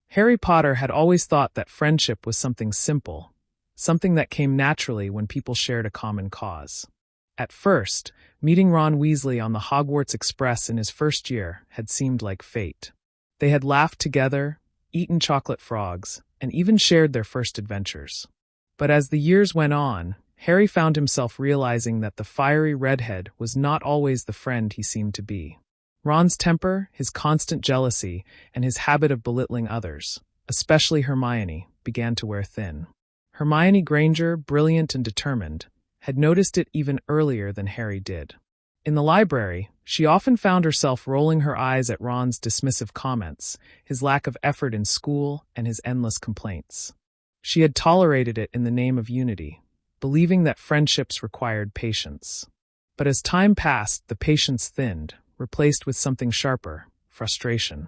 Harry Potter had always thought that friendship was something simple, something that came naturally when people shared a common cause. At first, meeting Ron Weasley on the Hogwarts Express in his first year had seemed like fate. They had laughed together, eaten chocolate frogs, and even shared their first adventures. But as the years went on, Harry found himself realizing that the fiery redhead was not always the friend he seemed to be. Ron's temper, his constant jealousy, and his habit of belittling others, especially Hermione, began to wear thin. Hermione Granger, brilliant and determined, had noticed it even earlier than Harry did. In the library, she often found herself rolling her eyes at Ron's dismissive comments, his lack of effort in school, and his endless complaints. She had tolerated it in the name of unity, believing that friendships required patience. But as time passed, the patience thinned, replaced with something sharper, frustration.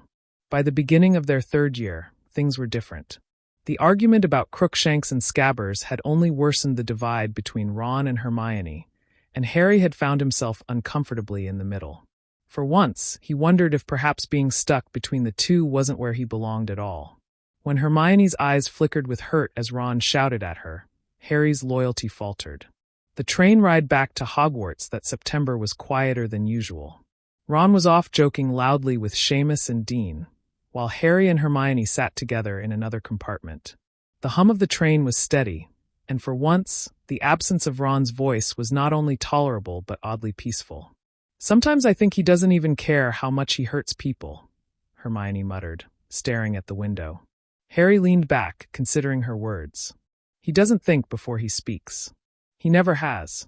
By the beginning of their third year, things were different. The argument about Crookshanks and Scabbers had only worsened the divide between Ron and Hermione, and Harry had found himself uncomfortably in the middle. For once, he wondered if perhaps being stuck between the two wasn't where he belonged at all. When Hermione's eyes flickered with hurt as Ron shouted at her, Harry's loyalty faltered. The train ride back to Hogwarts that September was quieter than usual. Ron was off joking loudly with Seamus and Dean, while Harry and Hermione sat together in another compartment. The hum of the train was steady, and for once, the absence of Ron's voice was not only tolerable but oddly peaceful. "Sometimes I think he doesn't even care how much he hurts people," Hermione muttered, staring at the window. Harry leaned back, considering her words. "He doesn't think before he speaks. He never has."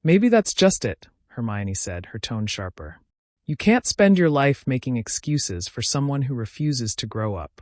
"Maybe that's just it," Hermione said, her tone sharper. "You can't spend your life making excuses for someone who refuses to grow up."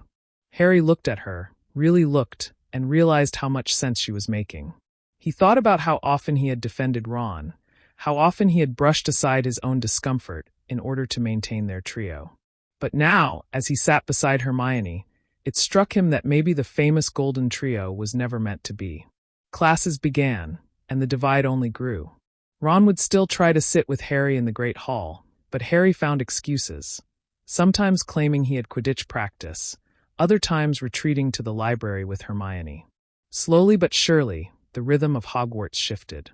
Harry looked at her, really looked, and realized how much sense she was making. He thought about how often he had defended Ron, how often he had brushed aside his own discomfort in order to maintain their trio. But now, as he sat beside Hermione, it struck him that maybe the famous golden trio was never meant to be. Classes began, and the divide only grew. Ron would still try to sit with Harry in the Great Hall, but Harry found excuses, sometimes claiming he had Quidditch practice, other times retreating to the library with Hermione. Slowly but surely, the rhythm of Hogwarts shifted.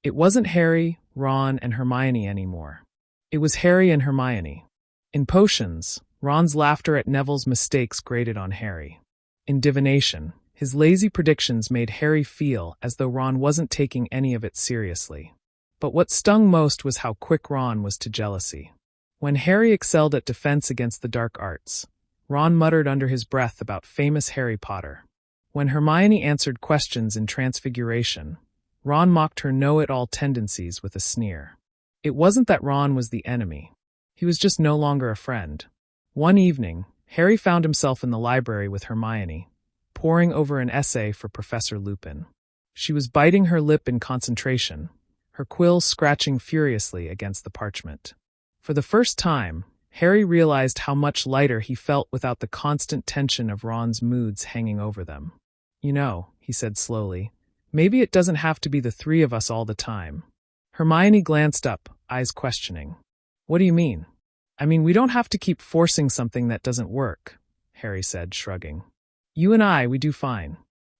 It wasn't Harry, Ron, and Hermione anymore. It was Harry and Hermione. In potions, Ron's laughter at Neville's mistakes grated on Harry. In divination, his lazy predictions made Harry feel as though Ron wasn't taking any of it seriously. But what stung most was how quick Ron was to jealousy. When Harry excelled at defense against the dark arts, Ron muttered under his breath about famous Harry Potter. When Hermione answered questions in Transfiguration, Ron mocked her know-it-all tendencies with a sneer. It wasn't that Ron was the enemy. He was just no longer a friend. One evening, Harry found himself in the library with Hermione, poring over an essay for Professor Lupin. She was biting her lip in concentration, her quills scratching furiously against the parchment. For the first time, Harry realized how much lighter he felt without the constant tension of Ron's moods hanging over them. "You know," he said slowly, "maybe it doesn't have to be the three of us all the time." Hermione glanced up, eyes questioning. "What do you mean?" "I mean, we don't have to keep forcing something that doesn't work," Harry said, shrugging. "You and I, we do fine.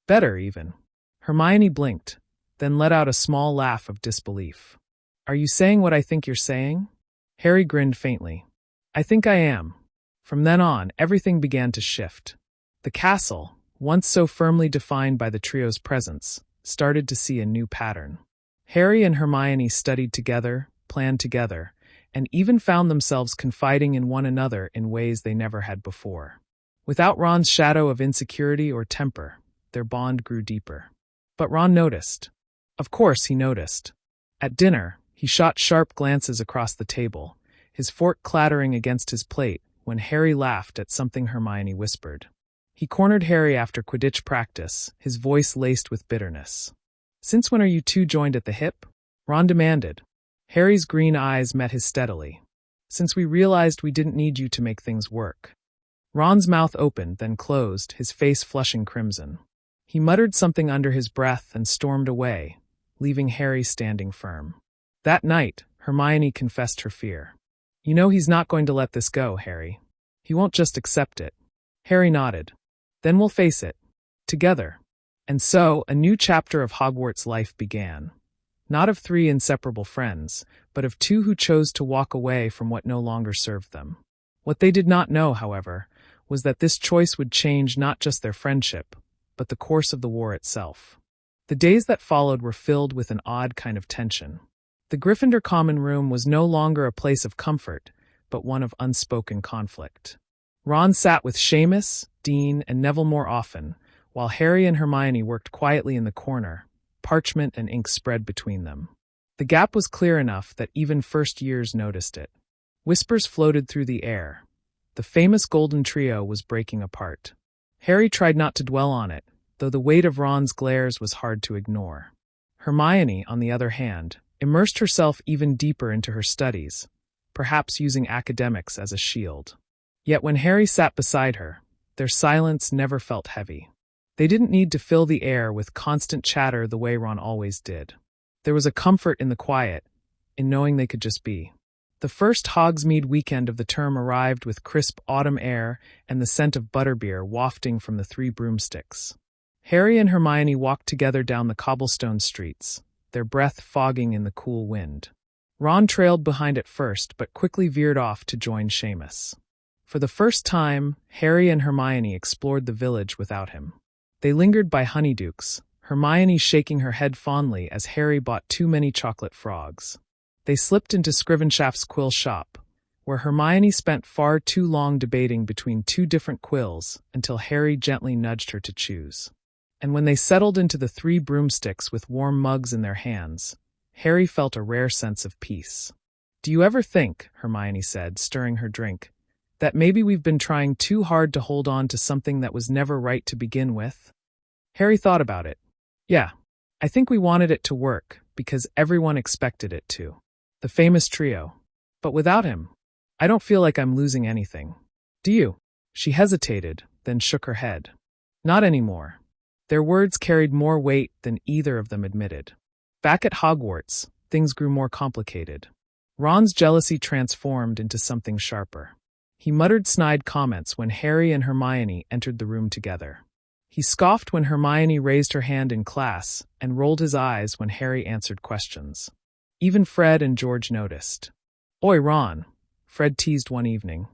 Better, even." Hermione blinked, then let out a small laugh of disbelief. "Are you saying what I think you're saying?" Harry grinned faintly. "I think I am." From then on, everything began to shift. The castle, once so firmly defined by the trio's presence, started to see a new pattern. Harry and Hermione studied together, planned together, and even found themselves confiding in one another in ways they never had before. Without Ron's shadow of insecurity or temper, their bond grew deeper. But Ron noticed. Of course he noticed. At dinner, he shot sharp glances across the table, his fork clattering against his plate when Harry laughed at something Hermione whispered. He cornered Harry after Quidditch practice, his voice laced with bitterness. "Since when are you two joined at the hip?" Ron demanded. Harry's green eyes met his steadily. "Since we realized we didn't need you to make things work." Ron's mouth opened, then closed, his face flushing crimson. He muttered something under his breath and stormed away, leaving Harry standing firm. That night, Hermione confessed her fear. "You know he's not going to let this go, Harry. He won't just accept it." Harry nodded. Then we'll face it. Together. And so, a new chapter of Hogwarts life began. Not of three inseparable friends, but of two who chose to walk away from what no longer served them. What they did not know, however, was that this choice would change not just their friendship, but the course of the war itself. The days that followed were filled with an odd kind of tension. The Gryffindor common room was no longer a place of comfort, but one of unspoken conflict. Ron sat with Seamus, Dean, and Neville more often, while Harry and Hermione worked quietly in the corner, parchment and ink spread between them. The gap was clear enough that even first years noticed it. Whispers floated through the air. The famous golden trio was breaking apart. Harry tried not to dwell on it, though the weight of Ron's glares was hard to ignore. Hermione, on the other hand, immersed herself even deeper into her studies, perhaps using academics as a shield. Yet when Harry sat beside her, their silence never felt heavy. They didn't need to fill the air with constant chatter the way Ron always did. There was a comfort in the quiet, in knowing they could just be. The first Hogsmeade weekend of the term arrived with crisp autumn air and the scent of butterbeer wafting from the three broomsticks. Harry and Hermione walked together down the cobblestone streets, their breath fogging in the cool wind. Ron trailed behind at first, but quickly veered off to join Seamus. For the first time, Harry and Hermione explored the village without him. They lingered by honeydukes, Hermione shaking her head fondly as Harry bought too many chocolate frogs. They slipped into Scrivenshaft's quill shop, where Hermione spent far too long debating between two different quills until Harry gently nudged her to choose. And when they settled into the three broomsticks with warm mugs in their hands, Harry felt a rare sense of peace. "Do you ever think," Hermione said, stirring her drink, "that maybe we've been trying too hard to hold on to something that was never right to begin with?" Harry thought about it. "Yeah, I think we wanted it to work because everyone expected it to. The famous trio. But without him, I don't feel like I'm losing anything. Do you?" She hesitated, then shook her head. "Not anymore." Their words carried more weight than either of them admitted. Back at Hogwarts, things grew more complicated. Ron's jealousy transformed into something sharper. He muttered snide comments when Harry and Hermione entered the room together. He scoffed when Hermione raised her hand in class and rolled his eyes when Harry answered questions. Even Fred and George noticed. "Oi, Ron," Fred teased one evening.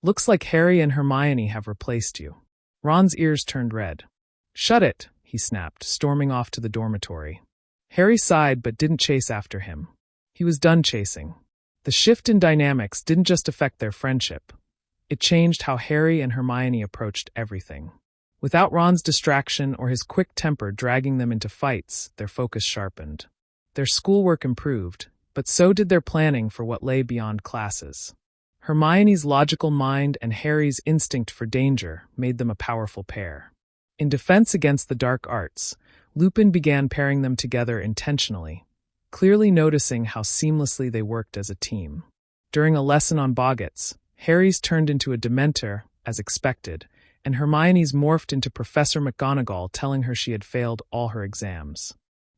"Looks like Harry and Hermione have replaced you." Ron's ears turned red. "Shut it," he snapped, storming off to the dormitory. Harry sighed but didn't chase after him. He was done chasing. The shift in dynamics didn't just affect their friendship. It changed how Harry and Hermione approached everything. Without Ron's distraction or his quick temper dragging them into fights, their focus sharpened. Their schoolwork improved, but so did their planning for what lay beyond classes. Hermione's logical mind and Harry's instinct for danger made them a powerful pair. In defense against the dark arts, Lupin began pairing them together intentionally, clearly noticing how seamlessly they worked as a team. During a lesson on boggots, Harry's turned into a Dementor, as expected, and Hermione's morphed into Professor McGonagall telling her she had failed all her exams.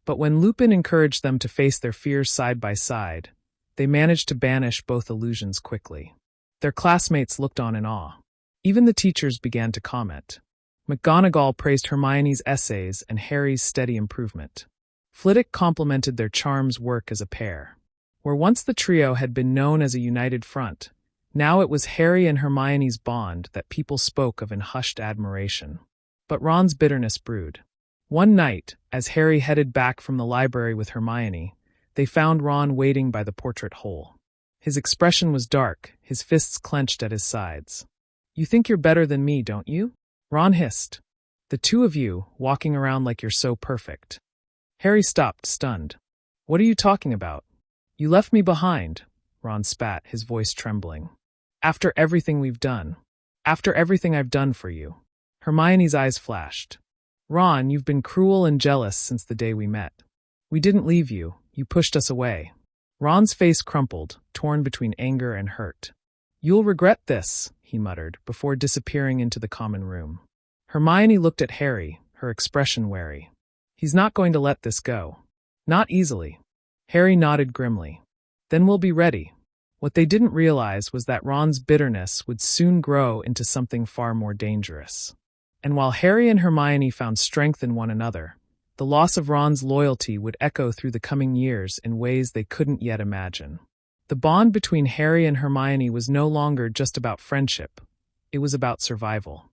But when Lupin encouraged them to face their fears side by side, they managed to banish both illusions quickly. Their classmates looked on in awe. Even the teachers began to comment. McGonagall praised Hermione's essays and Harry's steady improvement. Flitwick complimented their charm's work as a pair. Where once the trio had been known as a united front, now it was Harry and Hermione's bond that people spoke of in hushed admiration. But Ron's bitterness brewed. One night, as Harry headed back from the library with Hermione, they found Ron waiting by the portrait hole. His expression was dark, his fists clenched at his sides. "You think you're better than me, don't you?" Ron hissed. "The two of you, walking around like you're so perfect." Harry stopped, stunned. "What are you talking about? You left me behind," Ron spat, his voice trembling. "After everything we've done. After everything I've done for you." Hermione's eyes flashed. "Ron, you've been cruel and jealous since the day we met. We didn't leave you, you pushed us away." Ron's face crumpled, torn between anger and hurt. "You'll regret this," he muttered, before disappearing into the common room. Hermione looked at Harry, her expression wary. "He's not going to let this go." "Not easily." Harry nodded grimly. "Then we'll be ready." What they didn't realize was that Ron's bitterness would soon grow into something far more dangerous. And while Harry and Hermione found strength in one another, the loss of Ron's loyalty would echo through the coming years in ways they couldn't yet imagine. The bond between Harry and Hermione was no longer just about friendship. It was about survival.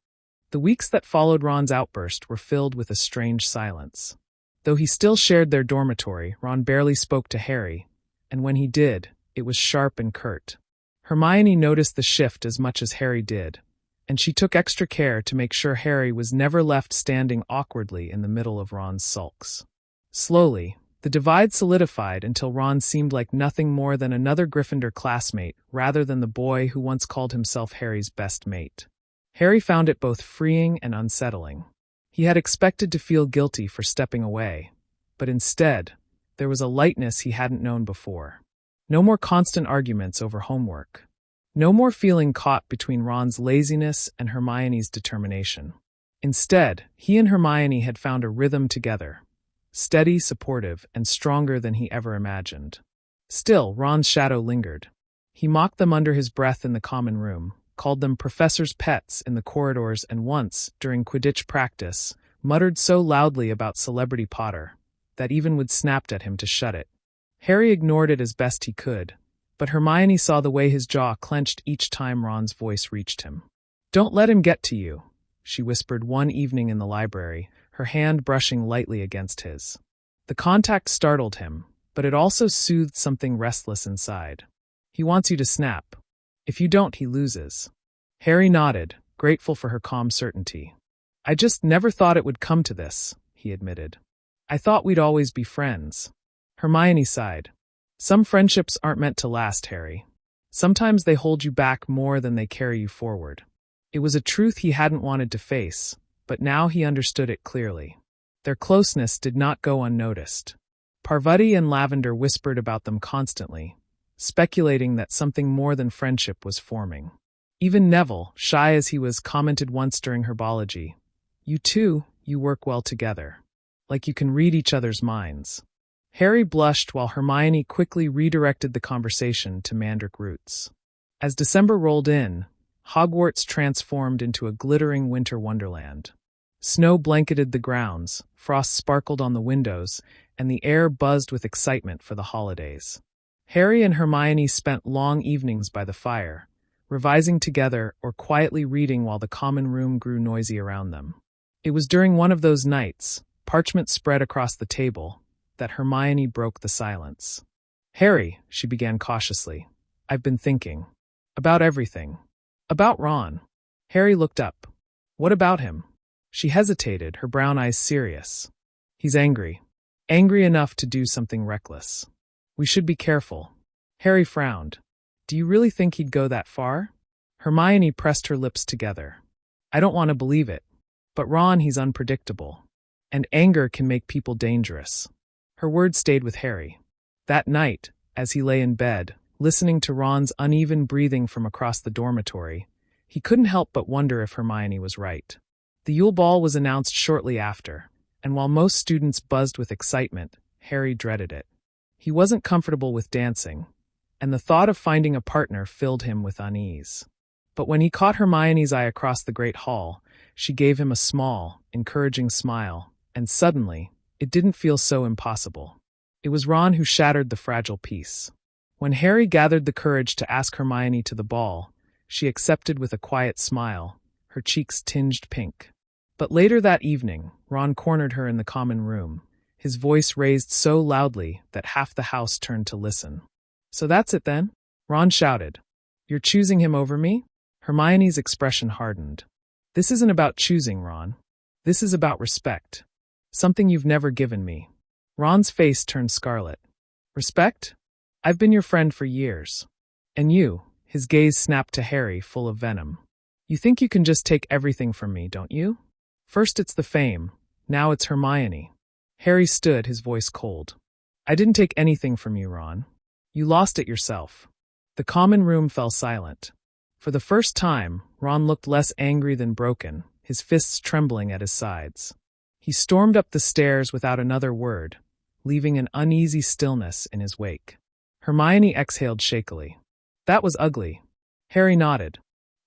The weeks that followed Ron's outburst were filled with a strange silence. Though he still shared their dormitory, Ron barely spoke to Harry, and when he did, it was sharp and curt. Hermione noticed the shift as much as Harry did, and she took extra care to make sure Harry was never left standing awkwardly in the middle of Ron's sulks. Slowly, the divide solidified until Ron seemed like nothing more than another Gryffindor classmate rather than the boy who once called himself Harry's best mate. Harry found it both freeing and unsettling. He had expected to feel guilty for stepping away, but instead, there was a lightness he hadn't known before. No more constant arguments over homework. No more feeling caught between Ron's laziness and Hermione's determination. Instead, he and Hermione had found a rhythm together, steady, supportive, and stronger than he ever imagined. Still, Ron's shadow lingered. He mocked them under his breath in the common room, called them professors' pets in the corridors, and once, during Quidditch practice, muttered so loudly about Celebrity Potter that even Wood snapped at him to shut it. Harry ignored it as best he could, but Hermione saw the way his jaw clenched each time Ron's voice reached him. "Don't let him get to you," she whispered one evening in the library, her hand brushing lightly against his. The contact startled him, but it also soothed something restless inside. "He wants you to snap. If you don't, he loses." Harry nodded, grateful for her calm certainty. "I just never thought it would come to this," he admitted. "I thought we'd always be friends." Hermione sighed. "Some friendships aren't meant to last, Harry. Sometimes they hold you back more than they carry you forward." It was a truth he hadn't wanted to face, but now he understood it clearly. Their closeness did not go unnoticed. Parvati and Lavender whispered about them constantly, speculating that something more than friendship was forming. Even Neville, shy as he was, commented once during herbology, "You two, you work well together. Like you can read each other's minds." Harry blushed while Hermione quickly redirected the conversation to Mandrake roots. As December rolled in, Hogwarts transformed into a glittering winter wonderland. Snow blanketed the grounds, frost sparkled on the windows, and the air buzzed with excitement for the holidays. Harry and Hermione spent long evenings by the fire, revising together or quietly reading while the common room grew noisy around them. It was during one of those nights, parchment spread across the table, that Hermione broke the silence. "Harry," she began cautiously, "I've been thinking. About everything. About Ron." Harry looked up. "What about him?" She hesitated, her brown eyes serious. "He's angry. Angry enough to do something reckless. We should be careful." Harry frowned. "Do you really think he'd go that far?" Hermione pressed her lips together. "I don't want to believe it. But Ron, he's unpredictable. And anger can make people dangerous." Her words stayed with Harry. That night, as he lay in bed, listening to Ron's uneven breathing from across the dormitory, he couldn't help but wonder if Hermione was right. The Yule Ball was announced shortly after, and while most students buzzed with excitement, Harry dreaded it. He wasn't comfortable with dancing, and the thought of finding a partner filled him with unease. But when he caught Hermione's eye across the great hall, she gave him a small, encouraging smile, and suddenly, it didn't feel so impossible. It was Ron who shattered the fragile peace. When Harry gathered the courage to ask Hermione to the ball, she accepted with a quiet smile, her cheeks tinged pink. But later that evening, Ron cornered her in the common room, his voice raised so loudly that half the house turned to listen. "So that's it then?" Ron shouted. "You're choosing him over me?" Hermione's expression hardened. "This isn't about choosing, Ron. This is about respect. Something you've never given me." Ron's face turned scarlet. "Respect? I've been your friend for years. And you," his gaze snapped to Harry, full of venom. "You think you can just take everything from me, don't you? First it's the fame, now it's Hermione." Harry stood, his voice cold. "I didn't take anything from you, Ron. You lost it yourself." The common room fell silent. For the first time, Ron looked less angry than broken, his fists trembling at his sides. He stormed up the stairs without another word, leaving an uneasy stillness in his wake. Hermione exhaled shakily. "That was ugly." Harry nodded.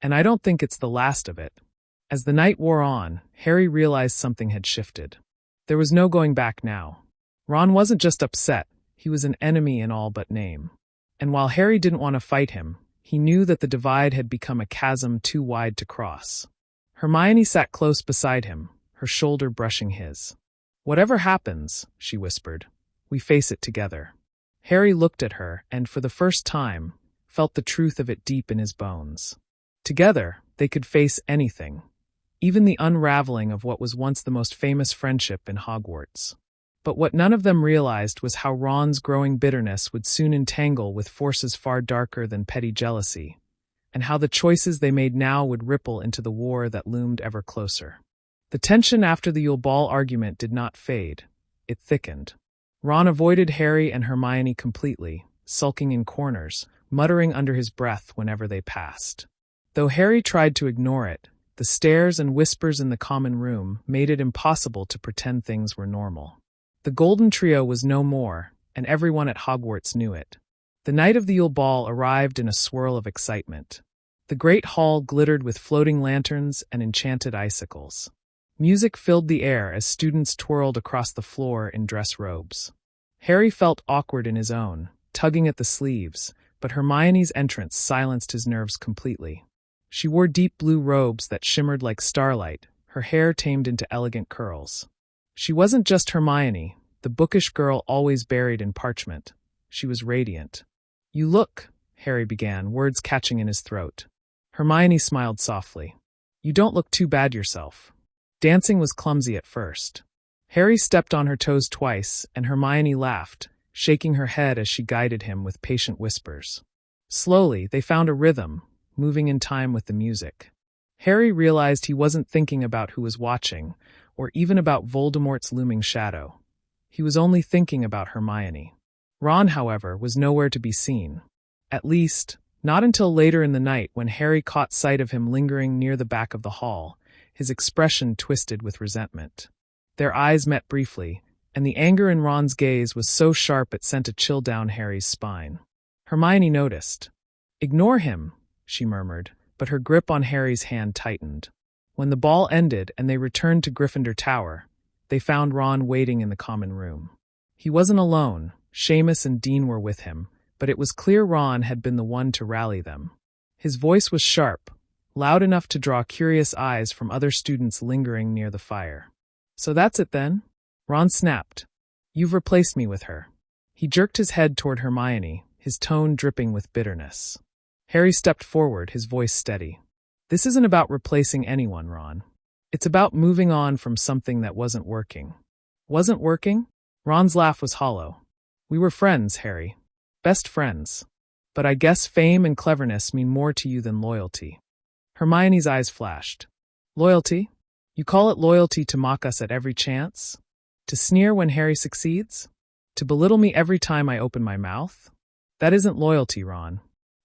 "And I don't think it's the last of it." As the night wore on, Harry realized something had shifted. There was no going back now. Ron wasn't just upset, he was an enemy in all but name. And while Harry didn't want to fight him, he knew that the divide had become a chasm too wide to cross. Hermione sat close beside him, her shoulder brushing his. "Whatever happens," she whispered, "we face it together." Harry looked at her and, for the first time, felt the truth of it deep in his bones. Together, they could face anything, even the unraveling of what was once the most famous friendship in Hogwarts. But what none of them realized was how Ron's growing bitterness would soon entangle with forces far darker than petty jealousy, and how the choices they made now would ripple into the war that loomed ever closer. The tension after the Yule Ball argument did not fade. It thickened. Ron avoided Harry and Hermione completely, sulking in corners, muttering under his breath whenever they passed. Though Harry tried to ignore it, the stares and whispers in the common room made it impossible to pretend things were normal. The Golden Trio was no more, and everyone at Hogwarts knew it. The night of the Yule Ball arrived in a swirl of excitement. The great hall glittered with floating lanterns and enchanted icicles. Music filled the air as students twirled across the floor in dress robes. Harry felt awkward in his own, tugging at the sleeves, but Hermione's entrance silenced his nerves completely. She wore deep blue robes that shimmered like starlight, her hair tamed into elegant curls. She wasn't just Hermione, the bookish girl always buried in parchment. She was radiant. "You look," Harry began, words catching in his throat. Hermione smiled softly. "You don't look too bad yourself." Dancing was clumsy at first. Harry stepped on her toes twice, and Hermione laughed, shaking her head as she guided him with patient whispers. Slowly, they found a rhythm, moving in time with the music. Harry realized he wasn't thinking about who was watching, or even about Voldemort's looming shadow. He was only thinking about Hermione. Ron, however, was nowhere to be seen. At least, not until later in the night when Harry caught sight of him lingering near the back of the hall, his expression twisted with resentment. Their eyes met briefly, and the anger in Ron's gaze was so sharp it sent a chill down Harry's spine. Hermione noticed. "Ignore him," she murmured, but her grip on Harry's hand tightened. When the ball ended and they returned to Gryffindor Tower, they found Ron waiting in the common room. He wasn't alone. Seamus and Dean were with him, but it was clear Ron had been the one to rally them. His voice was sharp, loud enough to draw curious eyes from other students lingering near the fire. "So that's it then?" Ron snapped. "You've replaced me with her." He jerked his head toward Hermione, his tone dripping with bitterness. Harry stepped forward, his voice steady. "This isn't about replacing anyone, Ron. It's about moving on from something that wasn't working." "Wasn't working?" Ron's laugh was hollow. "We were friends, Harry. Best friends. But I guess fame and cleverness mean more to you than loyalty." Hermione's eyes flashed. "Loyalty? You call it loyalty to mock us at every chance? To sneer when Harry succeeds? To belittle me every time I open my mouth? That isn't loyalty, Ron.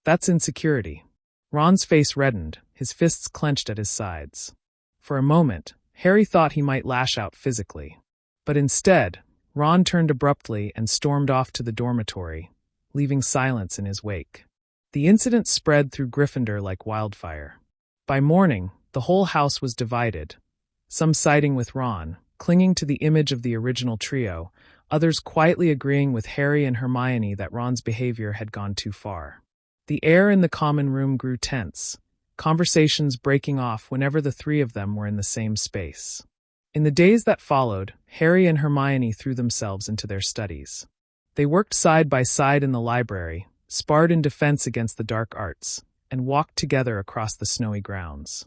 That's insecurity." Ron's face reddened, his fists clenched at his sides. For a moment, Harry thought he might lash out physically. But instead, Ron turned abruptly and stormed off to the dormitory, leaving silence in his wake. The incident spread through Gryffindor like wildfire. By morning, the whole house was divided, some siding with Ron, clinging to the image of the original trio, others quietly agreeing with Harry and Hermione that Ron's behavior had gone too far. The air in the common room grew tense, conversations breaking off whenever the three of them were in the same space. In the days that followed, Harry and Hermione threw themselves into their studies. They worked side by side in the library, sparred in defense against the dark arts, and walked together across the snowy grounds.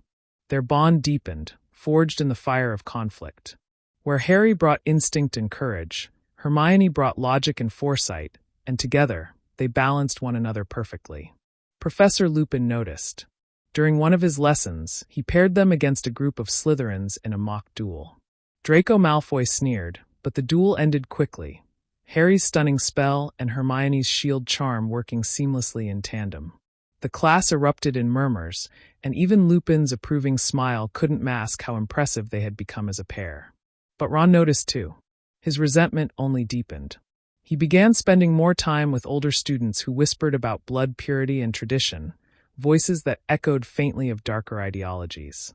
Their bond deepened, forged in the fire of conflict. Where Harry brought instinct and courage, Hermione brought logic and foresight, and together, they balanced one another perfectly. Professor Lupin noticed. During one of his lessons, he paired them against a group of Slytherins in a mock duel. Draco Malfoy sneered, but the duel ended quickly, Harry's stunning spell and Hermione's shield charm working seamlessly in tandem. The class erupted in murmurs, and even Lupin's approving smile couldn't mask how impressive they had become as a pair. But Ron noticed too. His resentment only deepened. He began spending more time with older students who whispered about blood purity and tradition, voices that echoed faintly of darker ideologies.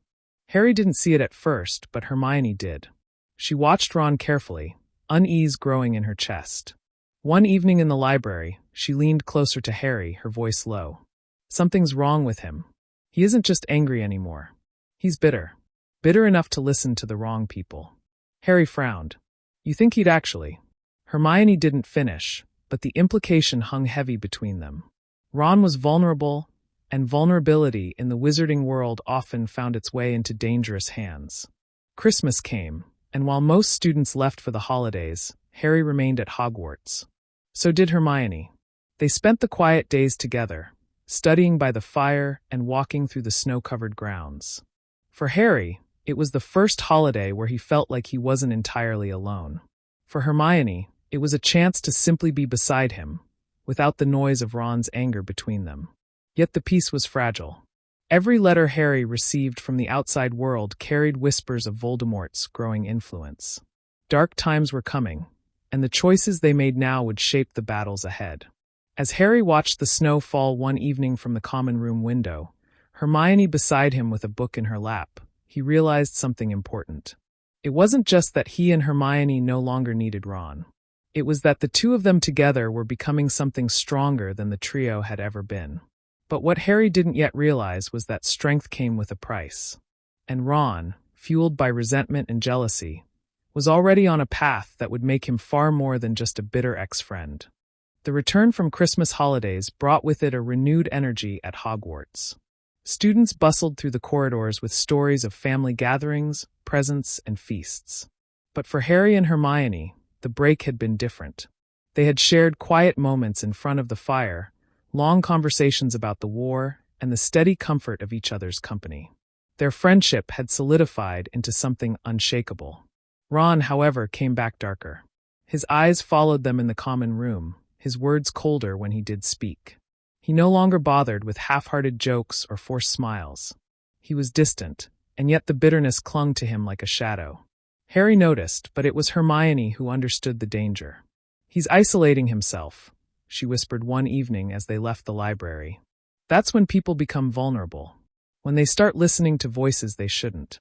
Harry didn't see it at first, but Hermione did. She watched Ron carefully, unease growing in her chest. One evening in the library, she leaned closer to Harry, her voice low. "Something's wrong with him. He isn't just angry anymore. He's bitter. Bitter enough to listen to the wrong people." Harry frowned. "You think he'd actually?" Hermione didn't finish, but the implication hung heavy between them. Ron was vulnerable, and vulnerability in the wizarding world often found its way into dangerous hands. Christmas came, and while most students left for the holidays, Harry remained at Hogwarts. So did Hermione. They spent the quiet days together, studying by the fire and walking through the snow-covered grounds. For Harry, it was the first holiday where he felt like he wasn't entirely alone. For Hermione, it was a chance to simply be beside him, without the noise of Ron's anger between them. Yet the peace was fragile. Every letter Harry received from the outside world carried whispers of Voldemort's growing influence. Dark times were coming, and the choices they made now would shape the battles ahead. As Harry watched the snow fall one evening from the common room window, Hermione beside him with a book in her lap, he realized something important. It wasn't just that he and Hermione no longer needed Ron. It was that the two of them together were becoming something stronger than the trio had ever been. But what Harry didn't yet realize was that strength came with a price. And Ron, fueled by resentment and jealousy, was already on a path that would make him far more than just a bitter ex-friend. The return from Christmas holidays brought with it a renewed energy at Hogwarts. Students bustled through the corridors with stories of family gatherings, presents, and feasts. But for Harry and Hermione, the break had been different. They had shared quiet moments in front of the fire, long conversations about the war, and the steady comfort of each other's company. Their friendship had solidified into something unshakable. Ron, however, came back darker. His eyes followed them in the common room, his words colder when he did speak. He no longer bothered with half-hearted jokes or forced smiles. He was distant, and yet the bitterness clung to him like a shadow. Harry noticed, but it was Hermione who understood the danger. "He's isolating himself," she whispered one evening as they left the library. "That's when people become vulnerable, when they start listening to voices they shouldn't."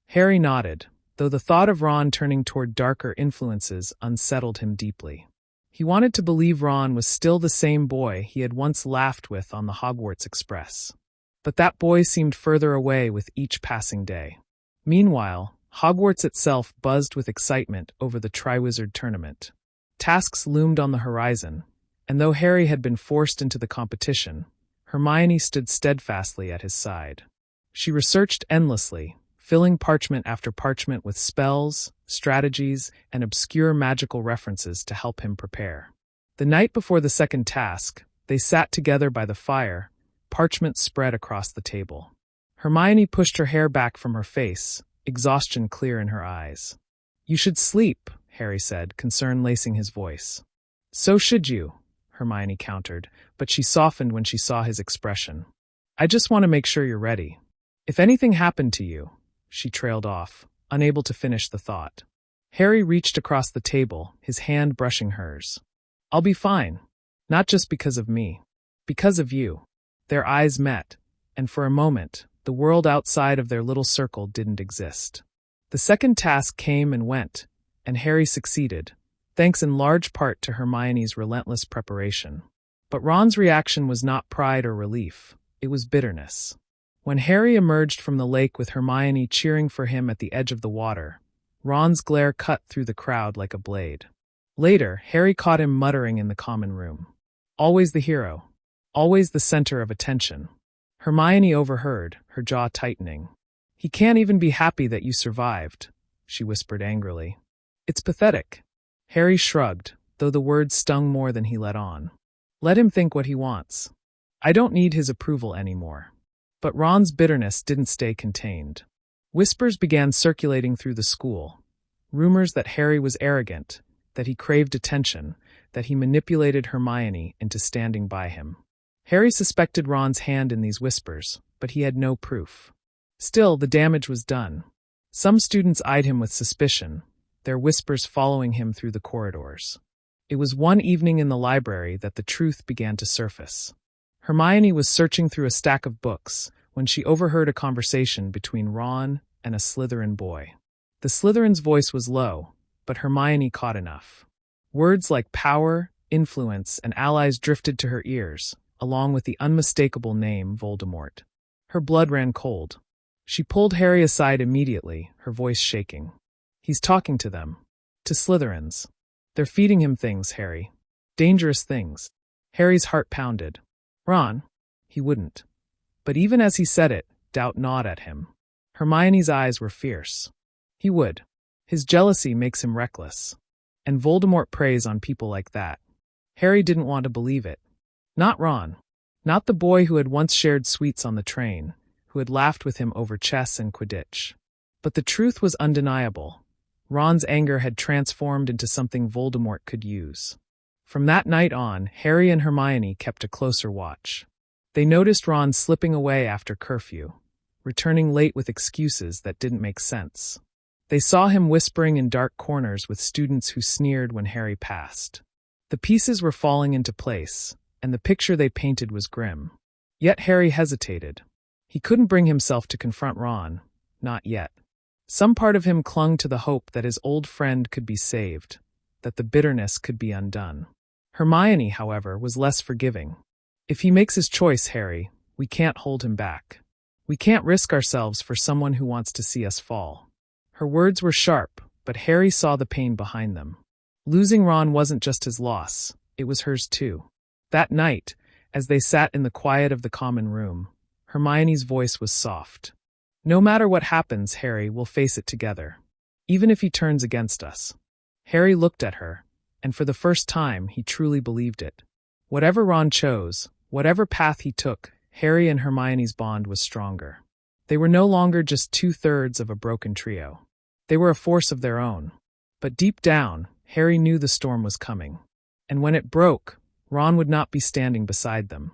Harry nodded, though the thought of Ron turning toward darker influences unsettled him deeply. He wanted to believe Ron was still the same boy he had once laughed with on the Hogwarts Express. But that boy seemed further away with each passing day. Meanwhile, Hogwarts itself buzzed with excitement over the Triwizard Tournament. Tasks loomed on the horizon, and though Harry had been forced into the competition, Hermione stood steadfastly at his side. She researched endlessly, filling parchment after parchment with spells, strategies, and obscure magical references to help him prepare. The night before the second task, they sat together by the fire, parchment spread across the table. Hermione pushed her hair back from her face, exhaustion clear in her eyes. "You should sleep," Harry said, concern lacing his voice. "So should you," Hermione countered, but she softened when she saw his expression. "I just want to make sure you're ready. If anything happened to you," she trailed off, unable to finish the thought. Harry reached across the table, his hand brushing hers. "I'll be fine. Not just because of me. Because of you." Their eyes met, and for a moment, the world outside of their little circle didn't exist. The second task came and went, and Harry succeeded, thanks in large part to Hermione's relentless preparation. But Ron's reaction was not pride or relief, it was bitterness. When Harry emerged from the lake with Hermione cheering for him at the edge of the water, Ron's glare cut through the crowd like a blade. Later, Harry caught him muttering in the common room. "Always the hero. Always the center of attention." Hermione overheard, her jaw tightening. "He can't even be happy that you survived," she whispered angrily. "It's pathetic." Harry shrugged, though the words stung more than he let on. "Let him think what he wants. I don't need his approval anymore." But Ron's bitterness didn't stay contained. Whispers began circulating through the school. Rumors that Harry was arrogant, that he craved attention, that he manipulated Hermione into standing by him. Harry suspected Ron's hand in these whispers, but he had no proof. Still, the damage was done. Some students eyed him with suspicion, their whispers following him through the corridors. It was one evening in the library that the truth began to surface. Hermione was searching through a stack of books when she overheard a conversation between Ron, and a Slytherin boy. The Slytherin's voice was low, but Hermione caught enough. Words like power, influence, and allies drifted to her ears, along with the unmistakable name Voldemort. Her blood ran cold. She pulled Harry aside immediately, her voice shaking. He's talking to them. To Slytherins. They're feeding him things, Harry. Dangerous things. Harry's heart pounded. Ron? He wouldn't. But even as he said it, doubt gnawed at him. Hermione's eyes were fierce. He would. His jealousy makes him reckless. And Voldemort preys on people like that. Harry didn't want to believe it. Not Ron. Not the boy who had once shared sweets on the train, who had laughed with him over chess and Quidditch. But the truth was undeniable. Ron's anger had transformed into something Voldemort could use. From that night on, Harry and Hermione kept a closer watch. They noticed Ron slipping away after curfew, returning late with excuses that didn't make sense. They saw him whispering in dark corners with students who sneered when Harry passed. The pieces were falling into place, and the picture they painted was grim. Yet Harry hesitated. He couldn't bring himself to confront Ron, not yet. Some part of him clung to the hope that his old friend could be saved, that the bitterness could be undone. Hermione, however, was less forgiving. If he makes his choice, Harry, we can't hold him back. We can't risk ourselves for someone who wants to see us fall. Her words were sharp, but Harry saw the pain behind them. Losing Ron wasn't just his loss, it was hers too. That night, as they sat in the quiet of the common room, Hermione's voice was soft. No matter what happens, Harry, we'll face it together. Even if he turns against us. Harry looked at her, and for the first time he truly believed it. Whatever Ron chose, whatever path he took, Harry and Hermione's bond was stronger. They were no longer just 2/3 of a broken trio. They were a force of their own. But deep down, Harry knew the storm was coming. And when it broke, Ron would not be standing beside them.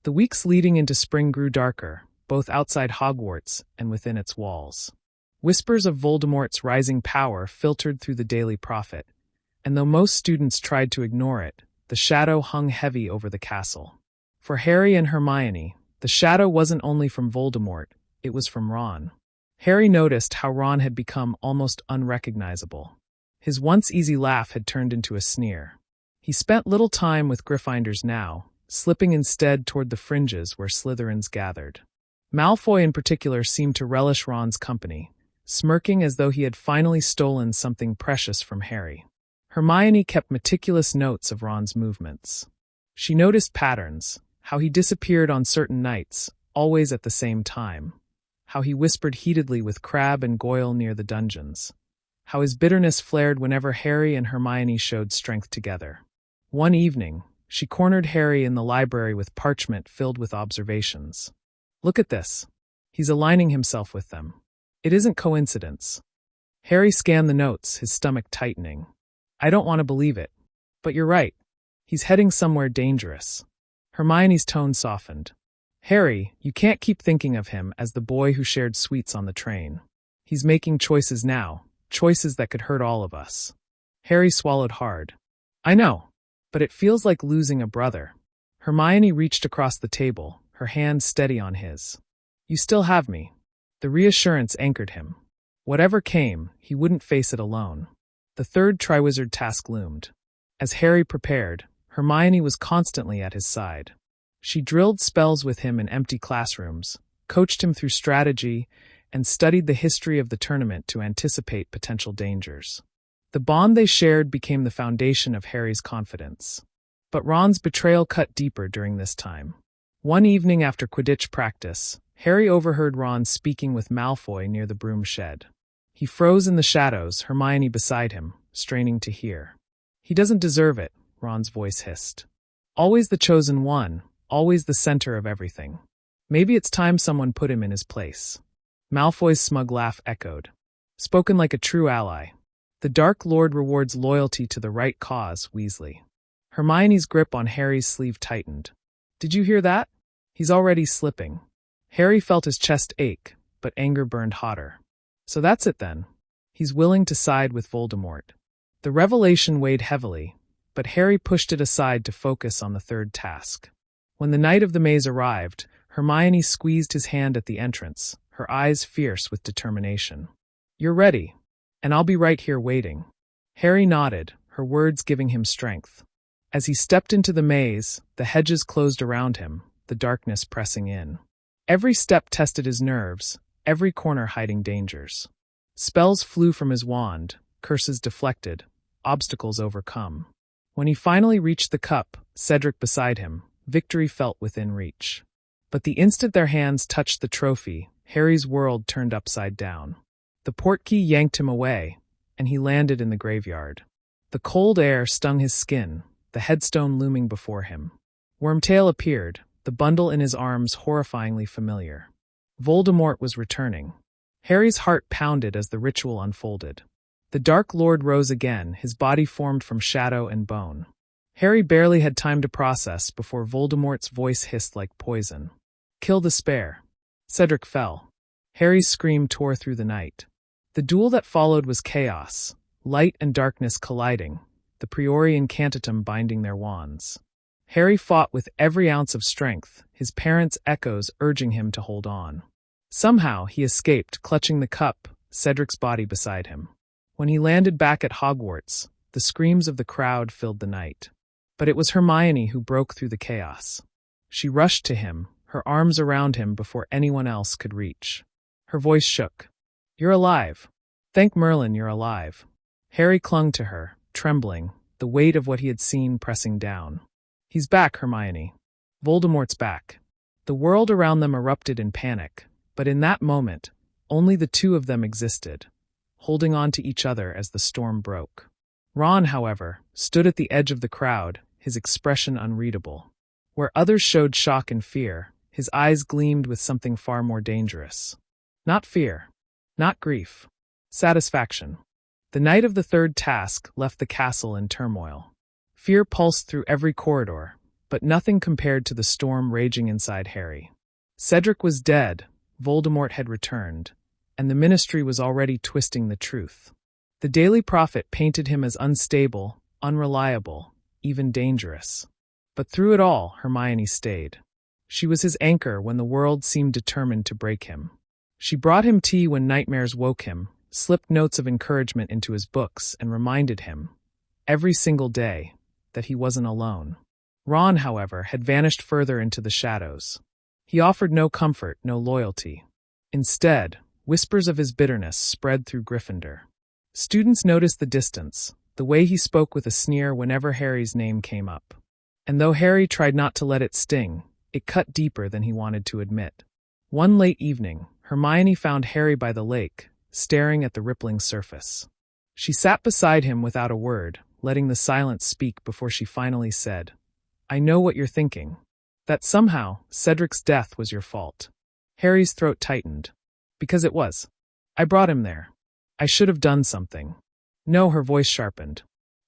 The weeks leading into spring grew darker, both outside Hogwarts and within its walls. Whispers of Voldemort's rising power filtered through the Daily Prophet, and though most students tried to ignore it, the shadow hung heavy over the castle. For Harry and Hermione, the shadow wasn't only from Voldemort, it was from Ron. Harry noticed how Ron had become almost unrecognizable. His once easy laugh had turned into a sneer. He spent little time with Gryffindors now, slipping instead toward the fringes where Slytherins gathered. Malfoy in particular seemed to relish Ron's company, smirking as though he had finally stolen something precious from Harry. Hermione kept meticulous notes of Ron's movements. She noticed patterns, how he disappeared on certain nights, always at the same time. How he whispered heatedly with Crabbe and Goyle near the dungeons. How his bitterness flared whenever Harry and Hermione showed strength together. One evening, she cornered Harry in the library with parchment filled with observations. Look at this. He's aligning himself with them. It isn't coincidence. Harry scanned the notes, his stomach tightening. I don't want to believe it. But you're right. He's heading somewhere dangerous. Hermione's tone softened. Harry, you can't keep thinking of him as the boy who shared sweets on the train. He's making choices now, choices that could hurt all of us. Harry swallowed hard. I know, but it feels like losing a brother. Hermione reached across the table, her hand steady on his. You still have me. The reassurance anchored him. Whatever came, he wouldn't face it alone. The third Triwizard task loomed. As Harry prepared, Hermione was constantly at his side. She drilled spells with him in empty classrooms, coached him through strategy, and studied the history of the tournament to anticipate potential dangers. The bond they shared became the foundation of Harry's confidence. But Ron's betrayal cut deeper during this time. One evening after Quidditch practice, Harry overheard Ron speaking with Malfoy near the broom shed. He froze in the shadows, Hermione beside him, straining to hear. He doesn't deserve it, Ron's voice hissed. Always the chosen one, always the center of everything. Maybe it's time someone put him in his place. Malfoy's smug laugh echoed. Spoken like a true ally. The Dark Lord rewards loyalty to the right cause, Weasley. Hermione's grip on Harry's sleeve tightened. Did you hear that? He's already slipping. Harry felt his chest ache, but anger burned hotter. So that's it then. He's willing to side with Voldemort. The revelation weighed heavily, but Harry pushed it aside to focus on the third task. When the night of the maze arrived, Hermione squeezed his hand at the entrance, her eyes fierce with determination. "You're ready, and I'll be right here waiting." Harry nodded, her words giving him strength. As he stepped into the maze, the hedges closed around him, the darkness pressing in. Every step tested his nerves, every corner hiding dangers. Spells flew from his wand, curses deflected, obstacles overcome. When he finally reached the cup, Cedric beside him, victory felt within reach. But the instant their hands touched the trophy, Harry's world turned upside down. The portkey yanked him away, and he landed in the graveyard. The cold air stung his skin, the headstone looming before him. Wormtail appeared, the bundle in his arms horrifyingly familiar. Voldemort was returning. Harry's heart pounded as the ritual unfolded. The Dark Lord rose again, his body formed from shadow and bone. Harry barely had time to process before Voldemort's voice hissed like poison. "Kill the spare." Cedric fell. Harry's scream tore through the night. The duel that followed was chaos, light and darkness colliding, the priori incantatem binding their wands. Harry fought with every ounce of strength, his parents' echoes urging him to hold on. Somehow he escaped, clutching the cup, Cedric's body beside him. When he landed back at Hogwarts, the screams of the crowd filled the night. But it was Hermione who broke through the chaos. She rushed to him, her arms around him before anyone else could reach. Her voice shook. "You're alive. Thank Merlin you're alive." Harry clung to her, trembling, the weight of what he had seen pressing down. "He's back, Hermione. Voldemort's back." The world around them erupted in panic, but in that moment, only the two of them existed, holding on to each other as the storm broke. Ron, however, stood at the edge of the crowd, his expression unreadable. Where others showed shock and fear, his eyes gleamed with something far more dangerous. Not fear. Not grief. Satisfaction. The night of the third task left the castle in turmoil. Fear pulsed through every corridor, but nothing compared to the storm raging inside Harry. Cedric was dead, Voldemort had returned, and the Ministry was already twisting the truth. The Daily Prophet painted him as unstable, unreliable, even dangerous. But through it all, Hermione stayed. She was his anchor when the world seemed determined to break him. She brought him tea when nightmares woke him, slipped notes of encouragement into his books, and reminded him, every single day, that he wasn't alone. Ron, however, had vanished further into the shadows. He offered no comfort, no loyalty. Instead, whispers of his bitterness spread through Gryffindor. Students noticed the distance, the way he spoke with a sneer whenever Harry's name came up. And though Harry tried not to let it sting, it cut deeper than he wanted to admit. One late evening, Hermione found Harry by the lake, staring at the rippling surface. She sat beside him without a word, letting the silence speak before she finally said, "I know what you're thinking. That somehow Cedric's death was your fault." Harry's throat tightened. "Because it was. I brought him there. I should have done something." "No," her voice sharpened.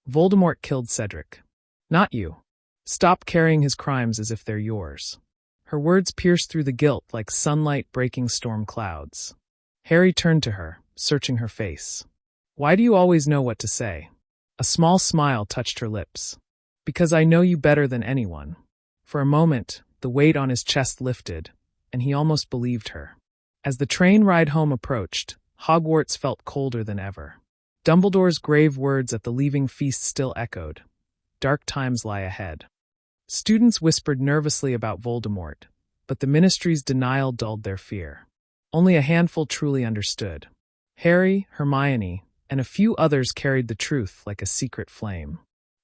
"Voldemort killed Cedric. Not you. Stop carrying his crimes as if they're yours." Her words pierced through the guilt like sunlight breaking storm clouds. Harry turned to her, searching her face. "Why do you always know what to say?" A small smile touched her lips. "Because I know you better than anyone." For a moment, the weight on his chest lifted, and he almost believed her. As the train ride home approached, Hogwarts felt colder than ever. Dumbledore's grave words at the leaving feast still echoed. Dark times lie ahead. Students whispered nervously about Voldemort, but the Ministry's denial dulled their fear. Only a handful truly understood. Harry, Hermione, and a few others carried the truth like a secret flame.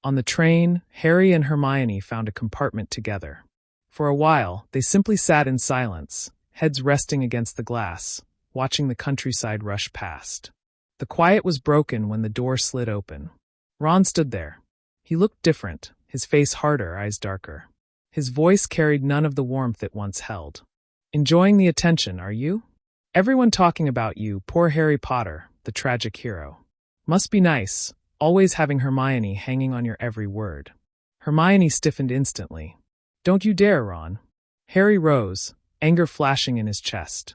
On the train, Harry and Hermione found a compartment together. For a while, they simply sat in silence, heads resting against the glass, watching the countryside rush past. The quiet was broken when the door slid open. Ron stood there. He looked different, his face harder, eyes darker. His voice carried none of the warmth it once held. "Enjoying the attention, are you? Everyone talking about you, poor Harry Potter, the tragic hero. Must be nice, always having Hermione hanging on your every word." Hermione stiffened instantly. "Don't you dare, Ron." Harry rose, anger flashing in his chest.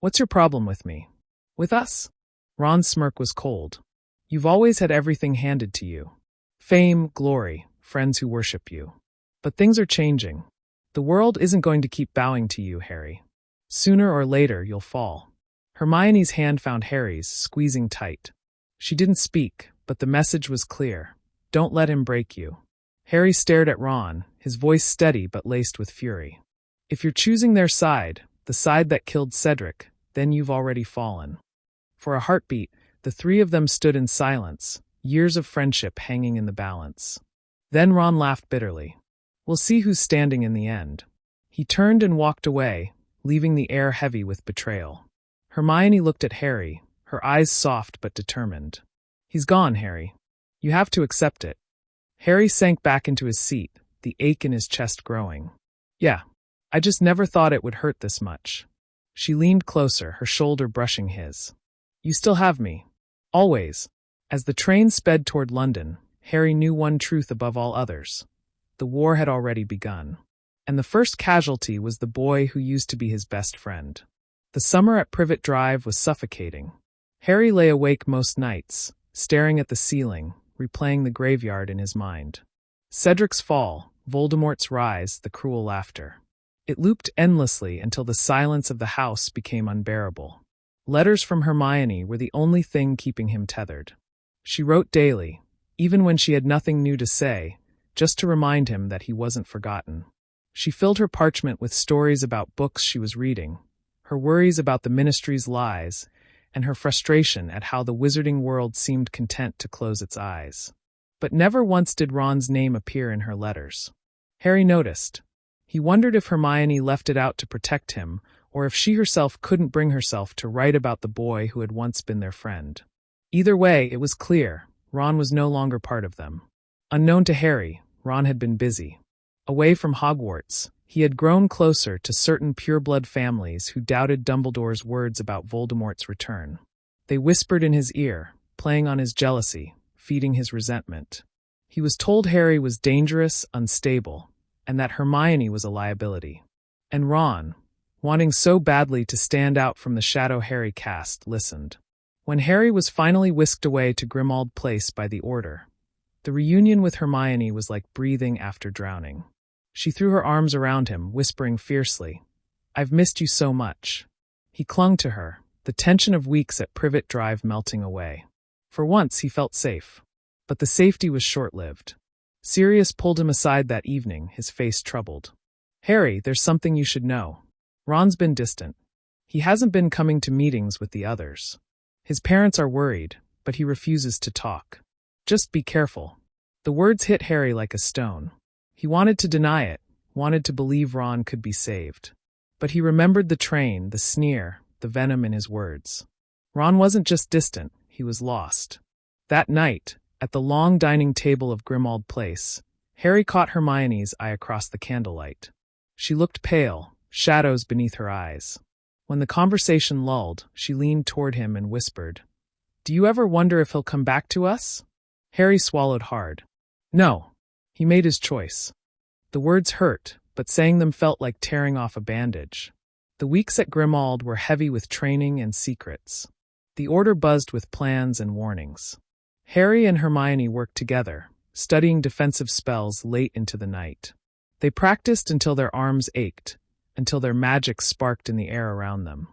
"What's your problem with me? With us?" Ron's smirk was cold. "You've always had everything handed to you. Fame, glory, friends who worship you. But things are changing. The world isn't going to keep bowing to you, Harry. Sooner or later, you'll fall. Hermione's hand found Harry's, squeezing tight. She didn't speak, but the message was clear. Don't let him break you. Harry stared at Ron, his voice steady but laced with fury. If you're choosing their side, the side that killed Cedric, then you've already fallen. For a heartbeat, the three of them stood in silence, years of friendship hanging in the balance. Then Ron laughed bitterly. We'll see who's standing in the end. He turned and walked away, leaving the air heavy with betrayal. Hermione looked at Harry, her eyes soft but determined. He's gone, Harry. You have to accept it. Harry sank back into his seat, the ache in his chest growing. Yeah, I just never thought it would hurt this much. She leaned closer, her shoulder brushing his. You still have me. Always. As the train sped toward London, Harry knew one truth above all others. The war had already begun. And the first casualty was the boy who used to be his best friend. The summer at Privet Drive was suffocating. Harry lay awake most nights, staring at the ceiling, replaying the graveyard in his mind. Cedric's fall, Voldemort's rise, the cruel laughter. It looped endlessly until the silence of the house became unbearable. Letters from Hermione were the only thing keeping him tethered. She wrote daily, even when she had nothing new to say, just to remind him that he wasn't forgotten. She filled her parchment with stories about books she was reading, her worries about the Ministry's lies, and her frustration at how the wizarding world seemed content to close its eyes. But never once did Ron's name appear in her letters. Harry noticed. He wondered if Hermione left it out to protect him, or if she herself couldn't bring herself to write about the boy who had once been their friend. Either way, it was clear, Ron was no longer part of them. Unknown to Harry, Ron had been busy. Away from Hogwarts, he had grown closer to certain pureblood families who doubted Dumbledore's words about Voldemort's return. They whispered in his ear, playing on his jealousy, feeding his resentment. He was told Harry was dangerous, unstable, and that Hermione was a liability. And Ron, wanting so badly to stand out from the shadow Harry cast, listened. When Harry was finally whisked away to Grimmauld Place by the Order, the reunion with Hermione was like breathing after drowning. She threw her arms around him, whispering fiercely, "I've missed you so much." He clung to her, the tension of weeks at Privet Drive melting away. For once he felt safe. But the safety was short-lived. Sirius pulled him aside that evening, his face troubled. "Harry, there's something you should know. Ron's been distant. He hasn't been coming to meetings with the others. His parents are worried, but he refuses to talk. Just be careful." The words hit Harry like a stone. He wanted to deny it, wanted to believe Ron could be saved. But he remembered the train, the sneer, the venom in his words. Ron wasn't just distant, he was lost. That night, at the long dining table of Grimmauld Place, Harry caught Hermione's eye across the candlelight. She looked pale, shadows beneath her eyes. When the conversation lulled, she leaned toward him and whispered, "Do you ever wonder if he'll come back to us?" Harry swallowed hard. No. He made his choice. The words hurt, but saying them felt like tearing off a bandage. The weeks at Grimmauld were heavy with training and secrets. The Order buzzed with plans and warnings. Harry and Hermione worked together, studying defensive spells late into the night. They practiced until their arms ached, until their magic sparked in the air around them.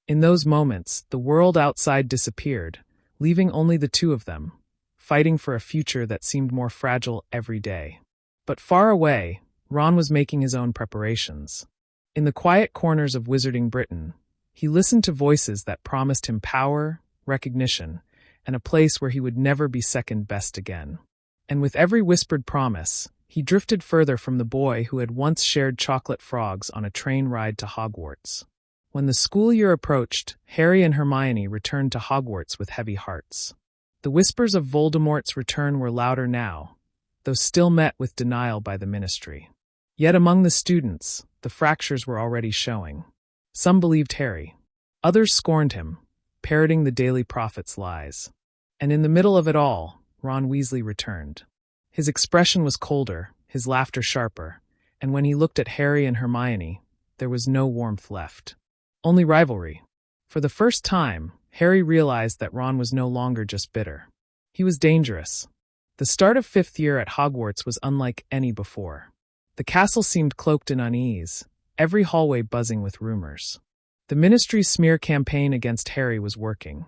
In those moments, the world outside disappeared, leaving only the two of them, fighting for a future that seemed more fragile every day. But far away, Ron was making his own preparations. In the quiet corners of Wizarding Britain, he listened to voices that promised him power, recognition, and a place where he would never be second best again. And with every whispered promise, he drifted further from the boy who had once shared chocolate frogs on a train ride to Hogwarts. When the school year approached, Harry and Hermione returned to Hogwarts with heavy hearts. The whispers of Voldemort's return were louder now, though still met with denial by the Ministry. Yet among the students, the fractures were already showing. Some believed Harry. Others scorned him, parroting the Daily Prophet's lies. And in the middle of it all, Ron Weasley returned. His expression was colder, his laughter sharper, and when he looked at Harry and Hermione, there was no warmth left. Only rivalry. For the first time, Harry realized that Ron was no longer just bitter. He was dangerous. The start of 5th year at Hogwarts was unlike any before. The castle seemed cloaked in unease, every hallway buzzing with rumors. The ministry's smear campaign against Harry was working.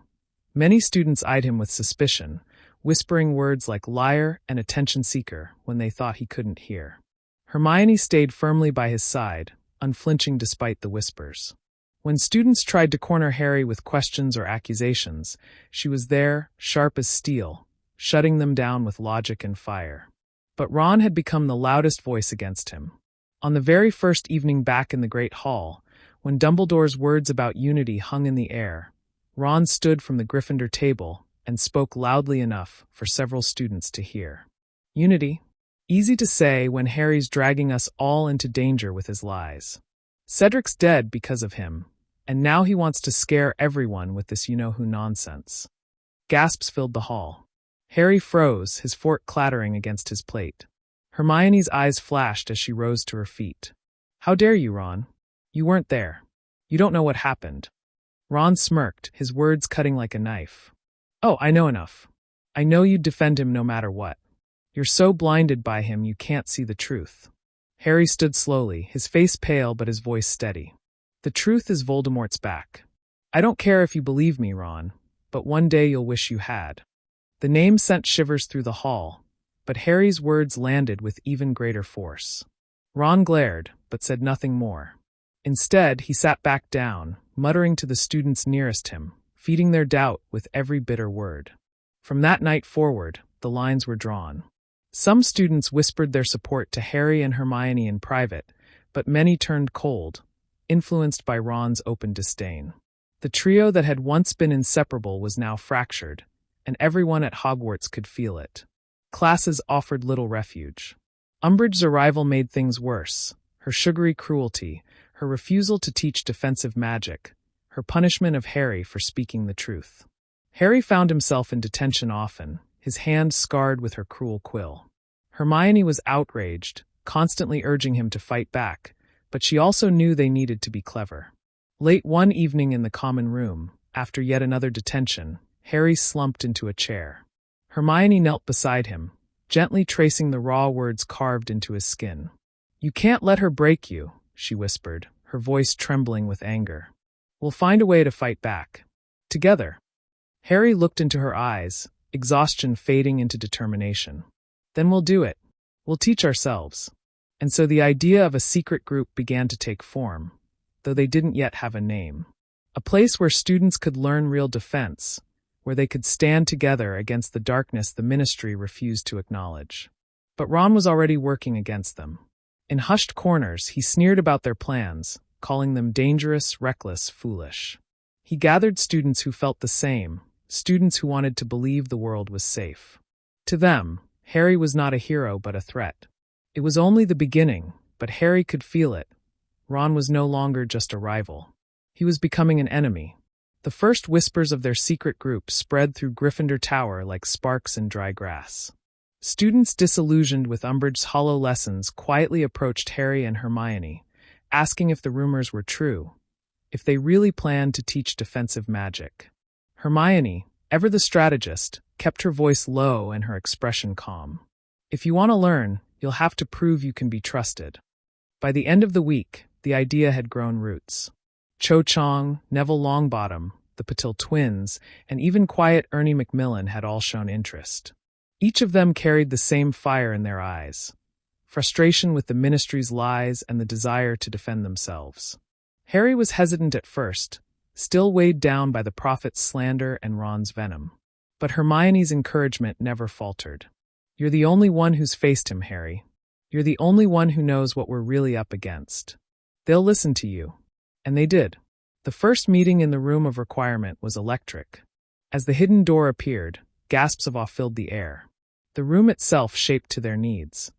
Many students eyed him with suspicion, whispering words like liar and attention seeker when they thought he couldn't hear. Hermione stayed firmly by his side, unflinching despite the whispers. When students tried to corner Harry with questions or accusations, she was there, sharp as steel, shutting them down with logic and fire. But Ron had become the loudest voice against him. On the very first evening back in the Great Hall, when Dumbledore's words about unity hung in the air, Ron stood from the Gryffindor table and spoke loudly enough for several students to hear. Unity? Easy to say when Harry's dragging us all into danger with his lies. Cedric's dead because of him, and now he wants to scare everyone with this you-know-who nonsense. Gasps filled the hall. Harry froze, his fork clattering against his plate. Hermione's eyes flashed as she rose to her feet. How dare you, Ron? You weren't there. You don't know what happened. Ron smirked, his words cutting like a knife. Oh, I know enough. I know you'd defend him no matter what. You're so blinded by him you can't see the truth. Harry stood slowly, his face pale but his voice steady. The truth is Voldemort's back. I don't care if you believe me, Ron, but one day you'll wish you had. The name sent shivers through the hall, but Harry's words landed with even greater force. Ron glared, but said nothing more. Instead, he sat back down, muttering to the students nearest him, feeding their doubt with every bitter word. From that night forward, the lines were drawn. Some students whispered their support to Harry and Hermione in private, but many turned cold, influenced by Ron's open disdain. The trio that had once been inseparable was now fractured, and everyone at Hogwarts could feel it. Classes offered little refuge. Umbridge's arrival made things worse. Her sugary cruelty, her refusal to teach defensive magic, her punishment of Harry for speaking the truth. Harry found himself in detention often, his hand scarred with her cruel quill. Hermione was outraged, constantly urging him to fight back, but she also knew they needed to be clever. Late one evening in the common room, after yet another detention, Harry slumped into a chair. Hermione knelt beside him, gently tracing the raw words carved into his skin. "You can't let her break you," she whispered, her voice trembling with anger. "We'll find a way to fight back. Together." Harry looked into her eyes, exhaustion fading into determination. "Then we'll do it. We'll teach ourselves." And so the idea of a secret group began to take form, though they didn't yet have a name. A place where students could learn real defense, where they could stand together against the darkness the ministry refused to acknowledge. But Ron was already working against them. In hushed corners, he sneered about their plans, calling them dangerous, reckless, foolish. He gathered students who felt the same, students who wanted to believe the world was safe. To them, Harry was not a hero but a threat. It was only the beginning, but Harry could feel it. Ron was no longer just a rival. He was becoming an enemy. The first whispers of their secret group spread through Gryffindor Tower like sparks in dry grass. Students disillusioned with Umbridge's hollow lessons quietly approached Harry and Hermione, asking if the rumors were true, if they really planned to teach defensive magic. Hermione, ever the strategist, kept her voice low and her expression calm. "If you want to learn, you'll have to prove you can be trusted." By the end of the week, the idea had grown roots. Cho Chang, Neville Longbottom, the Patil twins, and even quiet Ernie Macmillan had all shown interest. Each of them carried the same fire in their eyes, frustration with the ministry's lies and the desire to defend themselves. Harry was hesitant at first, still weighed down by the prophet's slander and Ron's venom. But Hermione's encouragement never faltered. "You're the only one who's faced him, Harry. You're the only one who knows what we're really up against. They'll listen to you." And they did. The first meeting in the room of requirement was electric. As the hidden door appeared, gasps of awe filled the air. The room itself shaped to their needs.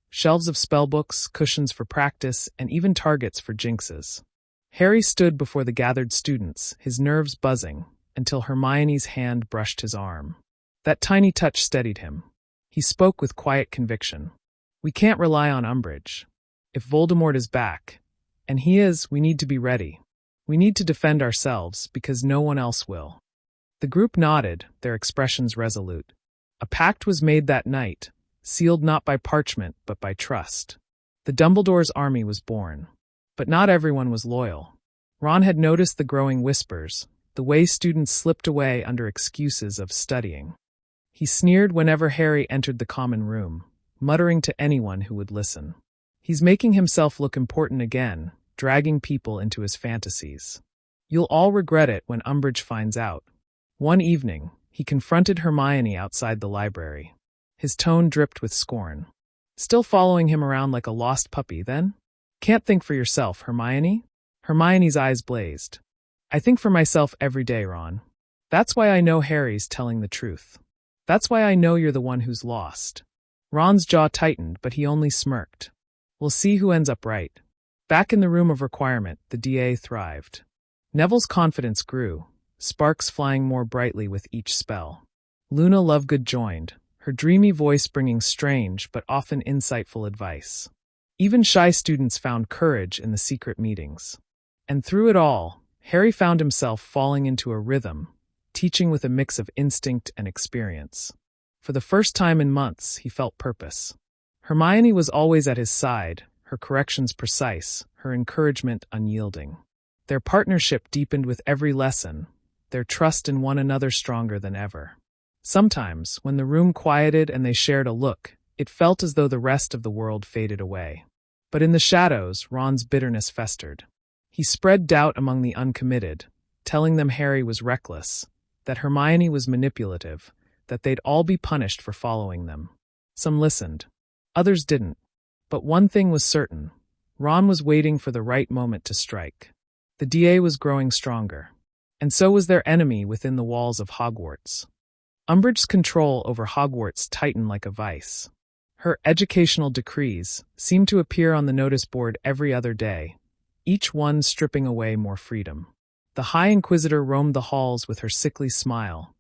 Shelves of spellbooks, cushions for practice, and even targets for jinxes. Harry stood before the gathered students, his nerves buzzing, until Hermione's hand brushed his arm. That tiny touch steadied him. He spoke with quiet conviction. "We can't rely on Umbridge. If Voldemort is back, and he is, we need to be ready. We need to defend ourselves, because no one else will." The group nodded, their expressions resolute. A pact was made that night, sealed not by parchment but by trust. The Dumbledore's army was born. But not everyone was loyal. Ron had noticed the growing whispers, the way students slipped away under excuses of studying. He sneered whenever Harry entered the common room, muttering to anyone who would listen. He's making himself look important again, dragging people into his fantasies. You'll all regret it when Umbridge finds out. One evening, he confronted Hermione outside the library. His tone dripped with scorn. Still following him around like a lost puppy, then? Can't think for yourself, Hermione? Hermione's eyes blazed. I think for myself every day, Ron. That's why I know Harry's telling the truth. That's why I know you're the one who's lost. Ron's jaw tightened, but he only smirked. We'll see who ends up right. Back in the room of requirement, the DA thrived. Neville's confidence grew, sparks flying more brightly with each spell. Luna Lovegood joined, her dreamy voice bringing strange but often insightful advice. Even shy students found courage in the secret meetings. And through it all, Harry found himself falling into a rhythm, teaching with a mix of instinct and experience. For the first time in months, he felt purpose. Hermione was always at his side, her corrections precise, her encouragement unyielding. Their partnership deepened with every lesson, their trust in one another stronger than ever. Sometimes, when the room quieted and they shared a look, it felt as though the rest of the world faded away. But in the shadows, Ron's bitterness festered. He spread doubt among the uncommitted, telling them Harry was reckless, that Hermione was manipulative, that they'd all be punished for following them. Some listened. Others didn't. But one thing was certain. Ron was waiting for the right moment to strike. The DA was growing stronger. And so was their enemy within the walls of Hogwarts. Umbridge's control over Hogwarts tightened like a vice. Her educational decrees seemed to appear on the notice board every other day, each one stripping away more freedom. The High Inquisitor roamed the halls with her sickly smile,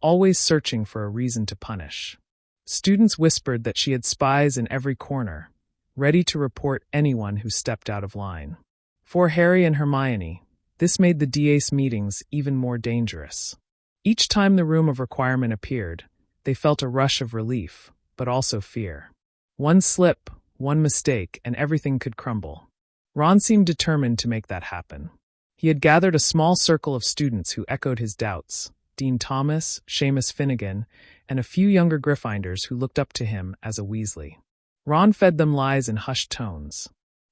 always searching for a reason to punish. Students whispered that she had spies in every corner, ready to report anyone who stepped out of line. For Harry and Hermione, this made the DA's meetings even more dangerous. Each time the room of requirement appeared, they felt a rush of relief, but also fear. One slip, one mistake, and everything could crumble. Ron seemed determined to make that happen. He had gathered a small circle of students who echoed his doubts, Dean Thomas, Seamus Finnegan, and a few younger Gryffindors who looked up to him as a Weasley. Ron fed them lies in hushed tones.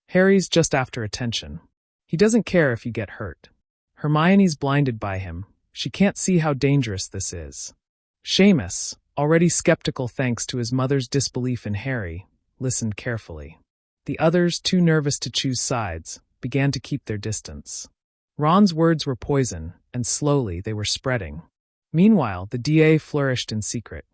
Harry's just after attention. He doesn't care if you get hurt. Hermione's blinded by him. She can't see how dangerous this is. Seamus, already skeptical thanks to his mother's disbelief in Harry, listened carefully. The others, too nervous to choose sides, began to keep their distance. Ron's words were poison, and slowly they were spreading. Meanwhile, the DA flourished in secret.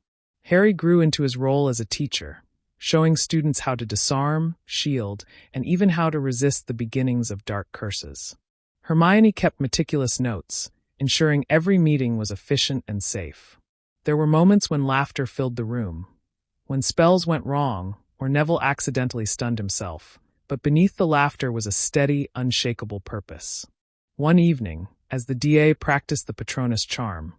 Harry grew into his role as a teacher, showing students how to disarm, shield, and even how to resist the beginnings of dark curses. Hermione kept meticulous notes, ensuring every meeting was efficient and safe. There were moments when laughter filled the room, when spells went wrong, or Neville accidentally stunned himself, but beneath the laughter was a steady, unshakable purpose. One evening, as the DA practiced the Patronus charm,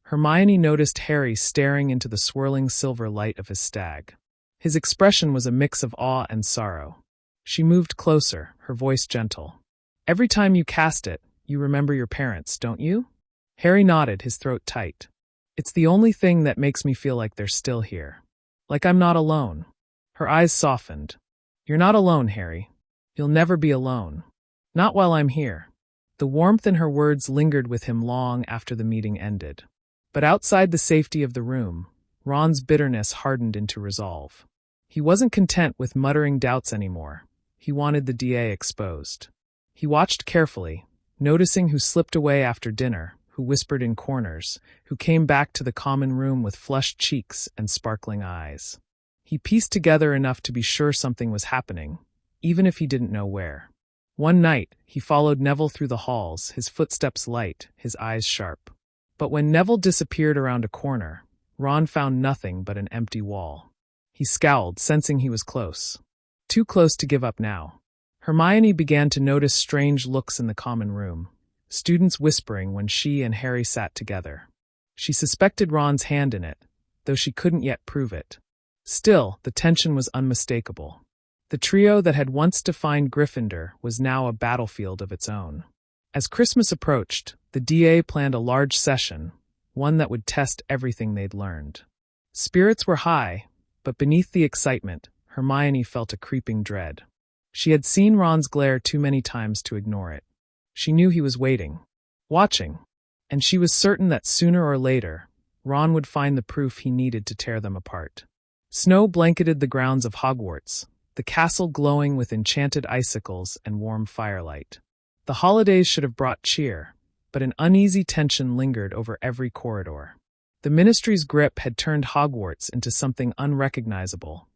Hermione noticed Harry staring into the swirling silver light of his stag. His expression was a mix of awe and sorrow. She moved closer, her voice gentle. Every time you cast it, you remember your parents, don't you? Harry nodded, his throat tight. It's the only thing that makes me feel like they're still here. Like I'm not alone. Her eyes softened. You're not alone, Harry. You'll never be alone. Not while I'm here. The warmth in her words lingered with him long after the meeting ended. But outside the safety of the room, Ron's bitterness hardened into resolve. He wasn't content with muttering doubts anymore. He wanted the DA exposed. He watched carefully, noticing who slipped away after dinner, who whispered in corners, who came back to the common room with flushed cheeks and sparkling eyes. He pieced together enough to be sure something was happening, even if he didn't know where. One night, he followed Neville through the halls, his footsteps light, his eyes sharp. But when Neville disappeared around a corner, Ron found nothing but an empty wall. He scowled, sensing he was close. Too close to give up now. Hermione began to notice strange looks in the common room, students whispering when she and Harry sat together. She suspected Ron's hand in it, though she couldn't yet prove it. Still, the tension was unmistakable. The trio that had once defined Gryffindor was now a battlefield of its own. As Christmas approached, the DA planned a large session, one that would test everything they'd learned. Spirits were high, but beneath the excitement, Hermione felt a creeping dread. She had seen Ron's glare too many times to ignore it. She knew he was waiting, watching, and she was certain that sooner or later, Ron would find the proof he needed to tear them apart. Snow blanketed the grounds of Hogwarts, the castle glowing with enchanted icicles and warm firelight. The holidays should have brought cheer, but an uneasy tension lingered over every corridor. The Ministry's grip had turned Hogwarts into something unrecognizable,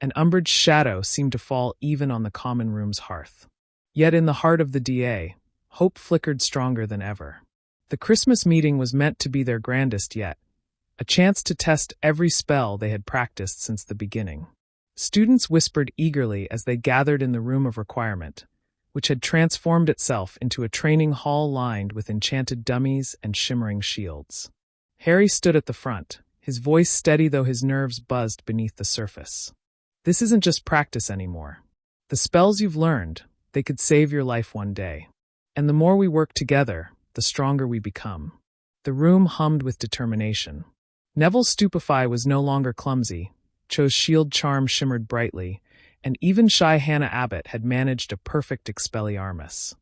and Umbridge's shadow seemed to fall even on the common room's hearth. Yet in the heart of the DA, hope flickered stronger than ever. The Christmas meeting was meant to be their grandest yet, a chance to test every spell they had practiced since the beginning. Students whispered eagerly as they gathered in the room of requirement, which had transformed itself into a training hall lined with enchanted dummies and shimmering shields. Harry stood at the front, his voice steady though his nerves buzzed beneath the surface. This isn't just practice anymore. The spells you've learned, they could save your life one day. And the more we work together, the stronger we become. The room hummed with determination. Neville's stupefy was no longer clumsy. Cho's shield charm shimmered brightly, and even shy Hannah Abbott had managed a perfect Expelliarmus.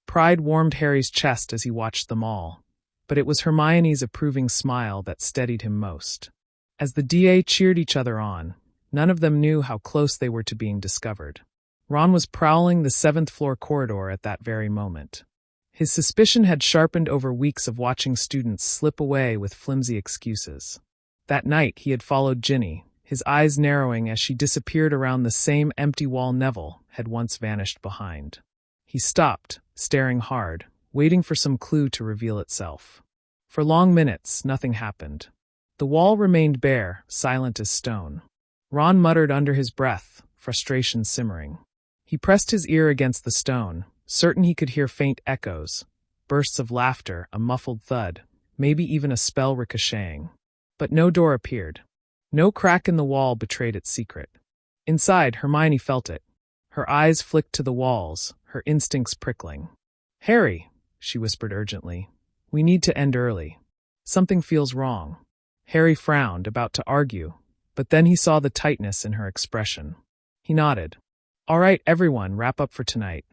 Pride warmed Harry's chest as he watched them all, but it was Hermione's approving smile that steadied him most. As the DA cheered each other on, none of them knew how close they were to being discovered. Ron was prowling the 7th-floor corridor at that very moment. His suspicion had sharpened over weeks of watching students slip away with flimsy excuses. That night he had followed Ginny, his eyes narrowing as she disappeared around the same empty wall Neville had once vanished behind. He stopped, staring hard, waiting for some clue to reveal itself. For long minutes, nothing happened. The wall remained bare, silent as stone. Ron muttered under his breath, frustration simmering. He pressed his ear against the stone, certain he could hear faint echoes, bursts of laughter, a muffled thud, maybe even a spell ricocheting. But no door appeared. No crack in the wall betrayed its secret. Inside, Hermione felt it. Her eyes flicked to the walls, her instincts prickling. "Harry," she whispered urgently, "we need to end early. Something feels wrong." Harry frowned, about to argue, but then he saw the tightness in her expression. He nodded. "All right, everyone, wrap up for tonight.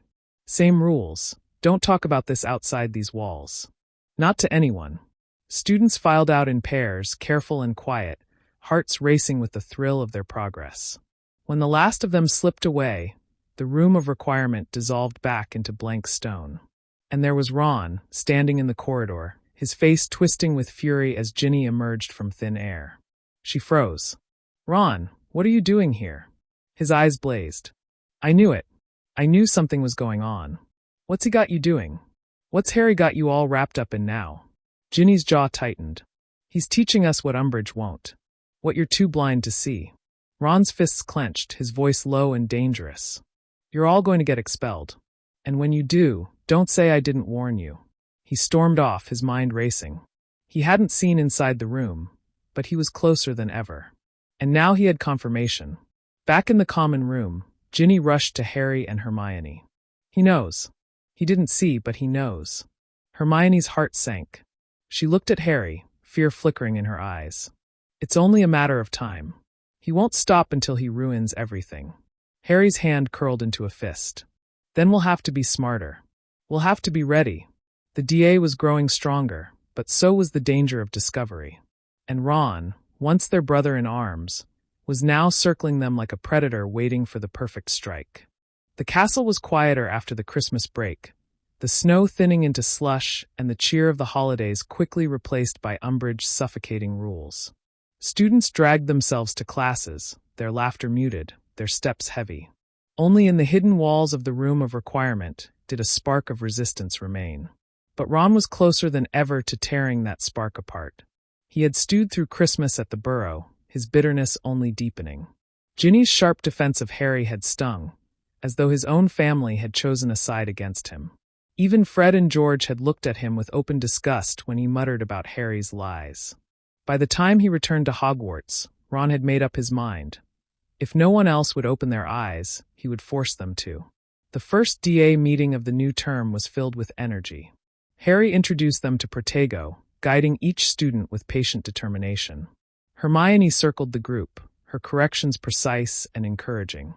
Same rules. Don't talk about this outside these walls. Not to anyone." Students filed out in pairs, careful and quiet, hearts racing with the thrill of their progress. When the last of them slipped away, the room of requirement dissolved back into blank stone. And there was Ron, standing in the corridor, his face twisting with fury as Ginny emerged from thin air. She froze. "Ron, what are you doing here?" His eyes blazed. "I knew it. I knew something was going on. What's he got you doing? What's Harry got you all wrapped up in now?" Ginny's jaw tightened. "He's teaching us what Umbridge won't. What you're too blind to see." Ron's fists clenched, his voice low and dangerous. "You're all going to get expelled. And when you do, don't say I didn't warn you." He stormed off, his mind racing. He hadn't seen inside the room, but he was closer than ever. And now he had confirmation. Back in the common room, Ginny rushed to Harry and Hermione. "He knows. He didn't see, but he knows." Hermione's heart sank. She looked at Harry, fear flickering in her eyes. "It's only a matter of time. He won't stop until he ruins everything." Harry's hand curled into a fist. "Then we'll have to be smarter. We'll have to be ready." The DA was growing stronger, but so was the danger of discovery. And Ron, once their brother in arms, was now circling them like a predator waiting for the perfect strike. The castle was quieter after the Christmas break, the snow thinning into slush and the cheer of the holidays quickly replaced by Umbridge's suffocating rules. Students dragged themselves to classes, their laughter muted, their steps heavy. Only in the hidden walls of the room of requirement did a spark of resistance remain. But Ron was closer than ever to tearing that spark apart. He had stewed through Christmas at the Burrow, his bitterness only deepening. Ginny's sharp defense of Harry had stung, as though his own family had chosen a side against him. Even Fred and George had looked at him with open disgust when he muttered about Harry's lies. By the time he returned to Hogwarts, Ron had made up his mind. If no one else would open their eyes, he would force them to. The first DA meeting of the new term was filled with energy. Harry introduced them to Protego, guiding each student with patient determination. Hermione circled the group, her corrections precise and encouraging.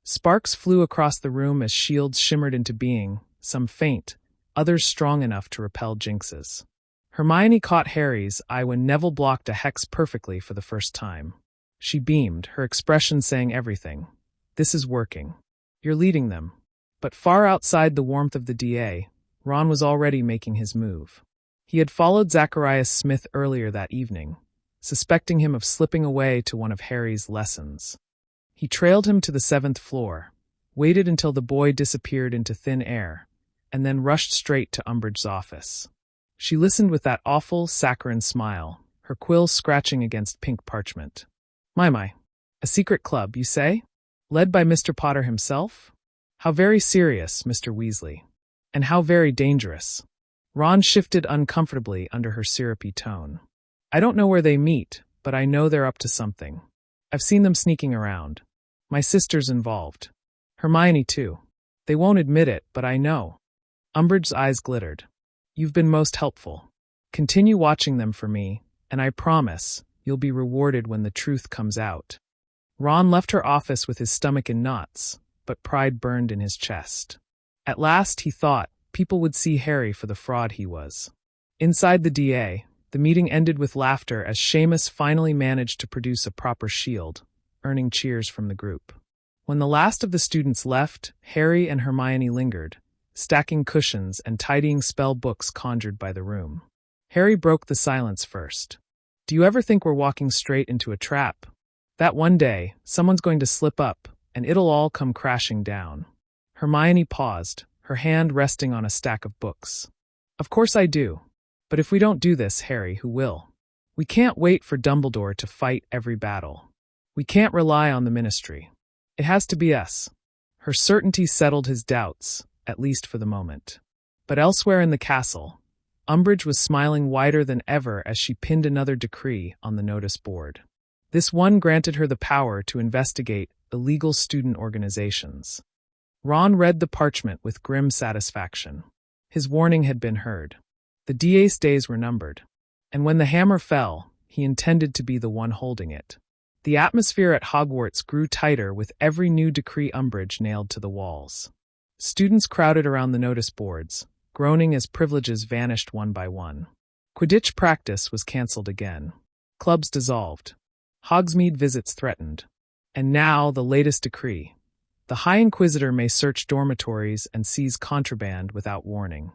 Sparks flew across the room as shields shimmered into being, some faint, others strong enough to repel jinxes. Hermione caught Harry's eye when Neville blocked a hex perfectly for the first time. She beamed, her expression saying everything. This is working. You're leading them. But far outside the warmth of the DA, Ron was already making his move. He had followed Zacharias Smith earlier that evening, suspecting him of slipping away to one of Harry's lessons. He trailed him to the 7th floor, waited until the boy disappeared into thin air, and then rushed straight to Umbridge's office. She listened with that awful, saccharine smile, her quills scratching against pink parchment. My, a secret club, you say? Led by Mr. Potter himself? How very serious, Mr. Weasley. And how very dangerous. Ron shifted uncomfortably under her syrupy tone. I don't know where they meet, but I know they're up to something. I've seen them sneaking around. My sister's involved. Hermione, too. They won't admit it, but I know. Umbridge's eyes glittered. You've been most helpful. Continue watching them for me, and I promise you'll be rewarded when the truth comes out. Ron left her office with his stomach in knots, but pride burned in his chest. At last, he thought, people would see Harry for the fraud he was. Inside the DA, the meeting ended with laughter as Seamus finally managed to produce a proper shield, earning cheers from the group. When the last of the students left, Harry and Hermione lingered, stacking cushions and tidying spell books conjured by the room. Harry broke the silence first. Do you ever think we're walking straight into a trap? That one day, someone's going to slip up, and it'll all come crashing down. Hermione paused, her hand resting on a stack of books. Of course I do. But if we don't do this, Harry, who will? We can't wait for Dumbledore to fight every battle. We can't rely on the Ministry. It has to be us. Her certainty settled his doubts, at least for the moment. But elsewhere in the castle, Umbridge was smiling wider than ever as she pinned another decree on the notice board. This one granted her the power to investigate illegal student organizations. Ron read the parchment with grim satisfaction. His warning had been heard. The DA's days were numbered, and when the hammer fell, he intended to be the one holding it. The atmosphere at Hogwarts grew tighter with every new decree Umbridge nailed to the walls. Students crowded around the notice boards, groaning as privileges vanished one by one. Quidditch practice was cancelled again. Clubs dissolved. Hogsmeade visits threatened. And now the latest decree. The High Inquisitor may search dormitories and seize contraband without warning.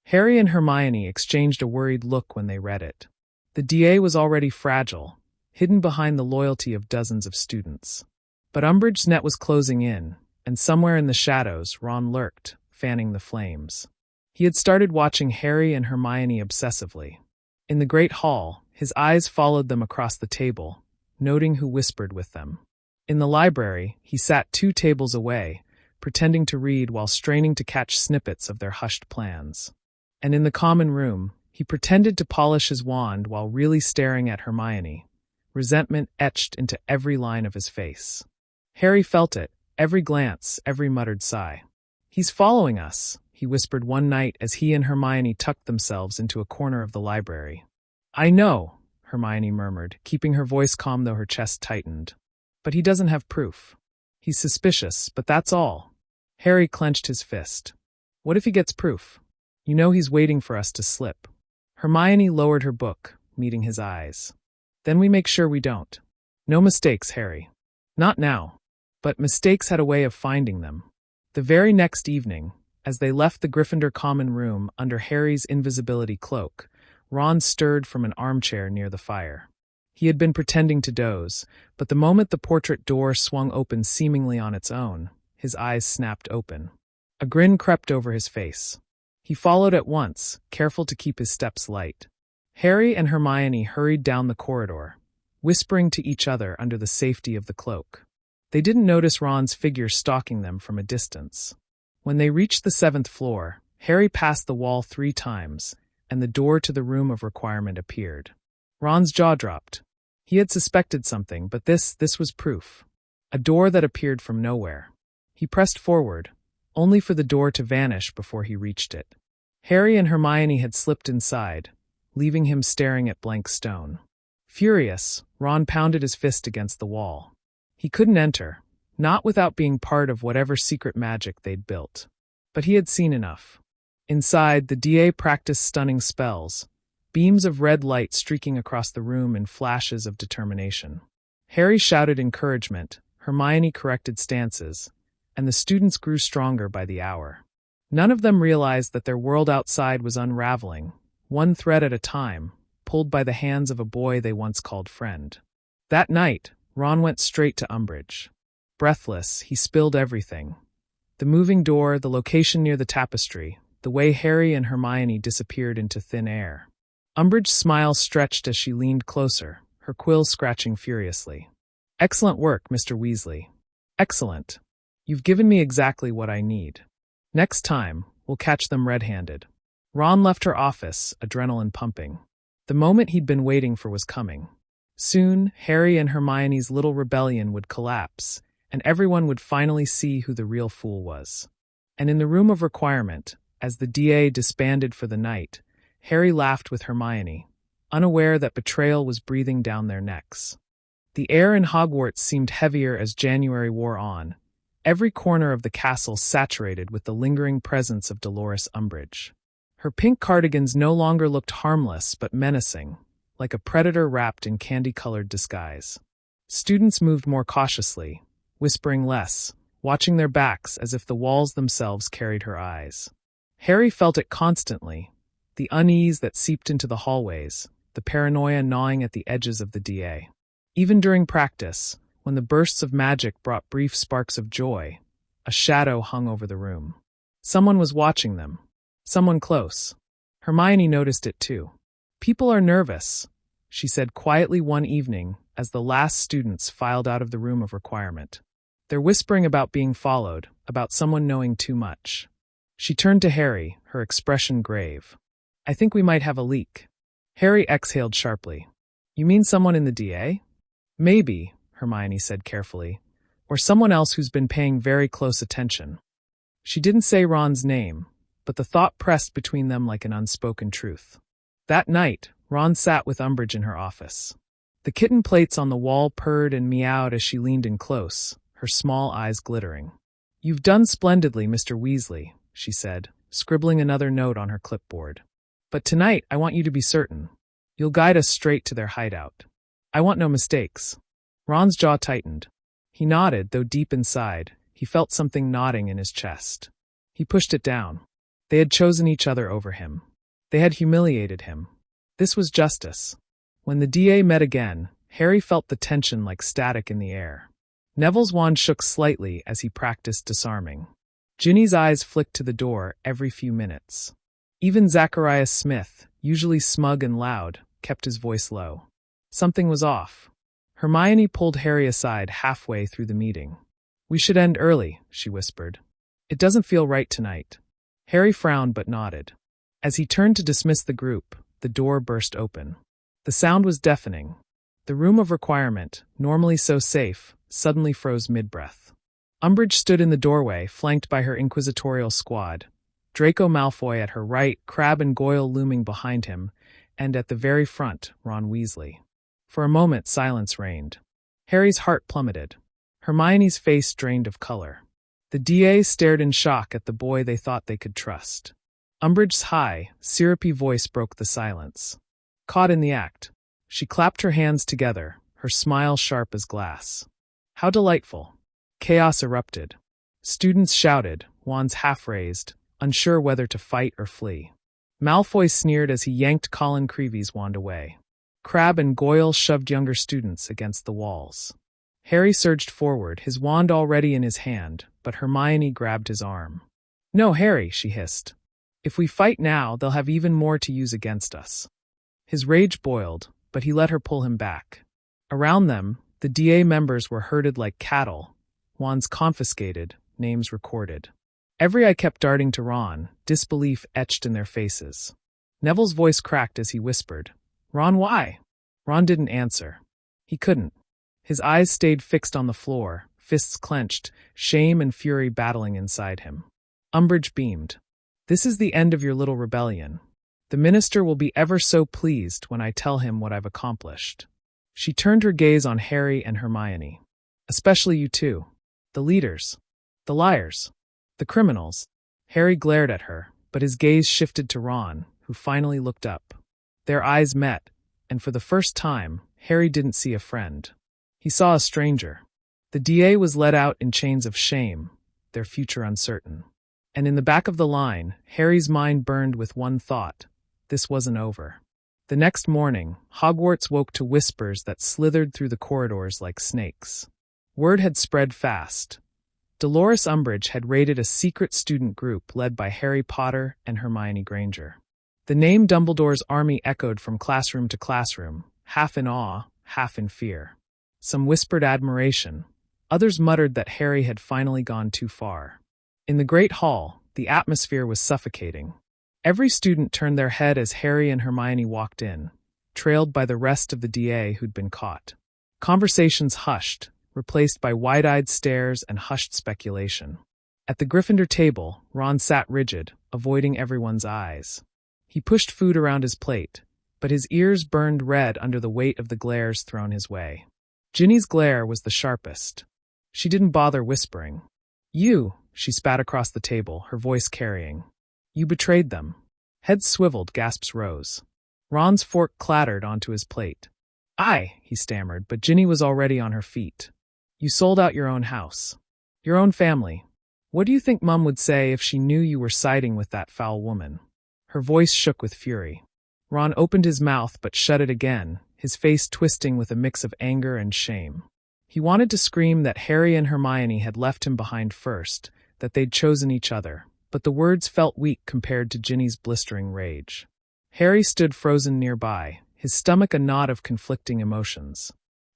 Harry and Hermione exchanged a worried look when they read it. The DA was already fragile, hidden behind the loyalty of dozens of students. But Umbridge's net was closing in, and somewhere in the shadows Ron lurked, fanning the flames. He had started watching Harry and Hermione obsessively. In the great hall, his eyes followed them across the table, noting who whispered with them. In the library, he sat 2 tables away, pretending to read while straining to catch snippets of their hushed plans. And in the common room, he pretended to polish his wand while really staring at Hermione, resentment etched into every line of his face. Harry felt it, every glance, every muttered sigh. He's following us, he whispered one night as he and Hermione tucked themselves into a corner of the library. I know, Hermione murmured, keeping her voice calm though her chest tightened. But he doesn't have proof. He's suspicious, but that's all. Harry clenched his fist. What if he gets proof? You know he's waiting for us to slip. Hermione lowered her book, meeting his eyes. Then we make sure we don't. No mistakes, Harry. Not now. But mistakes had a way of finding them. The very next evening, as they left the Gryffindor common room under Harry's invisibility cloak, Ron stirred from an armchair near the fire. He had been pretending to doze, but the moment the portrait door swung open seemingly on its own, his eyes snapped open. A grin crept over his face. He followed at once, careful to keep his steps light. Harry and Hermione hurried down the corridor, whispering to each other under the safety of the cloak. They didn't notice Ron's figure stalking them from a distance. When they reached the 7th floor, Harry passed the wall 3 times, and the door to the room of requirement appeared. Ron's jaw dropped. He had suspected something, but this was proof. A door that appeared from nowhere. He pressed forward, only for the door to vanish before he reached it. Harry and Hermione had slipped inside, leaving him staring at blank stone. Furious, Ron pounded his fist against the wall. He couldn't enter, not without being part of whatever secret magic they'd built. But he had seen enough. Inside, the DA practiced stunning spells, beams of red light streaking across the room in flashes of determination. Harry shouted encouragement, Hermione corrected stances, and the students grew stronger by the hour. None of them realized that their world outside was unraveling, one thread at a time, pulled by the hands of a boy they once called friend. That night, Ron went straight to Umbridge. Breathless, he spilled everything. The moving door, the location near the tapestry, the way Harry and Hermione disappeared into thin air. Umbridge's smile stretched as she leaned closer, her quills scratching furiously. Excellent work, Mr. Weasley. Excellent. You've given me exactly what I need. Next time, we'll catch them red-handed. Ron left her office, adrenaline pumping. The moment he'd been waiting for was coming. Soon, Harry and Hermione's little rebellion would collapse, and everyone would finally see who the real fool was. And in the room of requirement, as the DA disbanded for the night, Harry laughed with Hermione, unaware that betrayal was breathing down their necks. The air in Hogwarts seemed heavier as January wore on, every corner of the castle saturated with the lingering presence of Dolores Umbridge. Her pink cardigans no longer looked harmless but menacing, like a predator wrapped in candy-colored disguise. Students moved more cautiously, whispering less, watching their backs as if the walls themselves carried her eyes. Harry felt it constantly, the unease that seeped into the hallways, the paranoia gnawing at the edges of the DA. Even during practice, when the bursts of magic brought brief sparks of joy, a shadow hung over the room. Someone was watching them. Someone close. Hermione noticed it too. People are nervous, she said quietly one evening as the last students filed out of the room of requirement. They're whispering about being followed, about someone knowing too much. She turned to Harry, her expression grave. I think we might have a leak. Harry exhaled sharply. You mean someone in the DA? Maybe, Hermione said carefully, or someone else who's been paying very close attention. She didn't say Ron's name, but the thought pressed between them like an unspoken truth. That night, Ron sat with Umbridge in her office. The kitten plates on the wall purred and meowed as she leaned in close, her small eyes glittering. You've done splendidly, Mr. Weasley, she said, scribbling another note on her clipboard. But tonight, I want you to be certain. You'll guide us straight to their hideout. I want no mistakes. Ron's jaw tightened. He nodded, though deep inside, he felt something knotting in his chest. He pushed it down. They had chosen each other over him. They had humiliated him. This was justice. When the DA met again, Harry felt the tension like static in the air. Neville's wand shook slightly as he practiced disarming. Ginny's eyes flicked to the door every few minutes. Even Zacharias Smith, usually smug and loud, kept his voice low. Something was off. Hermione pulled Harry aside halfway through the meeting. We should end early, she whispered. It doesn't feel right tonight. Harry frowned but nodded. As he turned to dismiss the group, the door burst open. The sound was deafening. The room of requirement, normally so safe, suddenly froze mid-breath. Umbridge stood in the doorway, flanked by her inquisitorial squad, Draco Malfoy at her right, Crabbe and Goyle looming behind him, and at the very front, Ron Weasley. For a moment, silence reigned. Harry's heart plummeted. Hermione's face drained of color. The DA stared in shock at the boy they thought they could trust. Umbridge's high, syrupy voice broke the silence. Caught in the act, she clapped her hands together, her smile sharp as glass. How delightful. Chaos erupted. Students shouted, wands half-raised, unsure whether to fight or flee. Malfoy sneered as he yanked Colin Creevy's wand away. Crabbe and Goyle shoved younger students against the walls. Harry surged forward, his wand already in his hand, but Hermione grabbed his arm. No, Harry, she hissed. If we fight now, they'll have even more to use against us. His rage boiled, but he let her pull him back. Around them, the DA members were herded like cattle, wands confiscated, names recorded. Every eye kept darting to Ron, disbelief etched in their faces. Neville's voice cracked as he whispered, Ron, why? Ron didn't answer. He couldn't. His eyes stayed fixed on the floor, fists clenched, shame and fury battling inside him. Umbridge beamed. This is the end of your little rebellion. The minister will be ever so pleased when I tell him what I've accomplished." She turned her gaze on Harry and Hermione. "Especially you two. The leaders. The liars. The criminals." Harry glared at her, but his gaze shifted to Ron, who finally looked up. Their eyes met, and for the first time, Harry didn't see a friend. He saw a stranger. The DA was led out in chains of shame, their future uncertain. And in the back of the line, Harry's mind burned with one thought: this wasn't over. The next morning, Hogwarts woke to whispers that slithered through the corridors like snakes. Word had spread fast. Dolores Umbridge had raided a secret student group led by Harry Potter and Hermione Granger. The name Dumbledore's army echoed from classroom to classroom, half in awe, half in fear. Some whispered admiration. Others muttered that Harry had finally gone too far. In the Great Hall, the atmosphere was suffocating. Every student turned their head as Harry and Hermione walked in, trailed by the rest of the DA who'd been caught. Conversations hushed, replaced by wide-eyed stares and hushed speculation. At the Gryffindor table, Ron sat rigid, avoiding everyone's eyes. He pushed food around his plate, but his ears burned red under the weight of the glares thrown his way. Ginny's glare was the sharpest. She didn't bother whispering. "You," she spat across the table, her voice carrying. "You betrayed them." Heads swiveled, gasps rose. Ron's fork clattered onto his plate. "I," he stammered, but Ginny was already on her feet. "You sold out your own house. Your own family. What do you think Mum would say if she knew you were siding with that foul woman?" Her voice shook with fury. Ron opened his mouth but shut it again, his face twisting with a mix of anger and shame. He wanted to scream that Harry and Hermione had left him behind first, that they'd chosen each other, but the words felt weak compared to Ginny's blistering rage. Harry stood frozen nearby, his stomach a knot of conflicting emotions.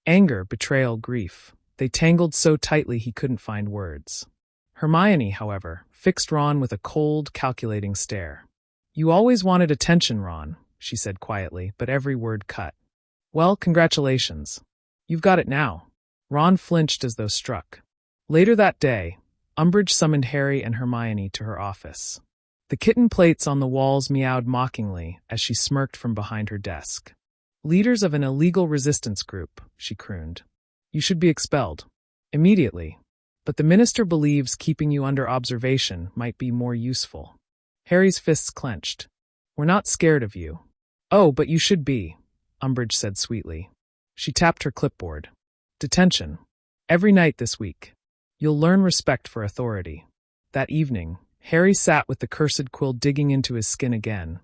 Anger, betrayal, grief. They tangled so tightly he couldn't find words. Hermione, however, fixed Ron with a cold, calculating stare. "You always wanted attention, Ron," she said quietly, but every word cut. "Well, congratulations. You've got it now." Ron flinched as though struck. Later that day, Umbridge summoned Harry and Hermione to her office. The kitten plates on the walls meowed mockingly as she smirked from behind her desk. "Leaders of an illegal resistance group," she crooned. "You should be expelled. Immediately. But the minister believes keeping you under observation might be more useful." Harry's fists clenched. "We're not scared of you." "Oh, but you should be," Umbridge said sweetly. She tapped her clipboard. "Detention. Every night this week. You'll learn respect for authority." That evening, Harry sat with the cursed quill digging into his skin again,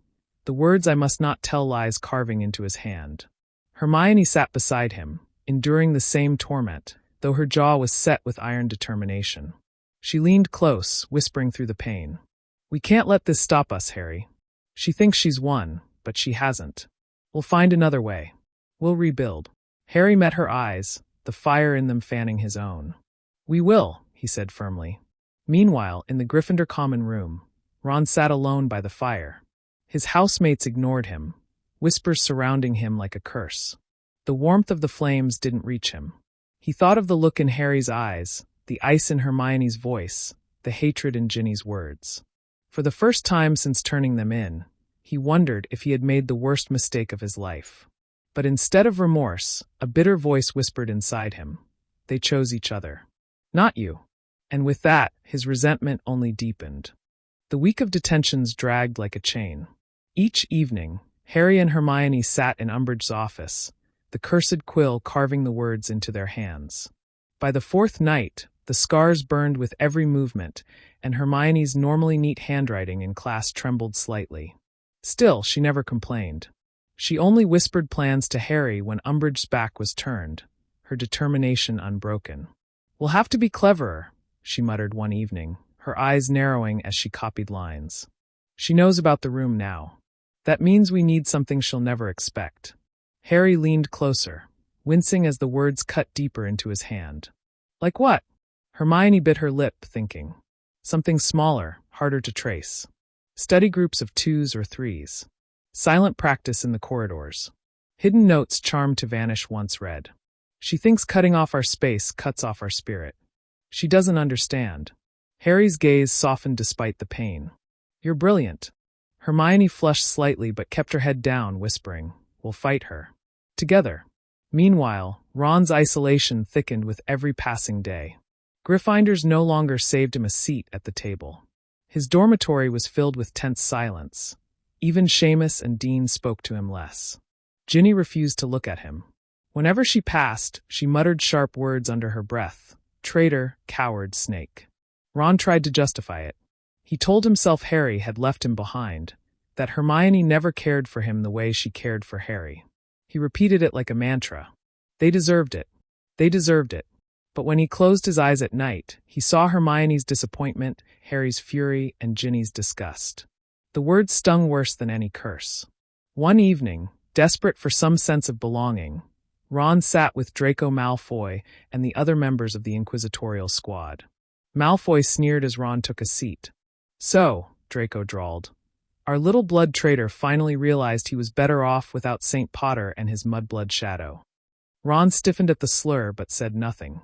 the words "I must not tell lies" carving into his hand. Hermione sat beside him, enduring the same torment, though her jaw was set with iron determination. She leaned close, whispering through the pain. "We can't let this stop us, Harry. She thinks she's won, but she hasn't. We'll find another way. We'll rebuild." Harry met her eyes, the fire in them fanning his own. "We will," he said firmly. Meanwhile, in the Gryffindor common room, Ron sat alone by the fire. His housemates ignored him, whispers surrounding him like a curse. The warmth of the flames didn't reach him. He thought of the look in Harry's eyes, the ice in Hermione's voice, the hatred in Ginny's words. For the first time since turning them in, he wondered if he had made the worst mistake of his life. But instead of remorse, a bitter voice whispered inside him. They chose each other. Not you. And with that, his resentment only deepened. The week of detentions dragged like a chain. Each evening, Harry and Hermione sat in Umbridge's office, the cursed quill carving the words into their hands. By the fourth night, the scars burned with every movement, and Hermione's normally neat handwriting in class trembled slightly. Still, she never complained. She only whispered plans to Harry when Umbridge's back was turned, her determination unbroken. "We'll have to be cleverer," she muttered one evening, her eyes narrowing as she copied lines. "She knows about the room now. That means we need something she'll never expect." Harry leaned closer, wincing as the words cut deeper into his hand. "Like what?" Hermione bit her lip, thinking. "Something smaller, harder to trace. Study groups of 2s or 3s. Silent practice in the corridors. Hidden notes charmed to vanish once read. She thinks cutting off our space cuts off our spirit. She doesn't understand." Harry's gaze softened despite the pain. You're brilliant. Hermione flushed slightly but kept her head down, whispering, "We'll fight her. Together." Meanwhile, Ron's isolation thickened with every passing day. Gryffindors no longer saved him a seat at the table. His dormitory was filled with tense silence. Even Seamus and Dean spoke to him less. Ginny refused to look at him. Whenever she passed, she muttered sharp words under her breath. Traitor, coward, snake. Ron tried to justify it. He told himself Harry had left him behind, that Hermione never cared for him the way she cared for Harry. He repeated it like a mantra. They deserved it. They deserved it. But when he closed his eyes at night, he saw Hermione's disappointment, Harry's fury, and Ginny's disgust. The words stung worse than any curse. One evening, desperate for some sense of belonging, Ron sat with Draco Malfoy and the other members of the inquisitorial squad. Malfoy sneered as Ron took a seat. "So," Draco drawled, "our little blood traitor finally realized he was better off without St. Potter and his mudblood shadow." Ron stiffened at the slur but said nothing.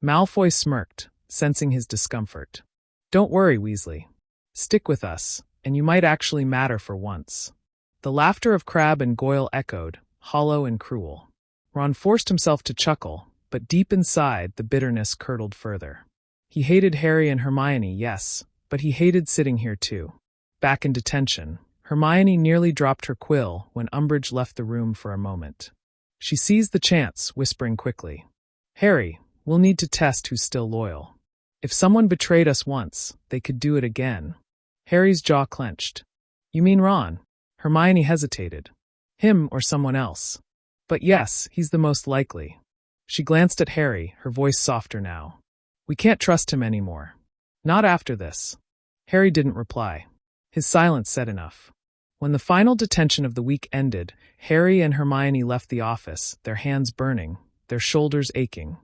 Malfoy smirked, sensing his discomfort. "Don't worry, Weasley. Stick with us, and you might actually matter for once." The laughter of Crabbe and Goyle echoed, hollow and cruel. Ron forced himself to chuckle, but deep inside the bitterness curdled further. He hated Harry and Hermione, yes, but he hated sitting here too. Back in detention, Hermione nearly dropped her quill when Umbridge left the room for a moment. She seized the chance, whispering quickly, "Harry, we'll need to test who's still loyal. If someone betrayed us once, they could do it again." Harry's jaw clenched. "You mean Ron?" Hermione hesitated. "Him or someone else. But yes, he's the most likely." She glanced at Harry, her voice softer now. "We can't trust him anymore. Not after this." Harry didn't reply. His silence said enough. When the final detention of the week ended, Harry and Hermione left the office, their hands burning, their shoulders aching,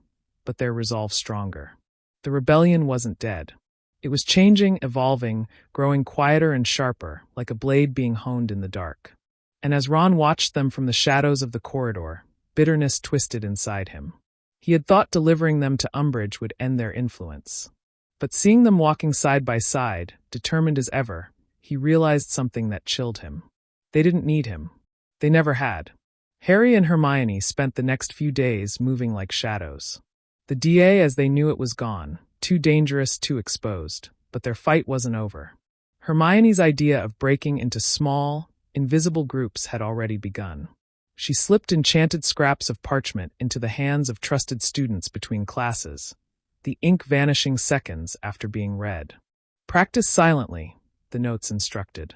but their resolve stronger. The rebellion wasn't dead. It was changing, evolving, growing quieter and sharper, like a blade being honed in the dark. And as Ron watched them from the shadows of the corridor, bitterness twisted inside him. He had thought delivering them to Umbridge would end their influence. But seeing them walking side by side, determined as ever, he realized something that chilled him. They didn't need him. They never had. Harry and Hermione spent the next few days moving like shadows. The DA as they knew it was gone, too dangerous, too exposed, but their fight wasn't over. Hermione's idea of breaking into small, invisible groups had already begun. She slipped enchanted scraps of parchment into the hands of trusted students between classes, the ink vanishing seconds after being read. "Practice silently," the notes instructed.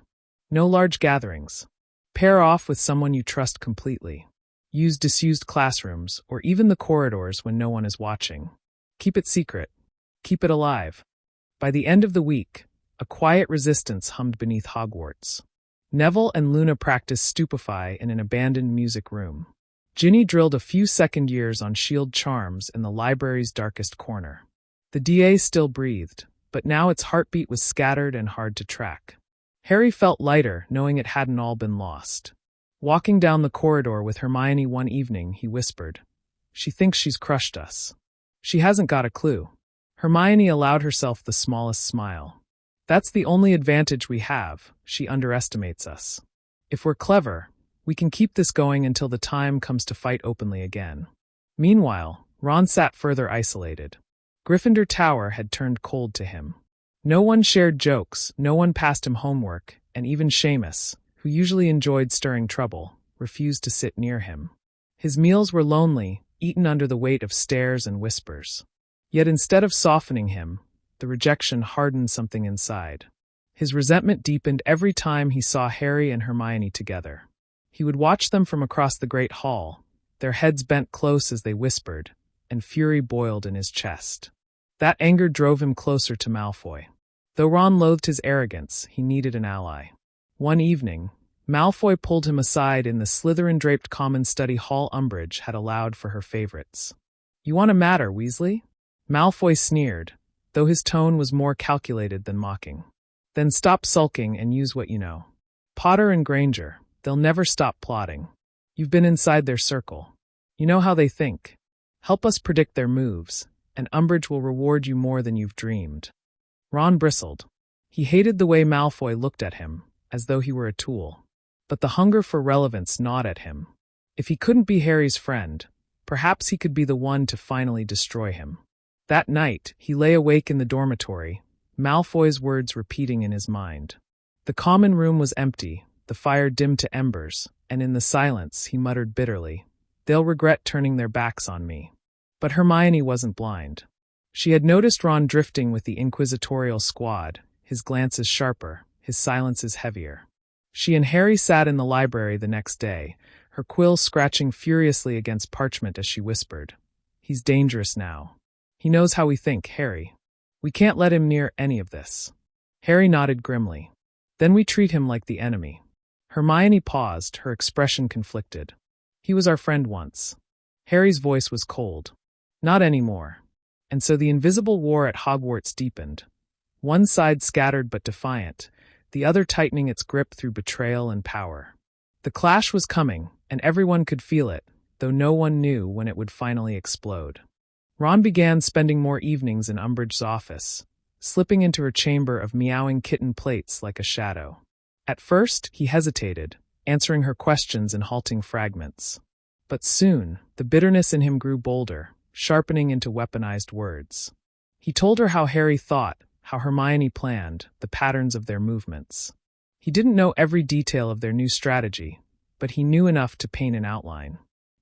"No large gatherings. Pair off with someone you trust completely. Use disused classrooms or even the corridors when no one is watching. Keep it secret. Keep it alive." By the end of the week, a quiet resistance hummed beneath Hogwarts. Neville and Luna practiced Stupefy in an abandoned music room. Ginny drilled a few second years on shield charms in the library's darkest corner. The DA still breathed, but now its heartbeat was scattered and hard to track. Harry felt lighter, knowing it hadn't all been lost. Walking down the corridor with Hermione one evening, he whispered, "She thinks she's crushed us. She hasn't got a clue." Hermione allowed herself the smallest smile. "That's the only advantage we have. She underestimates us. If we're clever, we can keep this going until the time comes to fight openly again." Meanwhile, Ron sat further isolated. Gryffindor Tower had turned cold to him. No one shared jokes, no one passed him homework, and even Seamus, who usually enjoyed stirring trouble, refused to sit near him. His meals were lonely, eaten under the weight of stares and whispers. Yet instead of softening him, the rejection hardened something inside. His resentment deepened every time he saw Harry and Hermione together. He would watch them from across the great hall, their heads bent close as they whispered, and fury boiled in his chest. That anger drove him closer to Malfoy. Though Ron loathed his arrogance, he needed an ally. One evening, Malfoy pulled him aside in the Slytherin-draped common study hall Umbridge had allowed for her favorites. "You want to matter, Weasley?" Malfoy sneered, though his tone was more calculated than mocking. "Then stop sulking and use what you know. Potter and Granger, they'll never stop plotting. You've been inside their circle. You know how they think. Help us predict their moves, and Umbridge will reward you more than you've dreamed." Ron bristled. He hated the way Malfoy looked at him, as though he were a tool. But the hunger for relevance gnawed at him. If he couldn't be Harry's friend, perhaps he could be the one to finally destroy him. That night, he lay awake in the dormitory, Malfoy's words repeating in his mind. The common room was empty, the fire dimmed to embers, and in the silence he muttered bitterly, "They'll regret turning their backs on me." But Hermione wasn't blind. She had noticed Ron drifting with the inquisitorial squad, his glances sharper, his silences heavier. She and Harry sat in the library the next day, her quill scratching furiously against parchment as she whispered, "He's dangerous now. He knows how we think, Harry. We can't let him near any of this." Harry nodded grimly. "Then we treat him like the enemy." Hermione paused, her expression conflicted. "He was our friend once." Harry's voice was cold. "Not anymore." And so the invisible war at Hogwarts deepened. One side scattered but defiant, the other tightening its grip through betrayal and power. The clash was coming, and everyone could feel it, though no one knew when it would finally explode. Ron began spending more evenings in Umbridge's office, slipping into her chamber of meowing kitten plates like a shadow. At first, he hesitated, answering her questions in halting fragments. But soon, the bitterness in him grew bolder, sharpening into weaponized words. He told her how Harry thought, how Hermione planned, the patterns of their movements. He didn't know every detail of their new strategy, but he knew enough to paint an outline.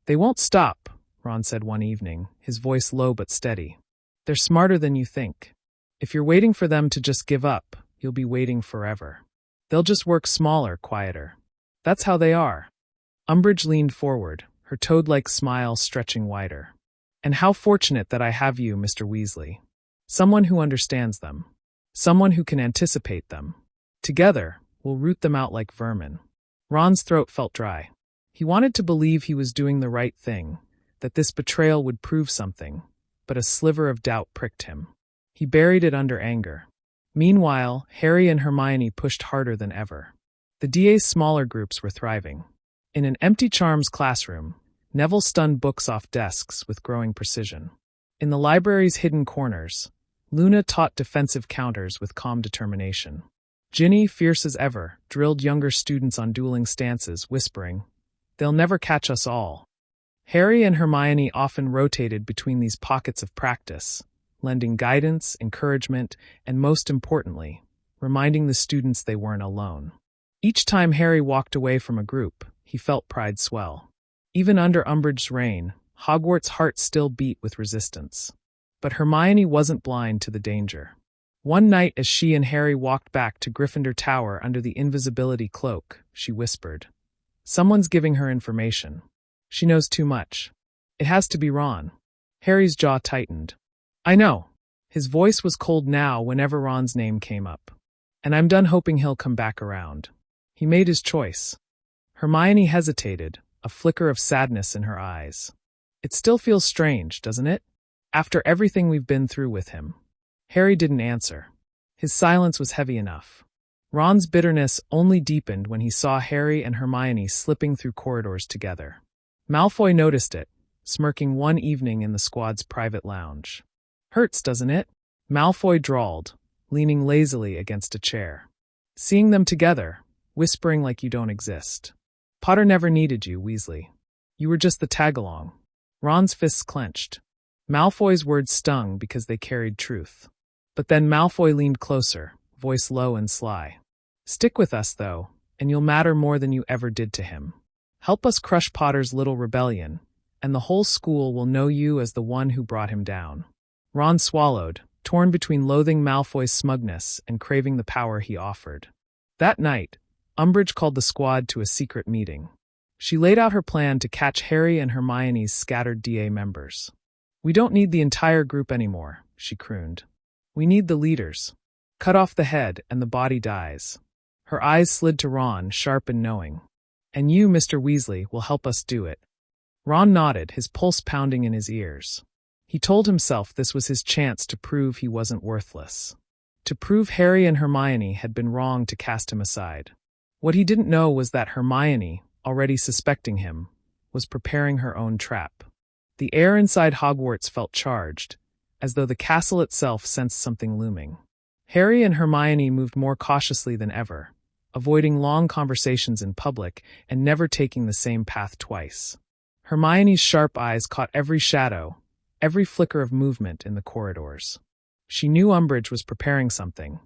"They won't stop," Ron said one evening, his voice low but steady. "They're smarter than you think. If you're waiting for them to just give up, you'll be waiting forever. They'll just work smaller, quieter. That's how they are." Umbridge leaned forward, her toad-like smile stretching wider. "And how fortunate that I have you, Mr. Weasley. Someone who understands them. Someone who can anticipate them. Together, we'll root them out like vermin." Ron's throat felt dry. He wanted to believe he was doing the right thing, that this betrayal would prove something, but a sliver of doubt pricked him. He buried it under anger. Meanwhile, Harry and Hermione pushed harder than ever. The DA's smaller groups were thriving. In an empty charms classroom, Neville stunned books off desks with growing precision. In the library's hidden corners, Luna taught defensive counters with calm determination. Ginny, fierce as ever, drilled younger students on dueling stances, whispering, "They'll never catch us all." Harry and Hermione often rotated between these pockets of practice, lending guidance, encouragement, and most importantly, reminding the students they weren't alone. Each time Harry walked away from a group, he felt pride swell. Even under Umbridge's reign, Hogwarts' heart still beat with resistance. But Hermione wasn't blind to the danger. One night as she and Harry walked back to Gryffindor Tower under the invisibility cloak, she whispered, "Someone's giving her information. She knows too much. It has to be Ron." Harry's jaw tightened. "I know." His voice was cold now whenever Ron's name came up. "And I'm done hoping he'll come back around. He made his choice." Hermione hesitated, a flicker of sadness in her eyes. "It still feels strange, doesn't it? After everything we've been through with him." Harry didn't answer. His silence was heavy enough. Ron's bitterness only deepened when he saw Harry and Hermione slipping through corridors together. Malfoy noticed it, smirking one evening in the squad's private lounge. "Hurts, doesn't it?" Malfoy drawled, leaning lazily against a chair. "Seeing them together, whispering like you don't exist. Potter never needed you, Weasley. You were just the tag-along." Ron's fists clenched. Malfoy's words stung because they carried truth. But then Malfoy leaned closer, voice low and sly. "Stick with us, though, and you'll matter more than you ever did to him. Help us crush Potter's little rebellion, and the whole school will know you as the one who brought him down." Ron swallowed, torn between loathing Malfoy's smugness and craving the power he offered. That night, Umbridge called the squad to a secret meeting. She laid out her plan to catch Harry and Hermione's scattered DA members. "We don't need the entire group anymore," she crooned. "We need the leaders. Cut off the head and the body dies." Her eyes slid to Ron, sharp and knowing. "And you, Mr. Weasley, will help us do it." Ron nodded, his pulse pounding in his ears. He told himself this was his chance to prove he wasn't worthless. To prove Harry and Hermione had been wrong to cast him aside. What he didn't know was that Hermione, already suspecting him, was preparing her own trap. The air inside Hogwarts felt charged, as though the castle itself sensed something looming. Harry and Hermione moved more cautiously than ever, avoiding long conversations in public and never taking the same path twice. Hermione's sharp eyes caught every shadow, every flicker of movement in the corridors. She knew Umbridge was preparing something,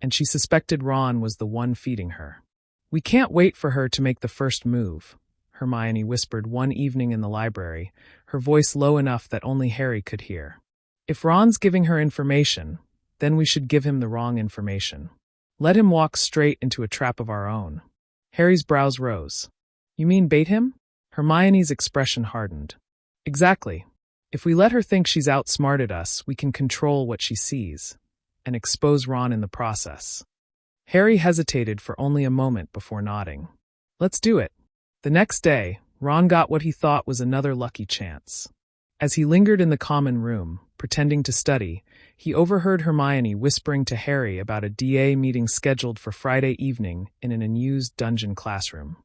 and she suspected Ron was the one feeding her. "We can't wait for her to make the first move," Hermione whispered one evening in the library, her voice low enough that only Harry could hear. "If Ron's giving her information, then we should give him the wrong information. Let him walk straight into a trap of our own." Harry's brows rose. "You mean bait him?" Hermione's expression hardened. "Exactly. If we let her think she's outsmarted us, we can control what she sees, and expose Ron in the process." Harry hesitated for only a moment before nodding. "Let's do it." The next day, Ron got what he thought was another lucky chance. As he lingered in the common room, pretending to study, he overheard Hermione whispering to Harry about a DA meeting scheduled for Friday evening in an unused dungeon classroom.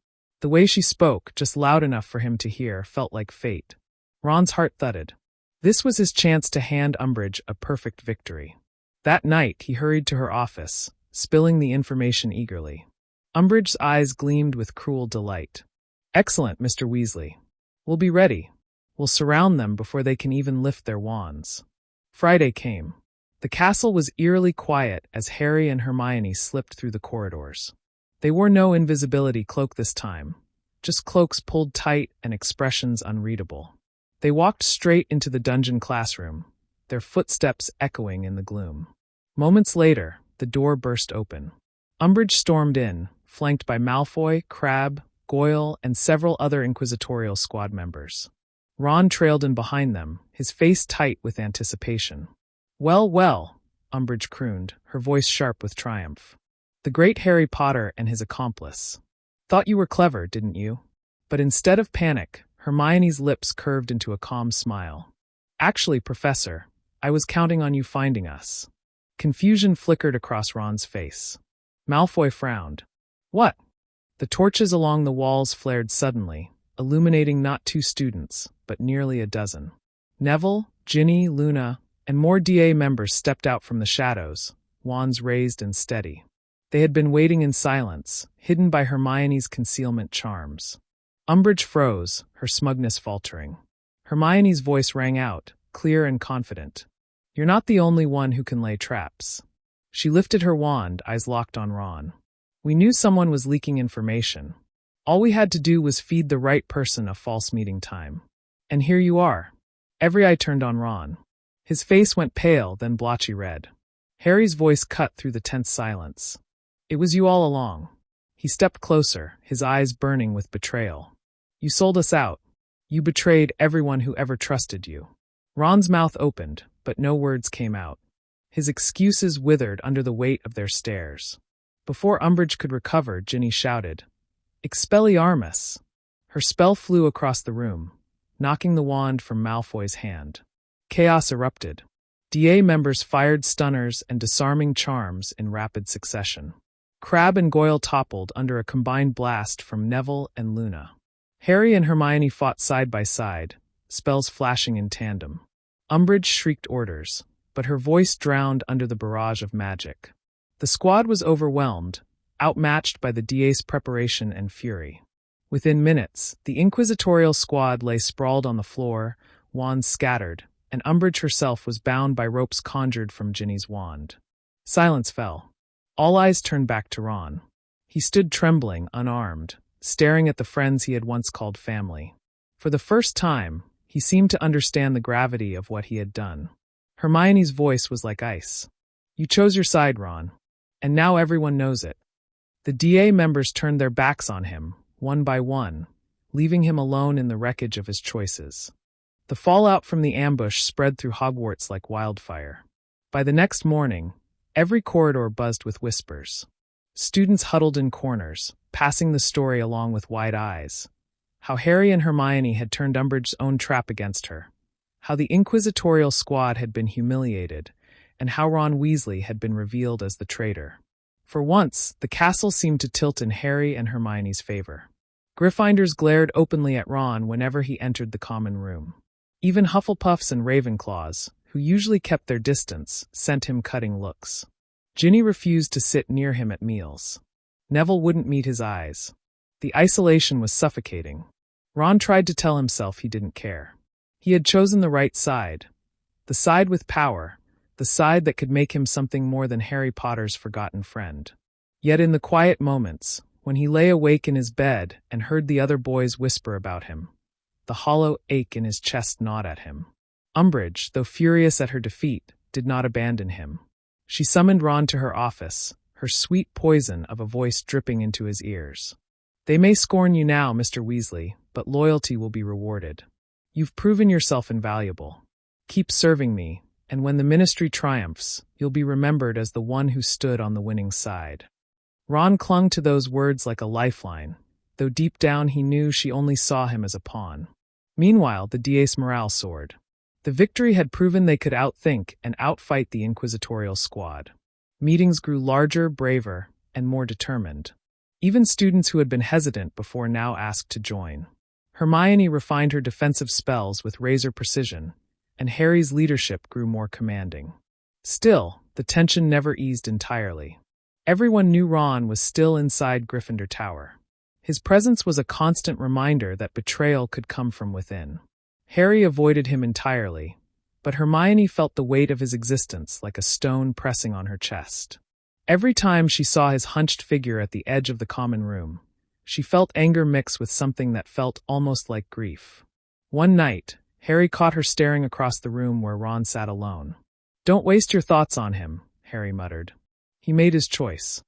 The way she spoke, just loud enough for him to hear, felt like fate. Ron's heart thudded. This was his chance to hand Umbridge a perfect victory. That night, he hurried to her office, spilling the information eagerly. Umbridge's eyes gleamed with cruel delight. "Excellent, Mr. Weasley. We'll be ready. We'll surround them before they can even lift their wands." Friday came. The castle was eerily quiet as Harry and Hermione slipped through the corridors. They wore no invisibility cloak this time, just cloaks pulled tight and expressions unreadable. They walked straight into the dungeon classroom, their footsteps echoing in the gloom. Moments later, the door burst open. Umbridge stormed in, flanked by Malfoy, Crabbe, Goyle, and several other Inquisitorial squad members. Ron trailed in behind them, his face tight with anticipation. "Well, well," Umbridge crooned, her voice sharp with triumph. "The great Harry Potter and his accomplice. Thought you were clever, didn't you?" But instead of panic, Hermione's lips curved into a calm smile. "Actually, Professor, I was counting on you finding us." Confusion flickered across Ron's face. Malfoy frowned. "What?" The torches along the walls flared suddenly, illuminating not 2 students, but nearly a dozen. Neville, Ginny, Luna, and more DA members stepped out from the shadows, wands raised and steady. They had been waiting in silence, hidden by Hermione's concealment charms. Umbridge froze, her smugness faltering. Hermione's voice rang out, clear and confident. "You're not the only one who can lay traps." She lifted her wand, eyes locked on Ron. "We knew someone was leaking information. All we had to do was feed the right person a false meeting time. And here you are." Every eye turned on Ron. His face went pale, then blotchy red. Harry's voice cut through the tense silence. "It was you all along." He stepped closer, his eyes burning with betrayal. "You sold us out. You betrayed everyone who ever trusted you." Ron's mouth opened, but no words came out. His excuses withered under the weight of their stares. Before Umbridge could recover, Ginny shouted, "Expelliarmus!" Her spell flew across the room, knocking the wand from Malfoy's hand. Chaos erupted. DA members fired stunners and disarming charms in rapid succession. Crabbe and Goyle toppled under a combined blast from Neville and Luna. Harry and Hermione fought side by side, spells flashing in tandem. Umbridge shrieked orders, but her voice drowned under the barrage of magic. The squad was overwhelmed, outmatched by the DA's preparation and fury. Within minutes, the Inquisitorial squad lay sprawled on the floor, wands scattered, and Umbridge herself was bound by ropes conjured from Ginny's wand. Silence fell. All eyes turned back to Ron. He stood trembling, unarmed, staring at the friends he had once called family. For the first time, he seemed to understand the gravity of what he had done. Hermione's voice was like ice. "You chose your side, Ron, and now everyone knows it." The DA members turned their backs on him, one by one, leaving him alone in the wreckage of his choices. The fallout from the ambush spread through Hogwarts like wildfire. By the next morning, every corridor buzzed with whispers. Students huddled in corners, passing the story along with wide eyes. How Harry and Hermione had turned Umbridge's own trap against her. How the Inquisitorial squad had been humiliated, and how Ron Weasley had been revealed as the traitor. For once, the castle seemed to tilt in Harry and Hermione's favor. Gryffindors glared openly at Ron whenever he entered the common room. Even Hufflepuffs and Ravenclaws, who usually kept their distance, sent him cutting looks. Ginny refused to sit near him at meals. Neville wouldn't meet his eyes. The isolation was suffocating. Ron tried to tell himself he didn't care. He had chosen the right side. The side with power. The side that could make him something more than Harry Potter's forgotten friend. Yet in the quiet moments, when he lay awake in his bed and heard the other boys whisper about him, the hollow ache in his chest gnawed at him. Umbridge, though furious at her defeat, did not abandon him. She summoned Ron to her office, her sweet poison of a voice dripping into his ears. "They may scorn you now, Mr. Weasley, but loyalty will be rewarded. You've proven yourself invaluable. Keep serving me, and when the Ministry triumphs, you'll be remembered as the one who stood on the winning side." Ron clung to those words like a lifeline, though deep down he knew she only saw him as a pawn. Meanwhile, the Dies morale soared. The victory had proven they could outthink and outfight the inquisitorial squad. Meetings grew larger, braver, and more determined. Even students who had been hesitant before now asked to join. Hermione refined her defensive spells with razor precision, and Harry's leadership grew more commanding. Still, the tension never eased entirely. Everyone knew Ron was still inside Gryffindor Tower. His presence was a constant reminder that betrayal could come from within. Harry avoided him entirely, but Hermione felt the weight of his existence like a stone pressing on her chest. Every time she saw his hunched figure at the edge of the common room, she felt anger mix with something that felt almost like grief. One night, Harry caught her staring across the room where Ron sat alone. "Don't waste your thoughts on him," Harry muttered. "He made his choice."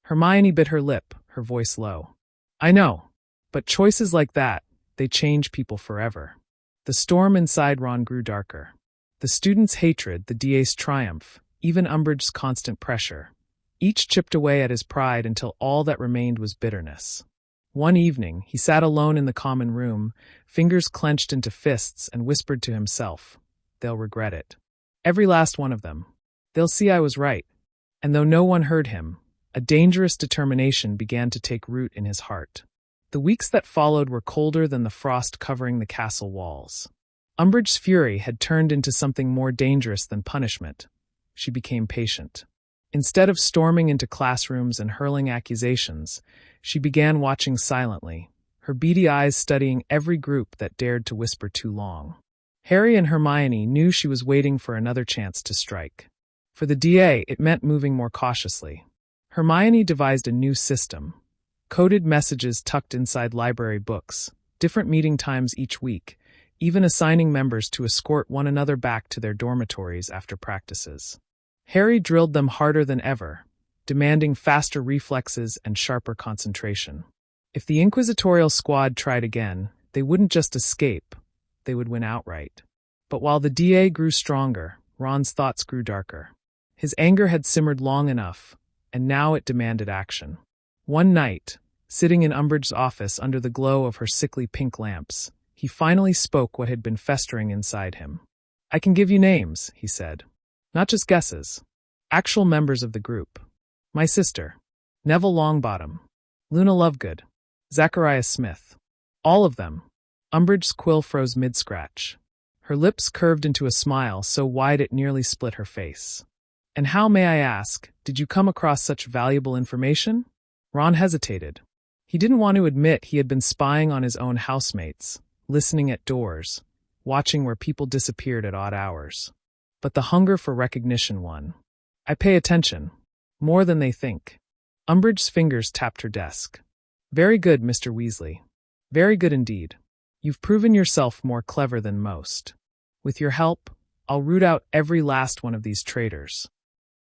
Hermione bit her lip, her voice low. "I know, but choices like that, they change people forever." The storm inside Ron grew darker. The students' hatred, the Dies' triumph, even Umbridge's constant pressure. Each chipped away at his pride until all that remained was bitterness. One evening, he sat alone in the common room, fingers clenched into fists, and whispered to himself, "They'll regret it. Every last one of them. They'll see I was right." And though no one heard him, a dangerous determination began to take root in his heart. The weeks that followed were colder than the frost covering the castle walls. Umbridge's fury had turned into something more dangerous than punishment. She became patient. Instead of storming into classrooms and hurling accusations, she began watching silently, her beady eyes studying every group that dared to whisper too long. Harry and Hermione knew she was waiting for another chance to strike. For the DA, it meant moving more cautiously. Hermione devised a new system. Coded messages tucked inside library books, different meeting times each week, even assigning members to escort one another back to their dormitories after practices. Harry drilled them harder than ever, demanding faster reflexes and sharper concentration. If the inquisitorial squad tried again, they wouldn't just escape, they would win outright. But while the DA grew stronger, Ron's thoughts grew darker. His anger had simmered long enough, and now it demanded action. One night, sitting in Umbridge's office under the glow of her sickly pink lamps, he finally spoke what had been festering inside him. "I can give you names," he said. "Not just guesses. Actual members of the group. My sister, Neville Longbottom, Luna Lovegood, Zacharias Smith. All of them." Umbridge's quill froze mid-scratch. Her lips curved into a smile so wide it nearly split her face. "And how, may I ask, did you come across such valuable information?" Ron hesitated. He didn't want to admit he had been spying on his own housemates, listening at doors, watching where people disappeared at odd hours. But the hunger for recognition won. "I pay attention. More than they think." Umbridge's fingers tapped her desk. "Very good, Mr. Weasley. Very good indeed. You've proven yourself more clever than most. With your help, I'll root out every last one of these traitors."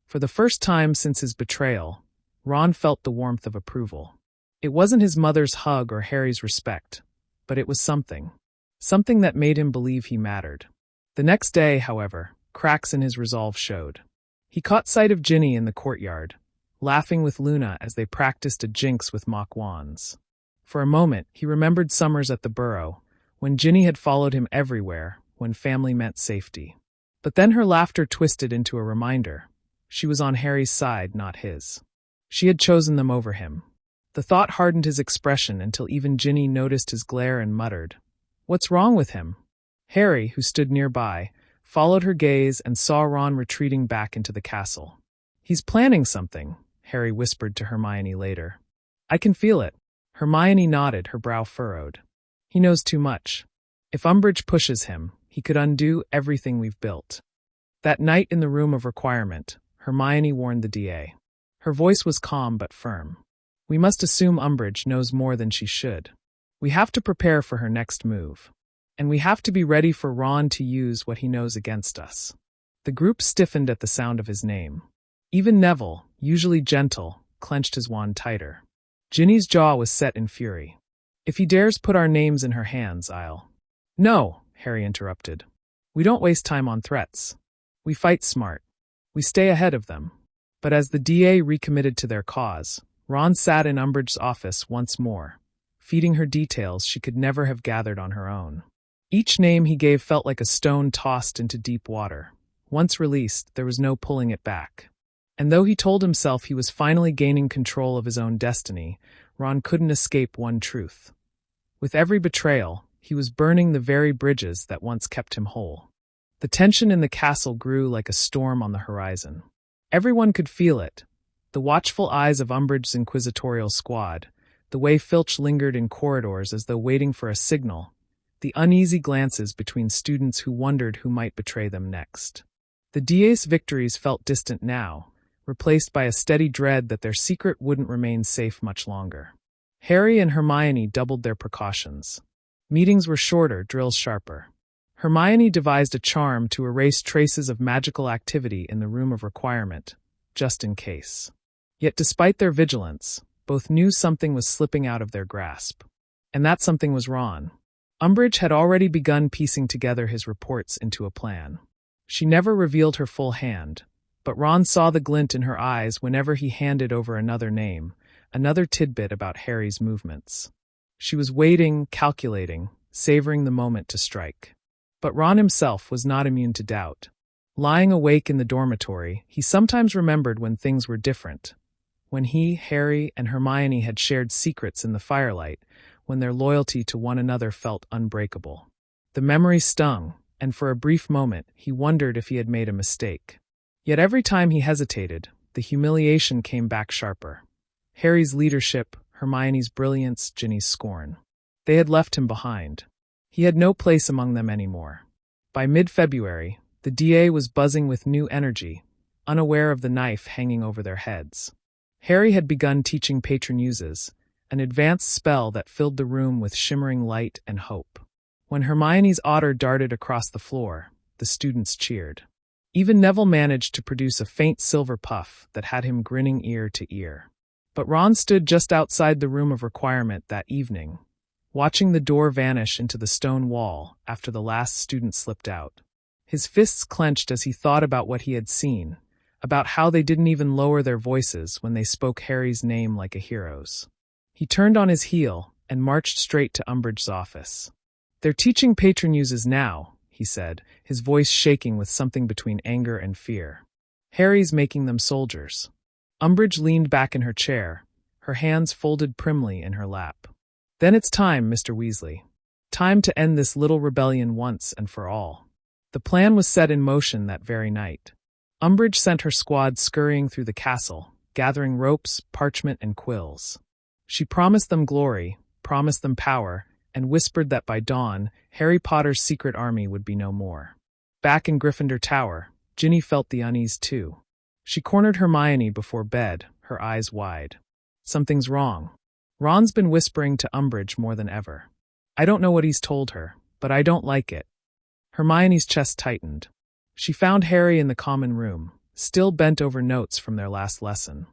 For the first time since his betrayal, Ron felt the warmth of approval. It wasn't his mother's hug or Harry's respect, but it was something. Something that made him believe he mattered. The next day, however, cracks in his resolve showed. He caught sight of Ginny in the courtyard, laughing with Luna as they practiced a jinx with mock wands. For a moment, he remembered summers at the Burrow, when Ginny had followed him everywhere, when family meant safety. But then her laughter twisted into a reminder. She was on Harry's side, not his. She had chosen them over him. The thought hardened his expression until even Ginny noticed his glare and muttered, "What's wrong with him?" Harry, who stood nearby, followed her gaze and saw Ron retreating back into the castle. "He's planning something," Harry whispered to Hermione later. "I can feel it." Hermione nodded, her brow furrowed. "He knows too much. If Umbridge pushes him, he could undo everything we've built." That night in the room of requirement, Hermione warned the DA. Her voice was calm but firm. "We must assume Umbridge knows more than she should. We have to prepare for her next move. And we have to be ready for Ron to use what he knows against us." The group stiffened at the sound of his name. Even Neville, usually gentle, clenched his wand tighter. Ginny's jaw was set in fury. "If he dares put our names in her hands, I'll—" "No," Harry interrupted. "We don't waste time on threats. We fight smart. We stay ahead of them." But as the DA recommitted to their cause, Ron sat in Umbridge's office once more, feeding her details she could never have gathered on her own. Each name he gave felt like a stone tossed into deep water. Once released, there was no pulling it back. And though he told himself he was finally gaining control of his own destiny, Ron couldn't escape one truth. With every betrayal, he was burning the very bridges that once kept him whole. The tension in the castle grew like a storm on the horizon. Everyone could feel it. The watchful eyes of Umbridge's inquisitorial squad, the way Filch lingered in corridors as though waiting for a signal, the uneasy glances between students who wondered who might betray them next. The DA's victories felt distant now, replaced by a steady dread that their secret wouldn't remain safe much longer. Harry and Hermione doubled their precautions. Meetings were shorter, drills sharper. Hermione devised a charm to erase traces of magical activity in the room of requirement, just in case. Yet despite their vigilance, both knew something was slipping out of their grasp. And that something was Ron. Umbridge had already begun piecing together his reports into a plan. She never revealed her full hand, but Ron saw the glint in her eyes whenever he handed over another name, another tidbit about Harry's movements. She was waiting, calculating, savoring the moment to strike. But Ron himself was not immune to doubt. Lying awake in the dormitory, he sometimes remembered when things were different. When he, Harry, and Hermione had shared secrets in the firelight, when their loyalty to one another felt unbreakable. The memory stung, and for a brief moment he wondered if he had made a mistake. Yet every time he hesitated, the humiliation came back sharper. Harry's leadership, Hermione's brilliance, Ginny's scorn. They had left him behind. He had no place among them anymore. By mid-February, the DA was buzzing with new energy, unaware of the knife hanging over their heads. Harry had begun teaching patron uses, an advanced spell that filled the room with shimmering light and hope. When Hermione's otter darted across the floor, the students cheered. Even Neville managed to produce a faint silver puff that had him grinning ear to ear. But Ron stood just outside the room of requirement that evening, watching the door vanish into the stone wall after the last student slipped out. His fists clenched as he thought about what he had seen, about how they didn't even lower their voices when they spoke Harry's name like a hero's. He turned on his heel and marched straight to Umbridge's office. "They're teaching patron uses now," he said, his voice shaking with something between anger and fear. "Harry's making them soldiers." Umbridge leaned back in her chair, her hands folded primly in her lap. "Then it's time, Mr. Weasley. Time to end this little rebellion once and for all." The plan was set in motion that very night. Umbridge sent her squad scurrying through the castle, gathering ropes, parchment, and quills. She promised them glory, promised them power, and whispered that by dawn, Harry Potter's secret army would be no more. Back in Gryffindor Tower, Ginny felt the unease too. She cornered Hermione before bed, her eyes wide. "Something's wrong. Ron's been whispering to Umbridge more than ever. I don't know what he's told her, but I don't like it." Hermione's chest tightened. She found Harry in the common room, still bent over notes from their last lesson.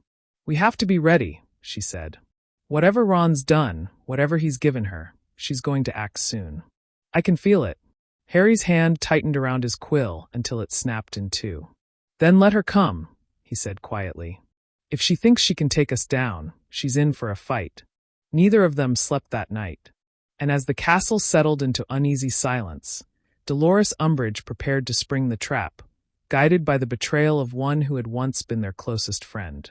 "We have to be ready," she said. "Whatever Ron's done, whatever he's given her, she's going to act soon. I can feel it." Harry's hand tightened around his quill until it snapped in two. "Then let her come," he said quietly. "If she thinks she can take us down, she's in for a fight." Neither of them slept that night. And as the castle settled into uneasy silence, Dolores Umbridge prepared to spring the trap, guided by the betrayal of one who had once been their closest friend.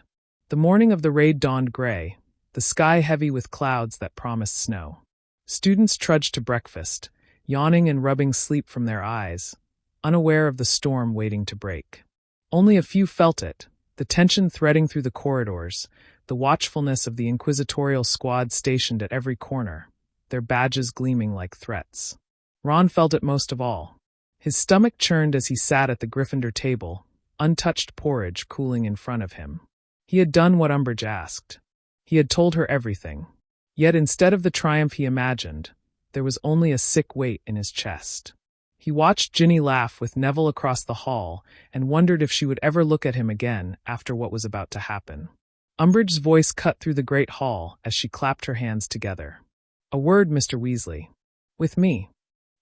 The morning of the raid dawned gray, the sky heavy with clouds that promised snow. Students trudged to breakfast, yawning and rubbing sleep from their eyes, unaware of the storm waiting to break. Only a few felt it, the the tension threading through the corridors, the watchfulness of the inquisitorial squad stationed at every corner, their badges gleaming like threats. Ron felt it most of all. His stomach churned as he sat at the Gryffindor table, untouched porridge cooling in front of him. He had done what Umbridge asked. He had told her everything. Yet instead of the triumph he imagined, there was only a sick weight in his chest. He watched Ginny laugh with Neville across the hall and wondered if she would ever look at him again after what was about to happen. Umbridge's voice cut through the great hall as she clapped her hands together. "A word, Mr. Weasley. With me."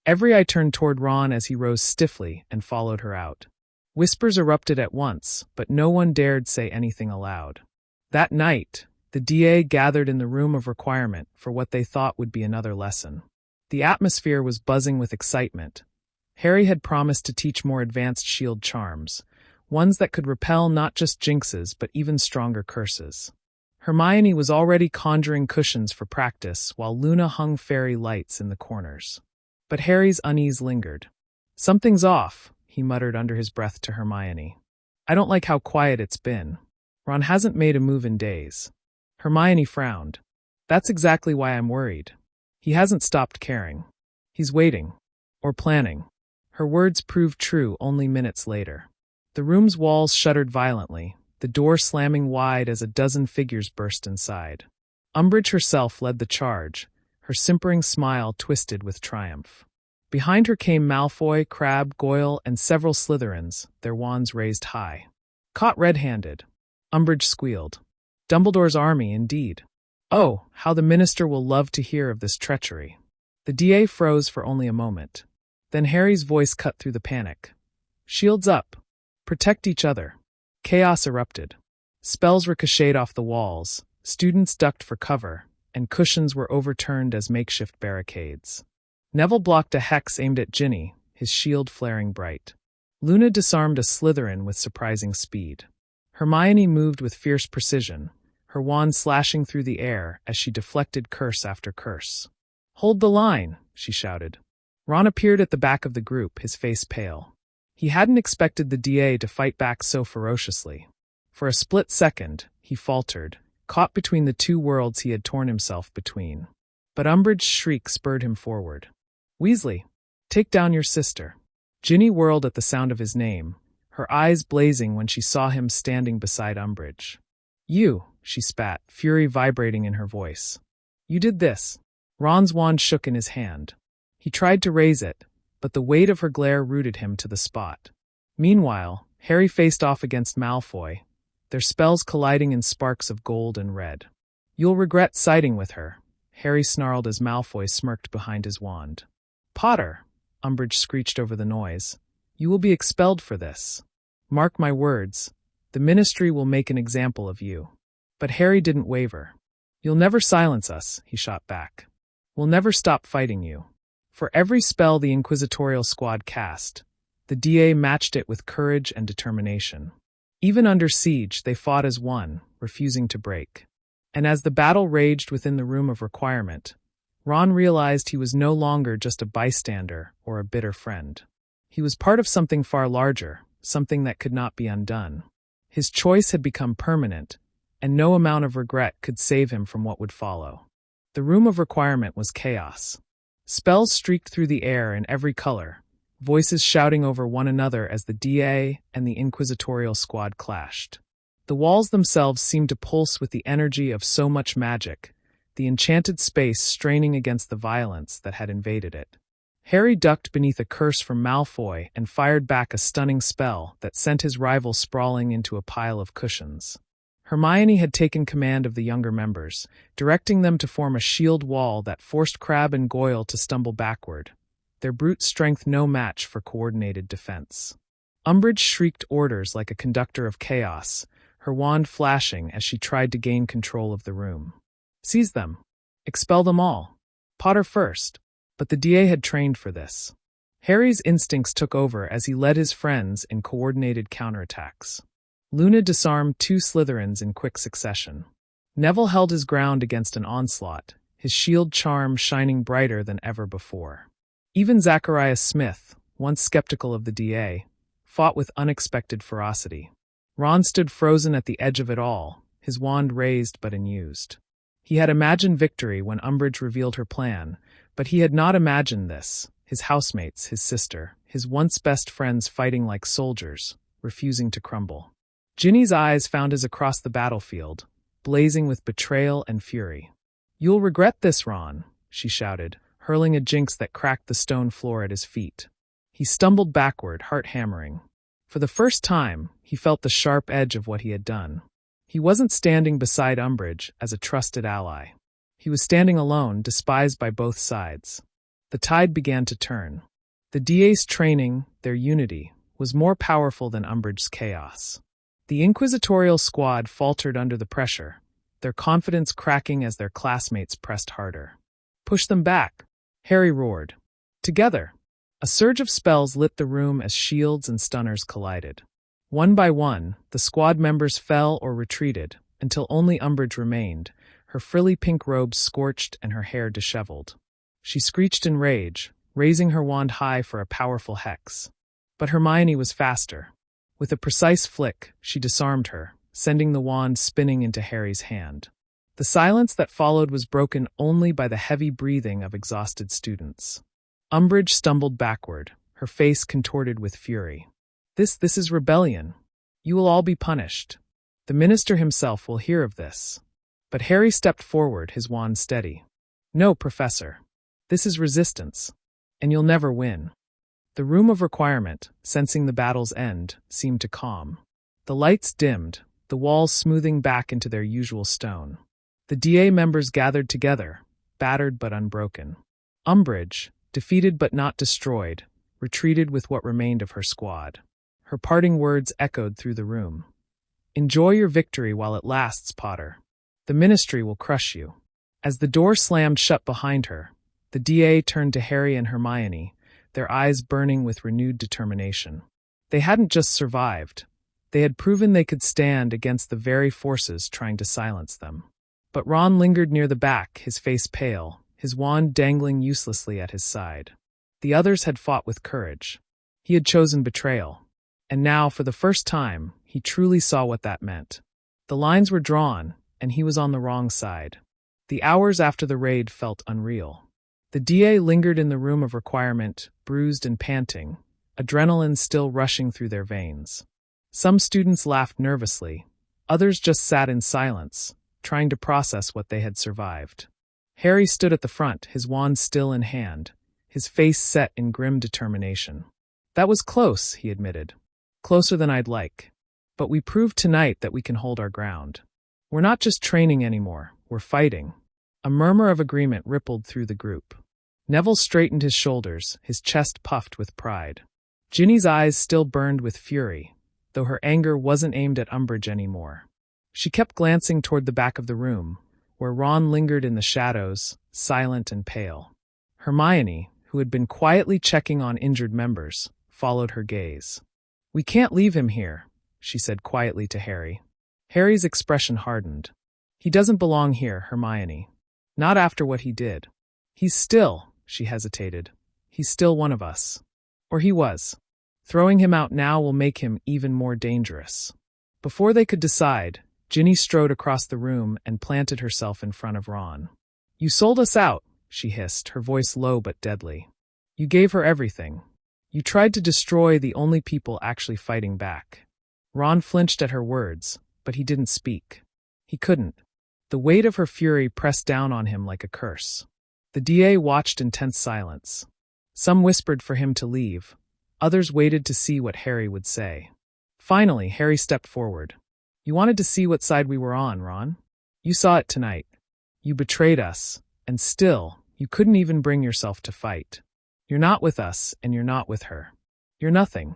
Every eye turned toward Ron as he rose stiffly and followed her out. Whispers erupted at once, but no one dared say anything aloud. That night, the DA gathered in the room of requirement for what they thought would be another lesson. The atmosphere was buzzing with excitement. Harry had promised to teach more advanced shield charms, ones that could repel not just jinxes but even stronger curses. Hermione was already conjuring cushions for practice while Luna hung fairy lights in the corners. But Harry's unease lingered. "Something's off," he muttered under his breath to Hermione. "I don't like how quiet it's been. Ron hasn't made a move in days." Hermione frowned. "That's exactly why I'm worried. He hasn't stopped caring. He's waiting. Or planning." Her words proved true only minutes later. The room's walls shuddered violently, the door slamming wide as a dozen figures burst inside. Umbridge herself led the charge, her simpering smile twisted with triumph. Behind her came Malfoy, Crabbe, Goyle, and several Slytherins, their wands raised high. "Caught red-handed," Umbridge squealed. "Dumbledore's army, indeed. Oh, how the minister will love to hear of this treachery." The DA froze for only a moment. Then Harry's voice cut through the panic. "Shields up. Protect each other." Chaos erupted. Spells ricocheted off the walls, students ducked for cover, and cushions were overturned as makeshift barricades. Neville blocked a hex aimed at Ginny, his shield flaring bright. Luna disarmed a Slytherin with surprising speed. Hermione moved with fierce precision, her wand slashing through the air as she deflected curse after curse. "Hold the line," she shouted. Ron appeared at the back of the group, his face pale. He hadn't expected the DA to fight back so ferociously. For a split second, he faltered, caught between the two worlds he had torn himself between. But Umbridge's shriek spurred him forward. "Weasley, take down your sister." Ginny whirled at the sound of his name, her eyes blazing when she saw him standing beside Umbridge. "You," she spat, fury vibrating in her voice. "You did this." Ron's wand shook in his hand. He tried to raise it, but the weight of her glare rooted him to the spot. Meanwhile, Harry faced off against Malfoy, their spells colliding in sparks of gold and red. "You'll regret siding with her," Harry snarled as Malfoy smirked behind his wand. "Potter," Umbridge screeched over the noise, "you will be expelled for this. Mark my words, the Ministry will make an example of you." But Harry didn't waver. "You'll never silence us," he shot back. "We'll never stop fighting you." For every spell the inquisitorial squad cast, the DA matched it with courage and determination. Even under siege, they fought as one, refusing to break. And as the battle raged within the room of requirement, Ron realized he was no longer just a bystander or a bitter friend. He was part of something far larger, something that could not be undone. His choice had become permanent, and no amount of regret could save him from what would follow. The room of requirement was chaos. Spells streaked through the air in every color, voices shouting over one another as the DA and the inquisitorial squad clashed. The walls themselves seemed to pulse with the energy of so much magic, the enchanted space straining against the violence that had invaded it. Harry ducked beneath a curse from Malfoy and fired back a stunning spell that sent his rival sprawling into a pile of cushions. Hermione had taken command of the younger members, directing them to form a shield wall that forced Crabbe and Goyle to stumble backward, their brute strength no match for coordinated defense. Umbridge shrieked orders like a conductor of chaos, her wand flashing as she tried to gain control of the room. "Seize them. Expel them all. Potter first." But the DA had trained for this. Harry's instincts took over as he led his friends in coordinated counterattacks. Luna disarmed 2 Slytherins in quick succession. Neville held his ground against an onslaught, his shield charm shining brighter than ever before. Even Zachariah Smith, once skeptical of the DA, fought with unexpected ferocity. Ron stood frozen at the edge of it all, his wand raised but unused. He had imagined victory when Umbridge revealed her plan, but he had not imagined this, his housemates, his sister, his once best friends fighting like soldiers, refusing to crumble. Ginny's eyes found his across the battlefield, blazing with betrayal and fury. "You'll regret this, Ron," she shouted, hurling a jinx that cracked the stone floor at his feet. He stumbled backward, heart hammering. For the first time, he felt the sharp edge of what he had done. He wasn't standing beside Umbridge as a trusted ally. He was standing alone, despised by both sides. The tide began to turn. The DA's training, their unity, was more powerful than Umbridge's chaos. The inquisitorial squad faltered under the pressure, their confidence cracking as their classmates pressed harder. "Push them back," Harry roared. Together, a surge of spells lit the room as shields and stunners collided. One by one, the squad members fell or retreated, until only Umbridge remained, her frilly pink robes scorched and her hair disheveled. She screeched in rage, raising her wand high for a powerful hex. But Hermione was faster. With a precise flick, she disarmed her, sending the wand spinning into Harry's hand. The silence that followed was broken only by the heavy breathing of exhausted students. Umbridge stumbled backward, her face contorted with fury. This is rebellion. You will all be punished. The minister himself will hear of this." But Harry stepped forward, his wand steady. "No, Professor. This is resistance, and you'll never win." The room of requirement, sensing the battle's end, seemed to calm. The lights dimmed, the walls smoothing back into their usual stone. The DA members gathered together, battered but unbroken. Umbridge, defeated but not destroyed, retreated with what remained of her squad. Her parting words echoed through the room. "Enjoy your victory while it lasts, Potter. The Ministry will crush you." As the door slammed shut behind her, the DA turned to Harry and Hermione, their eyes burning with renewed determination. They hadn't just survived. They had proven they could stand against the very forces trying to silence them. But Ron lingered near the back, his face pale, his wand dangling uselessly at his side. The others had fought with courage. He had chosen betrayal. And now, for the first time, he truly saw what that meant. The lines were drawn, and he was on the wrong side. The hours after the raid felt unreal. The DA lingered in the room of requirement, bruised and panting, adrenaline still rushing through their veins. Some students laughed nervously, others just sat in silence, trying to process what they had survived. Harry stood at the front, his wand still in hand, his face set in grim determination. "That was close," he admitted. "Closer than I'd like. But we proved tonight that we can hold our ground. We're not just training anymore, we're fighting." A murmur of agreement rippled through the group. Neville straightened his shoulders, his chest puffed with pride. Ginny's eyes still burned with fury, though her anger wasn't aimed at Umbridge anymore. She kept glancing toward the back of the room, where Ron lingered in the shadows, silent and pale. Hermione, who had been quietly checking on injured members, followed her gaze. "We can't leave him here," she said quietly to Harry. Harry's expression hardened. "He doesn't belong here, Hermione. Not after what he did. He's still," she hesitated, "he's still one of us. Or he was. Throwing him out now will make him even more dangerous." Before they could decide, Ginny strode across the room and planted herself in front of Ron. "You sold us out," she hissed, her voice low but deadly. "You gave her everything. You tried to destroy the only people actually fighting back." Ron flinched at her words, but he didn't speak. He couldn't. The weight of her fury pressed down on him like a curse. The DA watched in tense silence. Some whispered for him to leave. Others waited to see what Harry would say. Finally, Harry stepped forward. "You wanted to see what side we were on, Ron. You saw it tonight. You betrayed us, and still, you couldn't even bring yourself to fight. You're not with us, and you're not with her. You're nothing."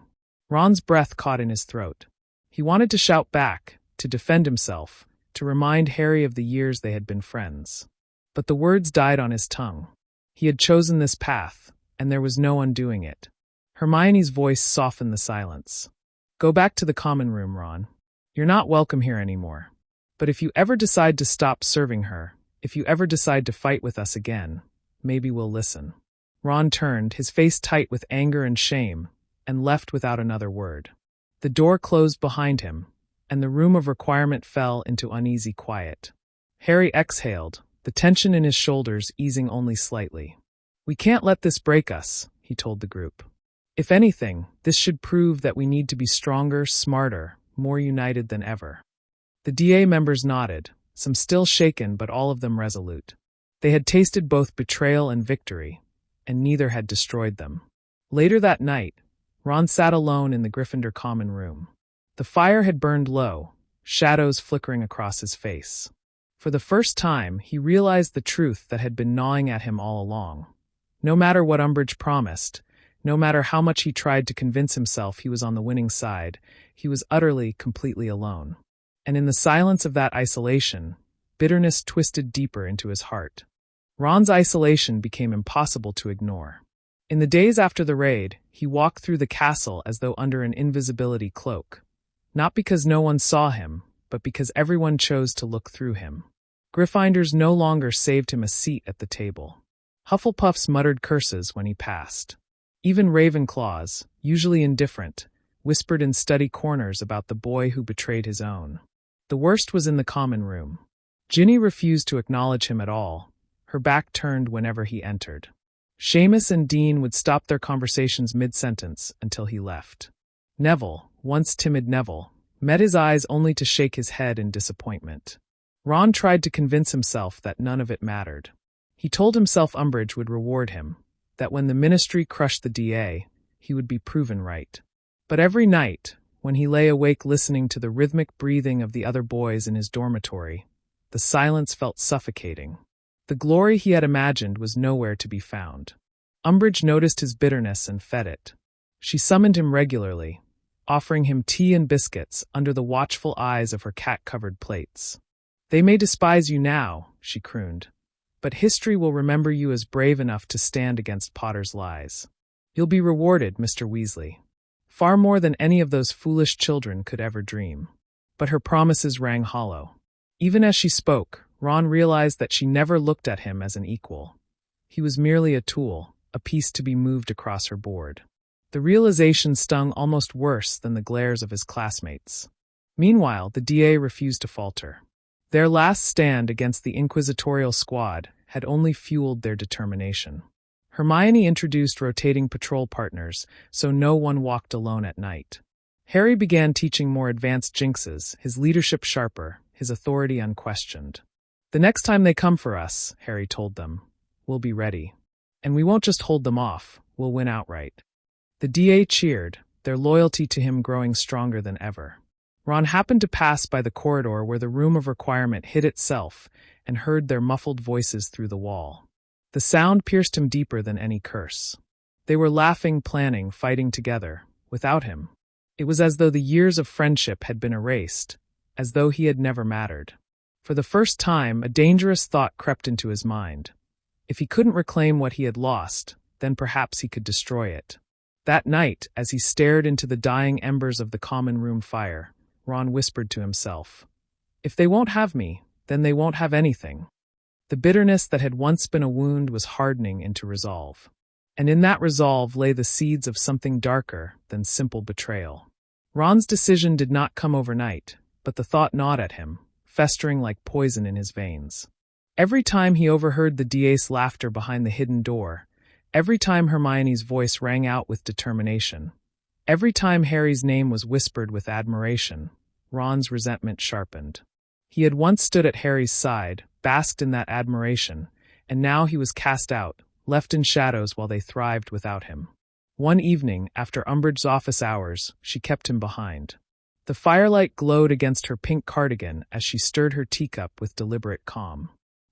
Ron's breath caught in his throat. He wanted to shout back, to defend himself, to remind Harry of the years they had been friends. But the words died on his tongue. He had chosen this path, and there was no undoing it. Hermione's voice softened the silence. "Go back to the common room, Ron. You're not welcome here anymore. But if you ever decide to stop serving her, if you ever decide to fight with us again, maybe we'll listen." Ron turned, his face tight with anger and shame, and left without another word. The door closed behind him, and the room of requirement fell into uneasy quiet. Harry exhaled, the tension in his shoulders easing only slightly. "We can't let this break us," he told the group. "If anything, this should prove that we need to be stronger, smarter, more united than ever." The DA members nodded, some still shaken but all of them resolute. They had tasted both betrayal and victory, and neither had destroyed them. Later that night, Ron sat alone in the Gryffindor common room. The fire had burned low, shadows flickering across his face. For the first time, he realized the truth that had been gnawing at him all along. No matter what Umbridge promised, no matter how much he tried to convince himself he was on the winning side, he was utterly, completely alone. And in the silence of that isolation, bitterness twisted deeper into his heart. Ron's isolation became impossible to ignore. In the days after the raid, he walked through the castle as though under an invisibility cloak. Not because no one saw him, but because everyone chose to look through him. Gryffindors no longer saved him a seat at the table. Hufflepuffs muttered curses when he passed. Even Ravenclaws, usually indifferent, whispered in study corners about the boy who betrayed his own. The worst was in the common room. Ginny refused to acknowledge him at all, her back turned whenever he entered. Seamus and Dean would stop their conversations mid-sentence until he left. Neville, once timid Neville, met his eyes only to shake his head in disappointment. Ron tried to convince himself that none of it mattered. He told himself Umbridge would reward him, that when the Ministry crushed the DA, he would be proven right. But every night, when he lay awake listening to the rhythmic breathing of the other boys in his dormitory, the silence felt suffocating. The glory he had imagined was nowhere to be found. Umbridge noticed his bitterness and fed it. She summoned him regularly, offering him tea and biscuits under the watchful eyes of her cat-covered plates. "They may despise you now," she crooned, "but history will remember you as brave enough to stand against Potter's lies. You'll be rewarded, Mr. Weasley. Far more than any of those foolish children could ever dream." But her promises rang hollow. Even as she spoke, Ron realized that she never looked at him as an equal. He was merely a tool, a piece to be moved across her board. The realization stung almost worse than the glares of his classmates. Meanwhile, the DA refused to falter. Their last stand against the inquisitorial squad had only fueled their determination. Hermione introduced rotating patrol partners, so no one walked alone at night. Harry began teaching more advanced jinxes, his leadership sharper, his authority unquestioned. "The next time they come for us," Harry told them, "we'll be ready. And we won't just hold them off, we'll win outright." The DA cheered, their loyalty to him growing stronger than ever. Ron happened to pass by the corridor where the room of requirement hid itself and heard their muffled voices through the wall. The sound pierced him deeper than any curse. They were laughing, planning, fighting together, without him. It was as though the years of friendship had been erased, as though he had never mattered. For the first time, a dangerous thought crept into his mind. If he couldn't reclaim what he had lost, then perhaps he could destroy it. That night, as he stared into the dying embers of the common room fire, Ron whispered to himself, "If they won't have me, then they won't have anything." The bitterness that had once been a wound was hardening into resolve. And in that resolve lay the seeds of something darker than simple betrayal. Ron's decision did not come overnight, but the thought gnawed at him, festering like poison in his veins. Every time he overheard the DA's laughter behind the hidden door, every time Hermione's voice rang out with determination, every time Harry's name was whispered with admiration, Ron's resentment sharpened. He had once stood at Harry's side, basked in that admiration, and now he was cast out, left in shadows while they thrived without him. One evening, after Umbridge's office hours, she kept him behind. The firelight glowed against her pink cardigan as she stirred her teacup with deliberate calm.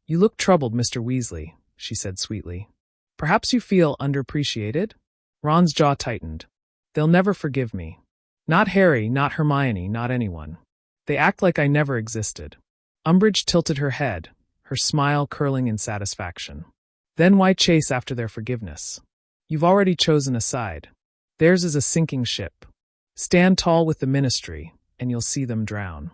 "You look troubled, Mr. Weasley," she said sweetly. "Perhaps you feel underappreciated?" Ron's jaw tightened. "They'll never forgive me. Not Harry, not Hermione, not anyone. They act like I never existed." Umbridge tilted her head, her smile curling in satisfaction. "Then why chase after their forgiveness? You've already chosen a side. Theirs is a sinking ship. Stand tall with the Ministry, and you'll see them drown.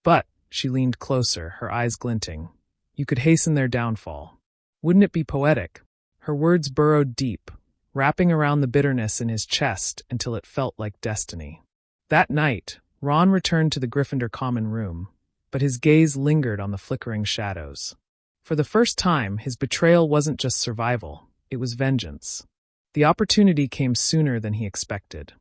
But," she leaned closer, her eyes glinting, "you could hasten their downfall. Wouldn't it be poetic?" Her words burrowed deep, wrapping around the bitterness in his chest until it felt like destiny. That night, Ron returned to the Gryffindor common room, but his gaze lingered on the flickering shadows. For the first time, his betrayal wasn't just survival, it was vengeance. The opportunity came sooner than he expected.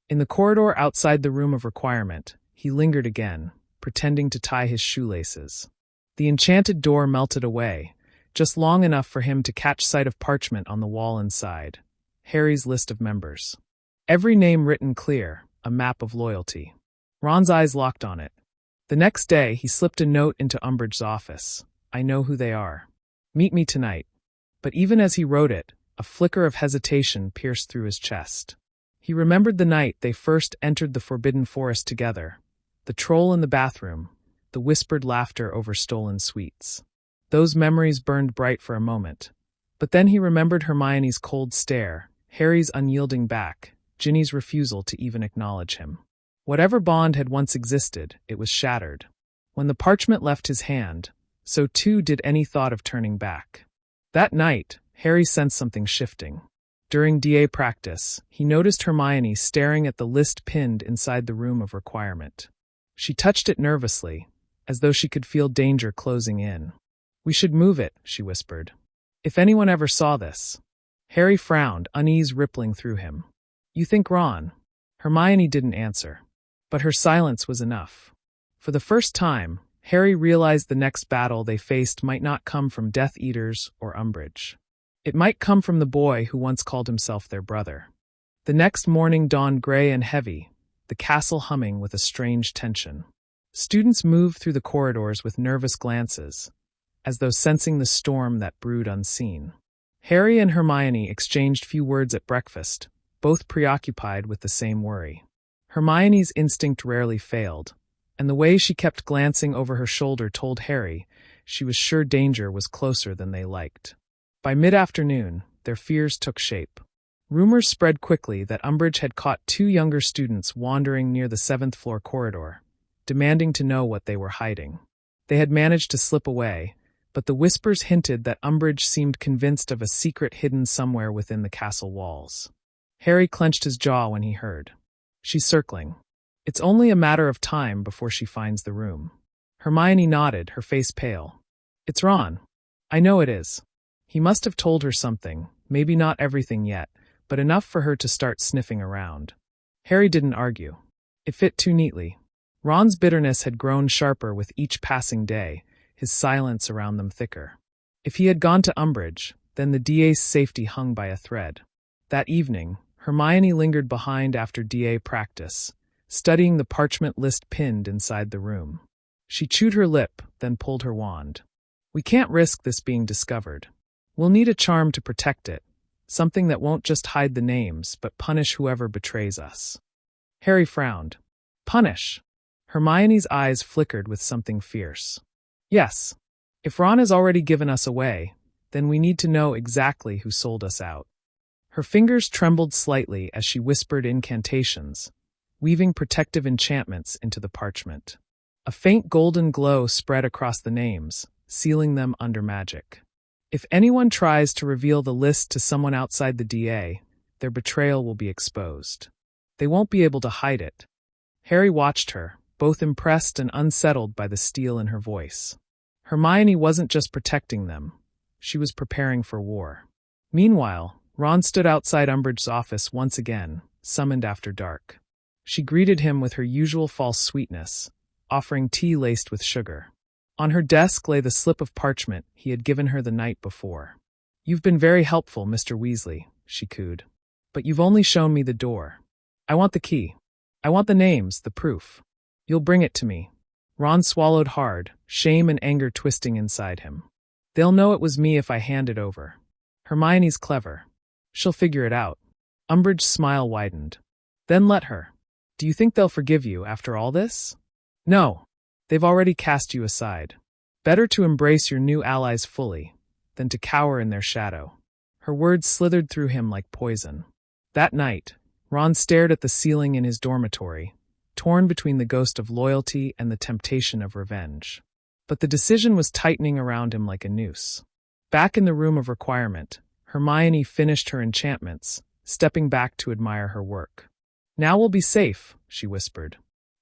In the corridor outside the room of requirement, he lingered again, pretending to tie his shoelaces. The enchanted door melted away, just long enough for him to catch sight of parchment on the wall inside. Harry's list of members. Every name written clear, a map of loyalty. Ron's eyes locked on it. The next day, he slipped a note into Umbridge's office. I know who they are. Meet me tonight. But even as he wrote it, a flicker of hesitation pierced through his chest. He remembered the night they first entered the Forbidden Forest together. The troll in the bathroom, the whispered laughter over stolen sweets. Those memories burned bright for a moment. But then he remembered Hermione's cold stare, Harry's unyielding back, Ginny's refusal to even acknowledge him. Whatever bond had once existed, it was shattered. When the parchment left his hand, so too did any thought of turning back. That night, Harry sensed something shifting. During DA practice, he noticed Hermione staring at the list pinned inside the room of requirement. She touched it nervously, as though she could feel danger closing in. We should move it, she whispered. If anyone ever saw this. Harry frowned, unease rippling through him. You think Ron? Hermione didn't answer. But her silence was enough. For the first time, Harry realized the next battle they faced might not come from Death Eaters or Umbridge. It might come from the boy who once called himself their brother. The next morning dawned gray and heavy, the castle humming with a strange tension. Students moved through the corridors with nervous glances, as though sensing the storm that brewed unseen. Harry and Hermione exchanged few words at breakfast, both preoccupied with the same worry. Hermione's instinct rarely failed, and the way she kept glancing over her shoulder told Harry she was sure danger was closer than they liked. By mid-afternoon, their fears took shape. Rumors spread quickly that Umbridge had caught 2 younger students wandering near the 7th-floor corridor, demanding to know what they were hiding. They had managed to slip away, but the whispers hinted that Umbridge seemed convinced of a secret hidden somewhere within the castle walls. Harry clenched his jaw when he heard. She's circling. It's only a matter of time before she finds the room. Hermione nodded, her face pale. It's Ron. I know it is. He must have told her something, maybe not everything yet, but enough for her to start sniffing around. Harry didn't argue. It fit too neatly. Ron's bitterness had grown sharper with each passing day, his silence around them thicker. If he had gone to Umbridge, then the DA's safety hung by a thread. That evening, Hermione lingered behind after DA practice, studying the parchment list pinned inside the room. She chewed her lip, then pulled her wand. We can't risk this being discovered. We'll need a charm to protect it, something that won't just hide the names, but punish whoever betrays us. Harry frowned. Punish? Hermione's eyes flickered with something fierce. Yes. If Ron has already given us away, then we need to know exactly who sold us out. Her fingers trembled slightly as she whispered incantations, weaving protective enchantments into the parchment. A faint golden glow spread across the names, sealing them under magic. If anyone tries to reveal the list to someone outside the DA, their betrayal will be exposed. They won't be able to hide it. Harry watched her, both impressed and unsettled by the steel in her voice. Hermione wasn't just protecting them. She was preparing for war. Meanwhile, Ron stood outside Umbridge's office once again, summoned after dark. She greeted him with her usual false sweetness, offering tea laced with sugar. On her desk lay the slip of parchment he had given her the night before. You've been very helpful, Mr. Weasley, she cooed. But you've only shown me the door. I want the key. I want the names, the proof. You'll bring it to me. Ron swallowed hard, shame and anger twisting inside him. They'll know it was me if I hand it over. Hermione's clever. She'll figure it out. Umbridge's smile widened. Then let her. Do you think they'll forgive you after all this? No. They've already cast you aside. Better to embrace your new allies fully than to cower in their shadow. Her words slithered through him like poison. That night, Ron stared at the ceiling in his dormitory, torn between the ghost of loyalty and the temptation of revenge. But the decision was tightening around him like a noose. Back in the room of requirement, Hermione finished her enchantments, stepping back to admire her work. Now we'll be safe, she whispered.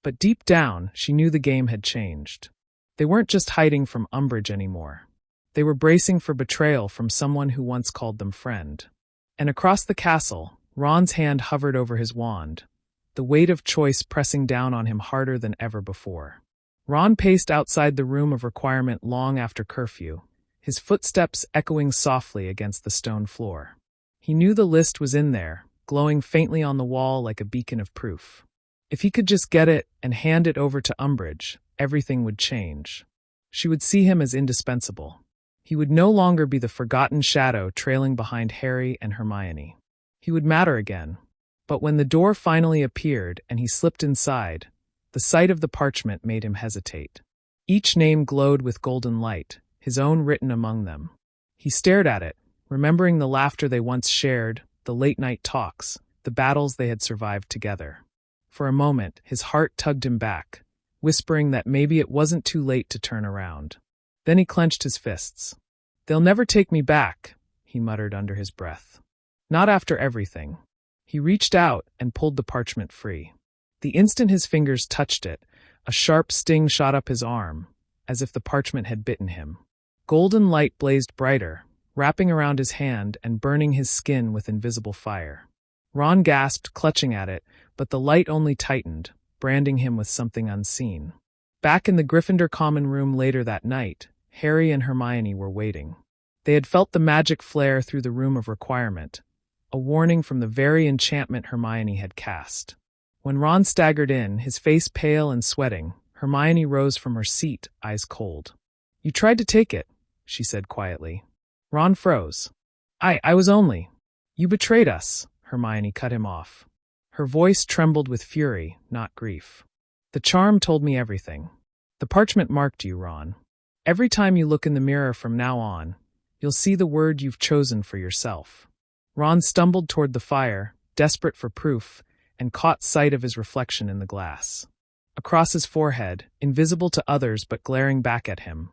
But deep down, she knew the game had changed. They weren't just hiding from Umbridge anymore. They were bracing for betrayal from someone who once called them friend. And across the castle, Ron's hand hovered over his wand, the weight of choice pressing down on him harder than ever before. Ron paced outside the room of requirement long after curfew, his footsteps echoing softly against the stone floor. He knew the list was in there, glowing faintly on the wall like a beacon of proof. If he could just get it and hand it over to Umbridge, everything would change. She would see him as indispensable. He would no longer be the forgotten shadow trailing behind Harry and Hermione. He would matter again. But when the door finally appeared and he slipped inside, the sight of the parchment made him hesitate. Each name glowed with golden light, his own written among them. He stared at it, remembering the laughter they once shared, the late-night talks, the battles they had survived together. For a moment, his heart tugged him back, whispering that maybe it wasn't too late to turn around. Then he clenched his fists. "They'll never take me back," he muttered under his breath. "Not after everything." He reached out and pulled the parchment free. The instant his fingers touched it, a sharp sting shot up his arm, as if the parchment had bitten him. Golden light blazed brighter, wrapping around his hand and burning his skin with invisible fire. Ron gasped, clutching at it, but the light only tightened, branding him with something unseen. Back in the Gryffindor common room later that night, Harry and Hermione were waiting. They had felt the magic flare through the room of requirement, a warning from the very enchantment Hermione had cast. When Ron staggered in, his face pale and sweating, Hermione rose from her seat, eyes cold. "You tried to take it," she said quietly. Ron froze. I was only. You betrayed us," Hermione cut him off. Her voice trembled with fury, not grief. "The charm told me everything. The parchment marked you, Ron. Every time you look in the mirror from now on, you'll see the word you've chosen for yourself." Ron stumbled toward the fire, desperate for proof, and caught sight of his reflection in the glass. Across his forehead, invisible to others but glaring back at him,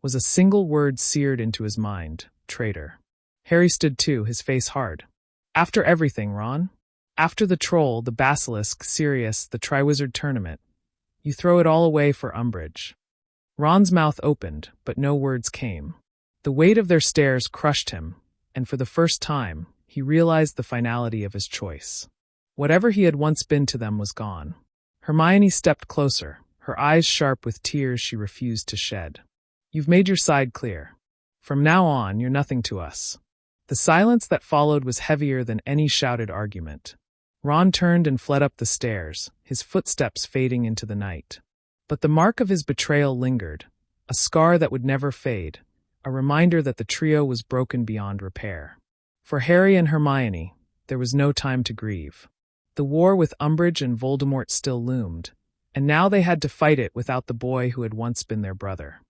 was a single word seared into his mind: traitor. Harry stood too, his face hard. "After everything, Ron? After the troll, the basilisk, Sirius, the Triwizard Tournament, you throw it all away for Umbridge?" Ron's mouth opened, but no words came. The weight of their stares crushed him, and for the first time, he realized the finality of his choice. Whatever he had once been to them was gone. Hermione stepped closer, her eyes sharp with tears she refused to shed. "You've made your side clear. From now on, you're nothing to us." The silence that followed was heavier than any shouted argument. Ron turned and fled up the stairs, his footsteps fading into the night. But the mark of his betrayal lingered, a scar that would never fade, a reminder that the trio was broken beyond repair. For Harry and Hermione, there was no time to grieve. The war with Umbridge and Voldemort still loomed, and now they had to fight it without the boy who had once been their brother.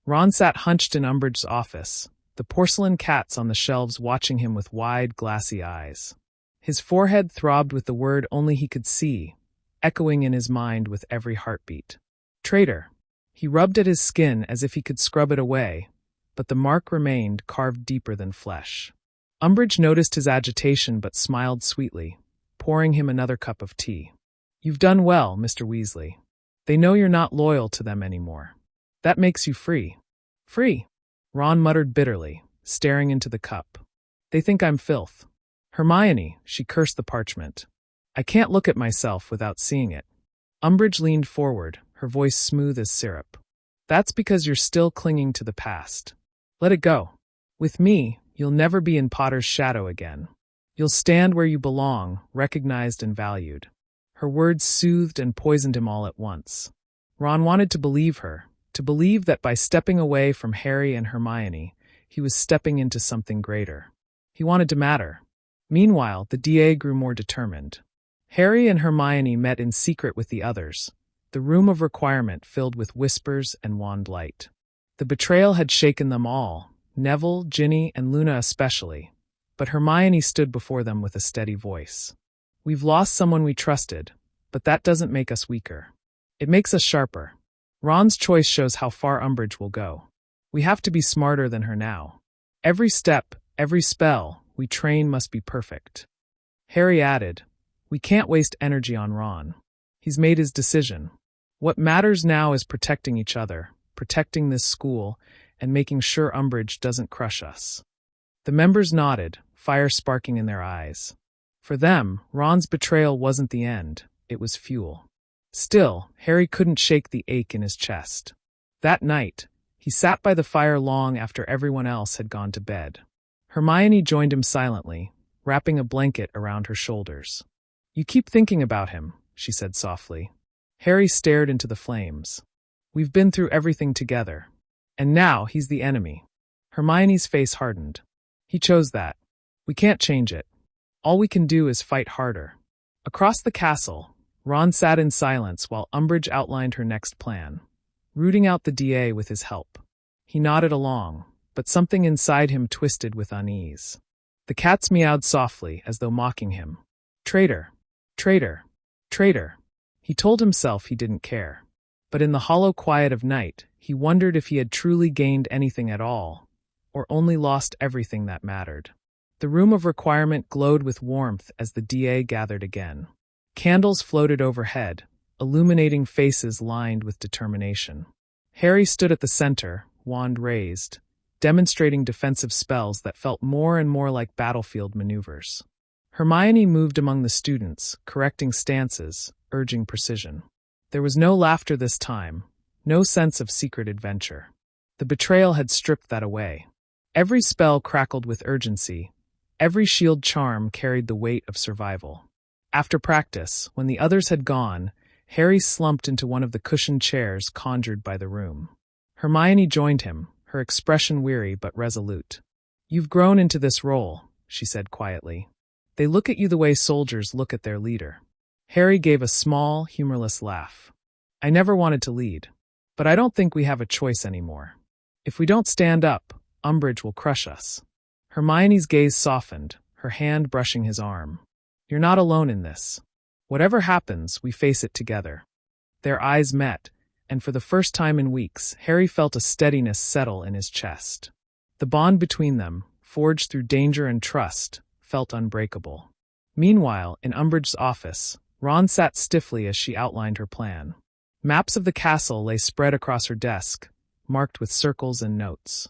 Ron sat hunched in Umbridge's office, the porcelain cats on the shelves watching him with wide, glassy eyes. His forehead throbbed with the word only he could see, echoing in his mind with every heartbeat. "Traitor." He rubbed at his skin as if he could scrub it away, but the mark remained, carved deeper than flesh. Umbridge noticed his agitation but smiled sweetly, pouring him another cup of tea. "You've done well, Mr. Weasley. They know you're not loyal to them anymore. That makes you free." "Free?" Ron muttered bitterly, staring into the cup. "They think I'm filth." "Hermione," she cursed the parchment. "I can't look at myself without seeing it." Umbridge leaned forward, her voice smooth as syrup. "That's because you're still clinging to the past. Let it go. With me, you'll never be in Potter's shadow again. You'll stand where you belong, recognized and valued." Her words soothed and poisoned him all at once. Ron wanted to believe her, to believe that by stepping away from Harry and Hermione, he was stepping into something greater. He wanted to matter. Meanwhile, the DA grew more determined. Harry and Hermione met in secret with the others, the room of requirement filled with whispers and wand light. The betrayal had shaken them all, Neville, Ginny, and Luna especially, but Hermione stood before them with a steady voice. "We've lost someone we trusted, but that doesn't make us weaker. It makes us sharper. Ron's choice shows how far Umbridge will go. We have to be smarter than her now. Every step, every spell we train must be perfect." Harry added, "We can't waste energy on Ron. He's made his decision. What matters now is protecting each other, protecting this school, and making sure Umbridge doesn't crush us." The members nodded, fire sparking in their eyes. For them, Ron's betrayal wasn't the end, it was fuel. Still, Harry couldn't shake the ache in his chest. That night, he sat by the fire long after everyone else had gone to bed. Hermione joined him silently, wrapping a blanket around her shoulders. "You keep thinking about him," she said softly. Harry stared into the flames. "We've been through everything together. And now he's the enemy." Hermione's face hardened. "He chose that. We can't change it. All we can do is fight harder." Across the castle, Ron sat in silence while Umbridge outlined her next plan, rooting out the DA with his help. He nodded along, but something inside him twisted with unease. The cats meowed softly as though mocking him. "Traitor! Traitor! Traitor!" He told himself he didn't care. But in the hollow quiet of night, he wondered if he had truly gained anything at all, or only lost everything that mattered. The room of requirement glowed with warmth as the DA gathered again. Candles floated overhead, illuminating faces lined with determination. Harry stood at the center, wand raised, demonstrating defensive spells that felt more and more like battlefield maneuvers. Hermione moved among the students, correcting stances, urging precision. There was no laughter this time, no sense of secret adventure. The betrayal had stripped that away. Every spell crackled with urgency. Every shield charm carried the weight of survival. After practice, when the others had gone, Harry slumped into one of the cushioned chairs conjured by the room. Hermione joined him, her expression weary but resolute. "You've grown into this role," she said quietly. "They look at you the way soldiers look at their leader." Harry gave a small, humorless laugh. "I never wanted to lead, but I don't think we have a choice anymore. If we don't stand up, Umbridge will crush us." Hermione's gaze softened, her hand brushing his arm. "You're not alone in this. Whatever happens, we face it together." Their eyes met, and for the first time in weeks, Harry felt a steadiness settle in his chest. The bond between them, forged through danger and trust, felt unbreakable. Meanwhile, in Umbridge's office, Ron sat stiffly as she outlined her plan. Maps of the castle lay spread across her desk, marked with circles and notes.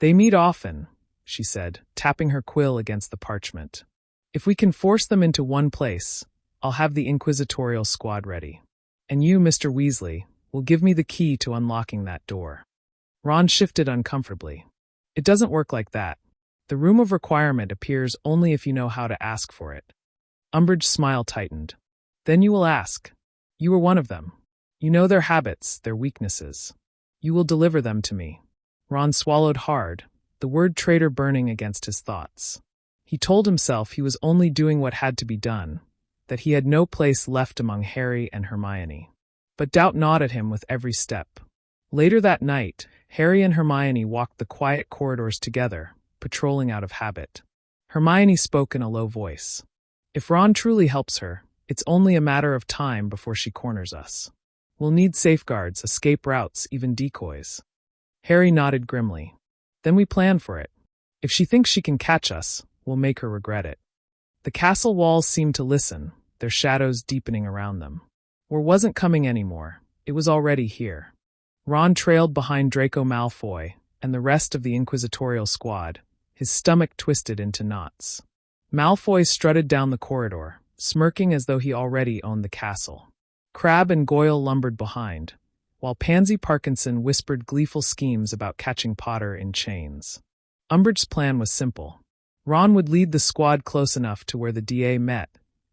"They meet often," she said, tapping her quill against the parchment. "If we can force them into one place, I'll have the inquisitorial squad ready. And you, Mr. Weasley, will give me the key to unlocking that door." Ron shifted uncomfortably. "It doesn't work like that. The room of requirement appears only if you know how to ask for it." Umbridge's smile tightened. "Then you will ask. You were one of them. You know their habits, their weaknesses. You will deliver them to me." Ron swallowed hard, the word traitor burning against his thoughts. He told himself he was only doing what had to be done, that he had no place left among Harry and Hermione. But doubt gnawed at him with every step. Later that night, Harry and Hermione walked the quiet corridors together, patrolling out of habit. Hermione spoke in a low voice. "If Ron truly helps her, it's only a matter of time before she corners us. We'll need safeguards, escape routes, even decoys." Harry nodded grimly. "Then we plan for it. If she thinks she can catch us, we'll make her regret it." The castle walls seemed to listen, their shadows deepening around them. War wasn't coming anymore, it was already here. Ron trailed behind Draco Malfoy and the rest of the inquisitorial squad, his stomach twisted into knots. Malfoy strutted down the corridor, smirking as though he already owned the castle. Crabbe and Goyle lumbered behind, while Pansy Parkinson whispered gleeful schemes about catching Potter in chains. Umbridge's plan was simple. Ron would lead the squad close enough to where the DA met,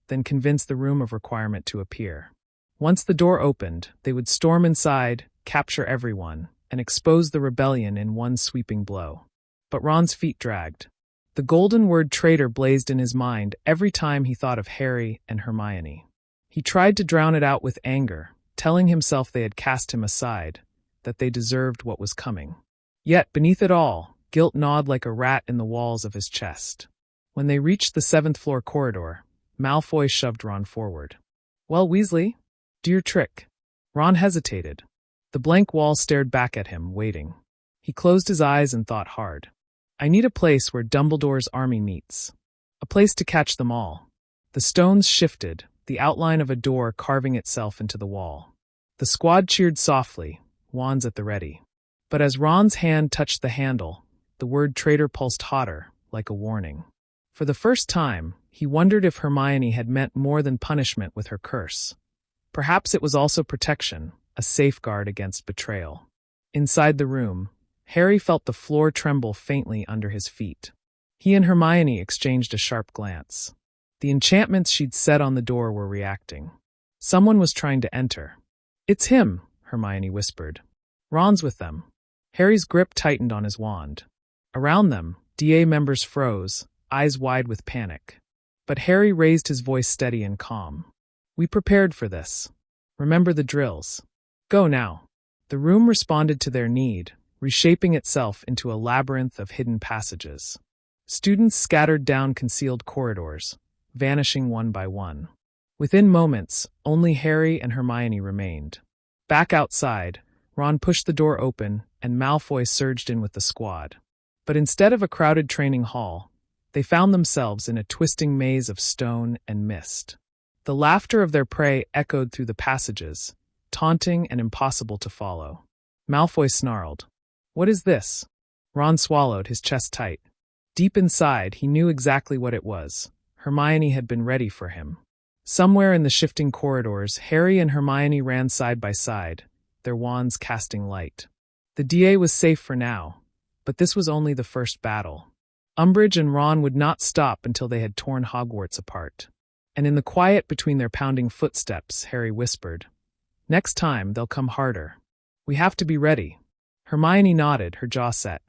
then convince the room of requirement to appear. Once the door opened, they would storm inside, capture everyone, and expose the rebellion in one sweeping blow. But Ron's feet dragged. The golden word traitor blazed in his mind every time he thought of Harry and Hermione. He tried to drown it out with anger, telling himself they had cast him aside, that they deserved what was coming. Yet, beneath it all, guilt gnawed like a rat in the walls of his chest. When they reached the 7th-floor corridor, Malfoy shoved Ron forward. "Well, Weasley, do your trick." Ron hesitated. The blank wall stared back at him, waiting. He closed his eyes and thought hard. "I need a place where Dumbledore's army meets. A place to catch them all." The stones shifted, the outline of a door carving itself into the wall. The squad cheered softly, wands at the ready. But as Ron's hand touched the handle, the word traitor pulsed hotter, like a warning. For the first time, he wondered if Hermione had meant more than punishment with her curse. Perhaps it was also protection, a safeguard against betrayal. Inside the room, Harry felt the floor tremble faintly under his feet. He and Hermione exchanged a sharp glance. The enchantments she'd set on the door were reacting. Someone was trying to enter. "It's him," Hermione whispered. "Ron's with them." Harry's grip tightened on his wand. Around them, DA members froze, eyes wide with panic. But Harry raised his voice steady and calm. "We prepared for this. Remember the drills. Go now." The room responded to their need, reshaping itself into a labyrinth of hidden passages. Students scattered down concealed corridors, vanishing one by one. Within moments, only Harry and Hermione remained. Back outside, Ron pushed the door open, and Malfoy surged in with the squad. But instead of a crowded training hall, they found themselves in a twisting maze of stone and mist. The laughter of their prey echoed through the passages, taunting and impossible to follow. Malfoy snarled. "What is this?" Ron swallowed, his chest tight. Deep inside, he knew exactly what it was. Hermione had been ready for him. Somewhere in the shifting corridors, Harry and Hermione ran side by side, their wands casting light. The DA was safe for now, but this was only the first battle. Umbridge and Ron would not stop until they had torn Hogwarts apart. And in the quiet between their pounding footsteps, Harry whispered, "Next time, they'll come harder. We have to be ready." Hermione nodded, her jaw set.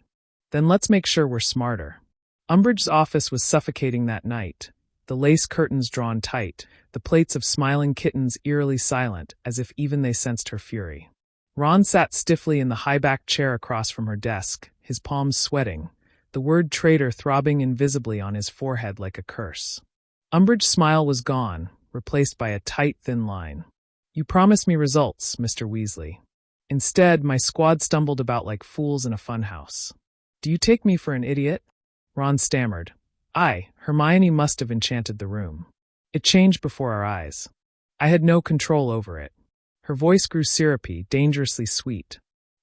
"Then let's make sure we're smarter." Umbridge's office was suffocating that night, the lace curtains drawn tight, the plates of smiling kittens eerily silent, as if even they sensed her fury. Ron sat stiffly in the high-backed chair across from her desk, his palms sweating, the word traitor throbbing invisibly on his forehead like a curse. Umbridge's smile was gone, replaced by a tight, thin line. "You promised me results, Mr. Weasley. Instead, my squad stumbled about like fools in a funhouse. Do you take me for an idiot?" Ron stammered. Hermione must have enchanted the room. It changed before our eyes. I had no control over it. Her voice grew syrupy, dangerously sweet.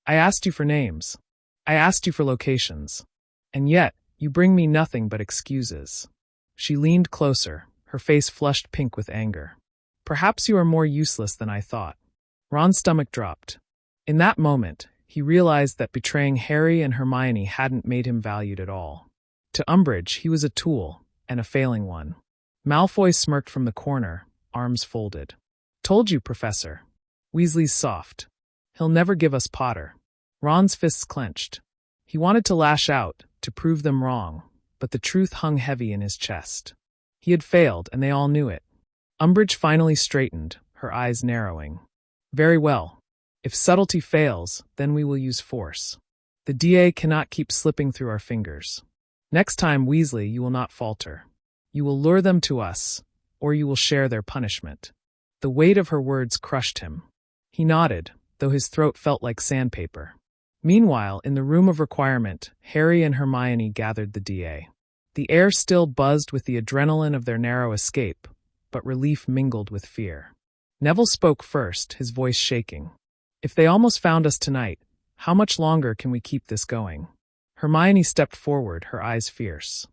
"I asked you for names. I asked you for locations. And yet, you bring me nothing but excuses." She leaned closer, her face flushed pink with anger. "Perhaps you are more useless than I thought." Ron's stomach dropped. In that moment, he realized that betraying Harry and Hermione hadn't made him valued at all. To Umbridge, he was a tool, and a failing one. Malfoy smirked from the corner, arms folded. "Told you, Professor. Weasley's soft. He'll never give us Potter." Ron's fists clenched. He wanted to lash out, to prove them wrong, but the truth hung heavy in his chest. He had failed, and they all knew it. Umbridge finally straightened, her eyes narrowing. "Very well. If subtlety fails, then we will use force. The DA cannot keep slipping through our fingers. Next time, Weasley, you will not falter. You will lure them to us, or you will share their punishment." The weight of her words crushed him. He nodded, though his throat felt like sandpaper. Meanwhile, in the room of requirement, Harry and Hermione gathered the DA. The air still buzzed with the adrenaline of their narrow escape, but relief mingled with fear. Neville spoke first, his voice shaking. "If they almost found us tonight, how much longer can we keep this going?" Hermione stepped forward, her eyes fierce.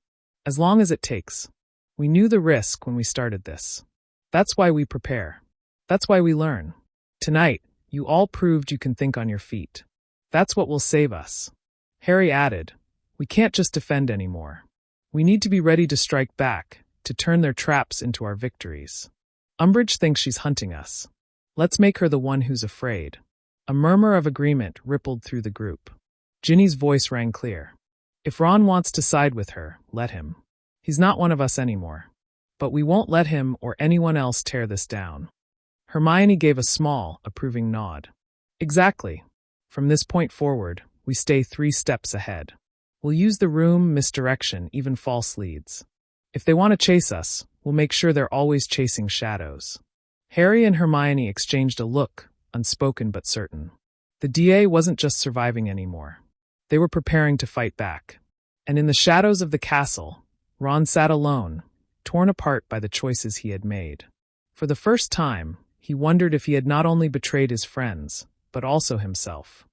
"As long as it takes. We knew the risk when we started this. That's why we prepare. That's why we learn. Tonight, you all proved you can think on your feet. That's what will save us." Harry added, "We can't just defend anymore. We need to be ready to strike back, to turn their traps into our victories. Umbridge thinks she's hunting us. Let's make her the one who's afraid." A murmur of agreement rippled through the group. Ginny's voice rang clear. "If Ron wants to side with her, let him. He's not one of us anymore. But we won't let him or anyone else tear this down." Hermione gave a small, approving nod. "Exactly. From this point forward, we stay 3 steps ahead. We'll use the room, misdirection, even false leads. If they want to chase us, we'll make sure they're always chasing shadows." Harry and Hermione exchanged a look, unspoken but certain. The DA wasn't just surviving anymore. They were preparing to fight back. And in the shadows of the castle, Ron sat alone, torn apart by the choices he had made. For the first time, He wondered if he had not only betrayed his friends, but also himself.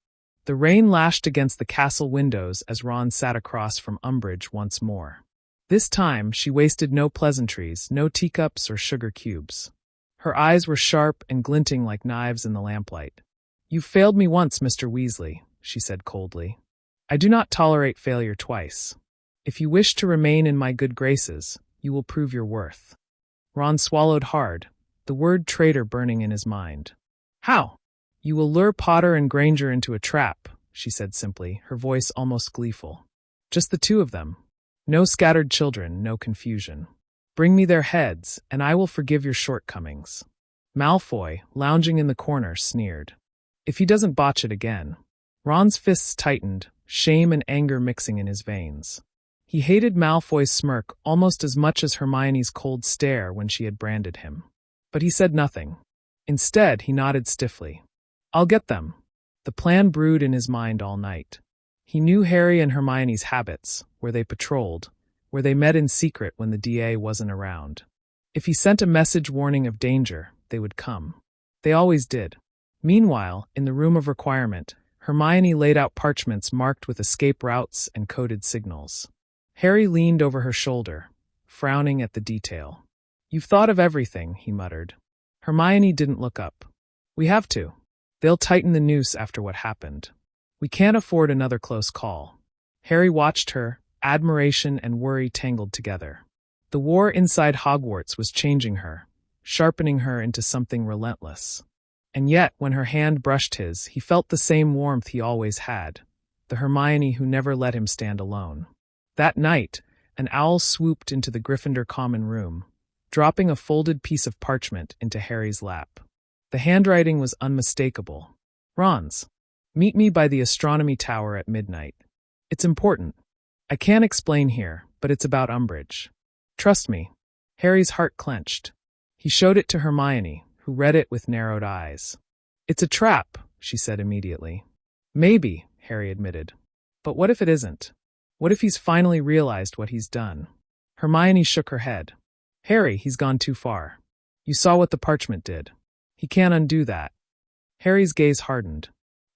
The rain lashed against the castle windows as Ron sat across from Umbridge once more. This time, she wasted no pleasantries, no teacups or sugar cubes. Her eyes were sharp and glinting like knives in the lamplight. "You failed me once, Mr. Weasley," she said coldly. "I do not tolerate failure twice. If you wish to remain in my good graces, you will prove your worth." Ron swallowed hard, the word traitor burning in his mind. "How?" "You will lure Potter and Granger into a trap," she said simply, her voice almost gleeful. "Just the two of them. No scattered children, no confusion. Bring me their heads, and I will forgive your shortcomings." Malfoy, lounging in the corner, sneered. "If he doesn't botch it again." Ron's fists tightened, shame and anger mixing in his veins. He hated Malfoy's smirk almost as much as Hermione's cold stare when she had branded him. But he said nothing. Instead, he nodded stiffly. "I'll get them." The plan brewed in his mind all night. He knew Harry and Hermione's habits, where they patrolled, where they met in secret when the DA wasn't around. If he sent a message warning of danger, they would come. They always did. Meanwhile, in the room of requirement, Hermione laid out parchments marked with escape routes and coded signals. Harry leaned over her shoulder, frowning at the detail. "You've thought of everything," he muttered. Hermione didn't look up. "We have to. They'll tighten the noose after what happened. We can't afford another close call." Harry watched her, admiration and worry tangled together. The war inside Hogwarts was changing her, sharpening her into something relentless. And yet, when her hand brushed his, he felt the same warmth he always had, the Hermione who never let him stand alone. That night, an owl swooped into the Gryffindor common room, dropping a folded piece of parchment into Harry's lap. The handwriting was unmistakable. "Ron's. Meet me by the astronomy tower at midnight. It's important. I can't explain here, but it's about Umbridge. Trust me." Harry's heart clenched. He showed it to Hermione, who read it with narrowed eyes. "It's a trap," she said immediately. "Maybe," Harry admitted. "But what if it isn't? What if he's finally realized what he's done?" Hermione shook her head. "Harry, he's gone too far. You saw what the parchment did. He can't undo that." Harry's gaze hardened.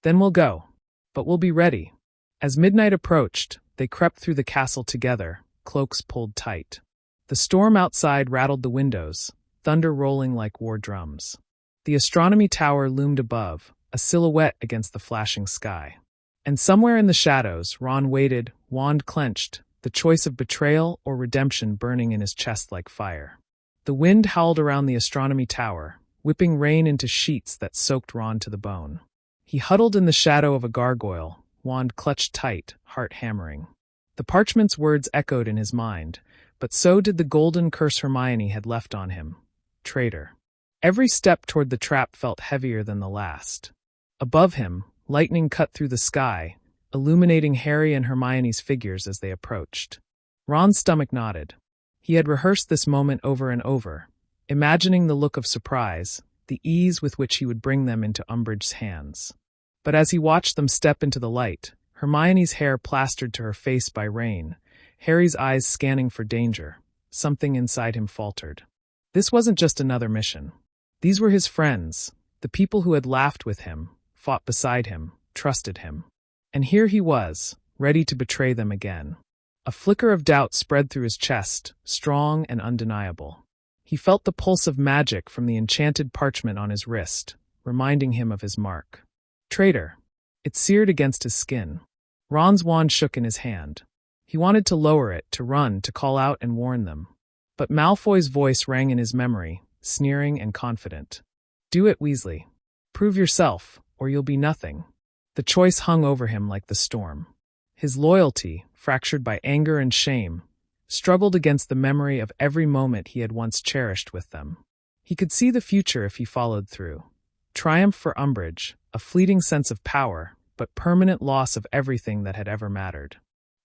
"Then we'll go. But we'll be ready." As midnight approached, they crept through the castle together, cloaks pulled tight. The storm outside rattled the windows, thunder rolling like war drums. The astronomy tower loomed above, a silhouette against the flashing sky. And somewhere in the shadows, Ron waited, wand clenched, the choice of betrayal or redemption burning in his chest like fire. The wind howled around the astronomy tower, whipping rain into sheets that soaked Ron to the bone. He huddled in the shadow of a gargoyle, wand clutched tight, heart hammering. The parchment's words echoed in his mind, but so did the golden curse Hermione had left on him. Traitor. Every step toward the trap felt heavier than the last. Above him, lightning cut through the sky, illuminating Harry and Hermione's figures as they approached. Ron's stomach knotted. He had rehearsed this moment over and over, imagining the look of surprise, the ease with which he would bring them into Umbridge's hands. But as he watched them step into the light, Hermione's hair plastered to her face by rain, Harry's eyes scanning for danger, something inside him faltered. This wasn't just another mission. These were his friends, the people who had laughed with him, fought beside him, trusted him. And here he was, ready to betray them again. A flicker of doubt spread through his chest, strong and undeniable. He felt the pulse of magic from the enchanted parchment on his wrist, reminding him of his mark. Traitor. It seared against his skin. Ron's wand shook in his hand. He wanted to lower it, to run, to call out and warn them. But Malfoy's voice rang in his memory, sneering and confident. "Do it, Weasley. Prove yourself, or you'll be nothing." The choice hung over him like the storm. His loyalty, fractured by anger and shame, struggled against the memory of every moment he had once cherished with them. He could see the future if he followed through. Triumph for Umbridge, a fleeting sense of power, but permanent loss of everything that had ever mattered.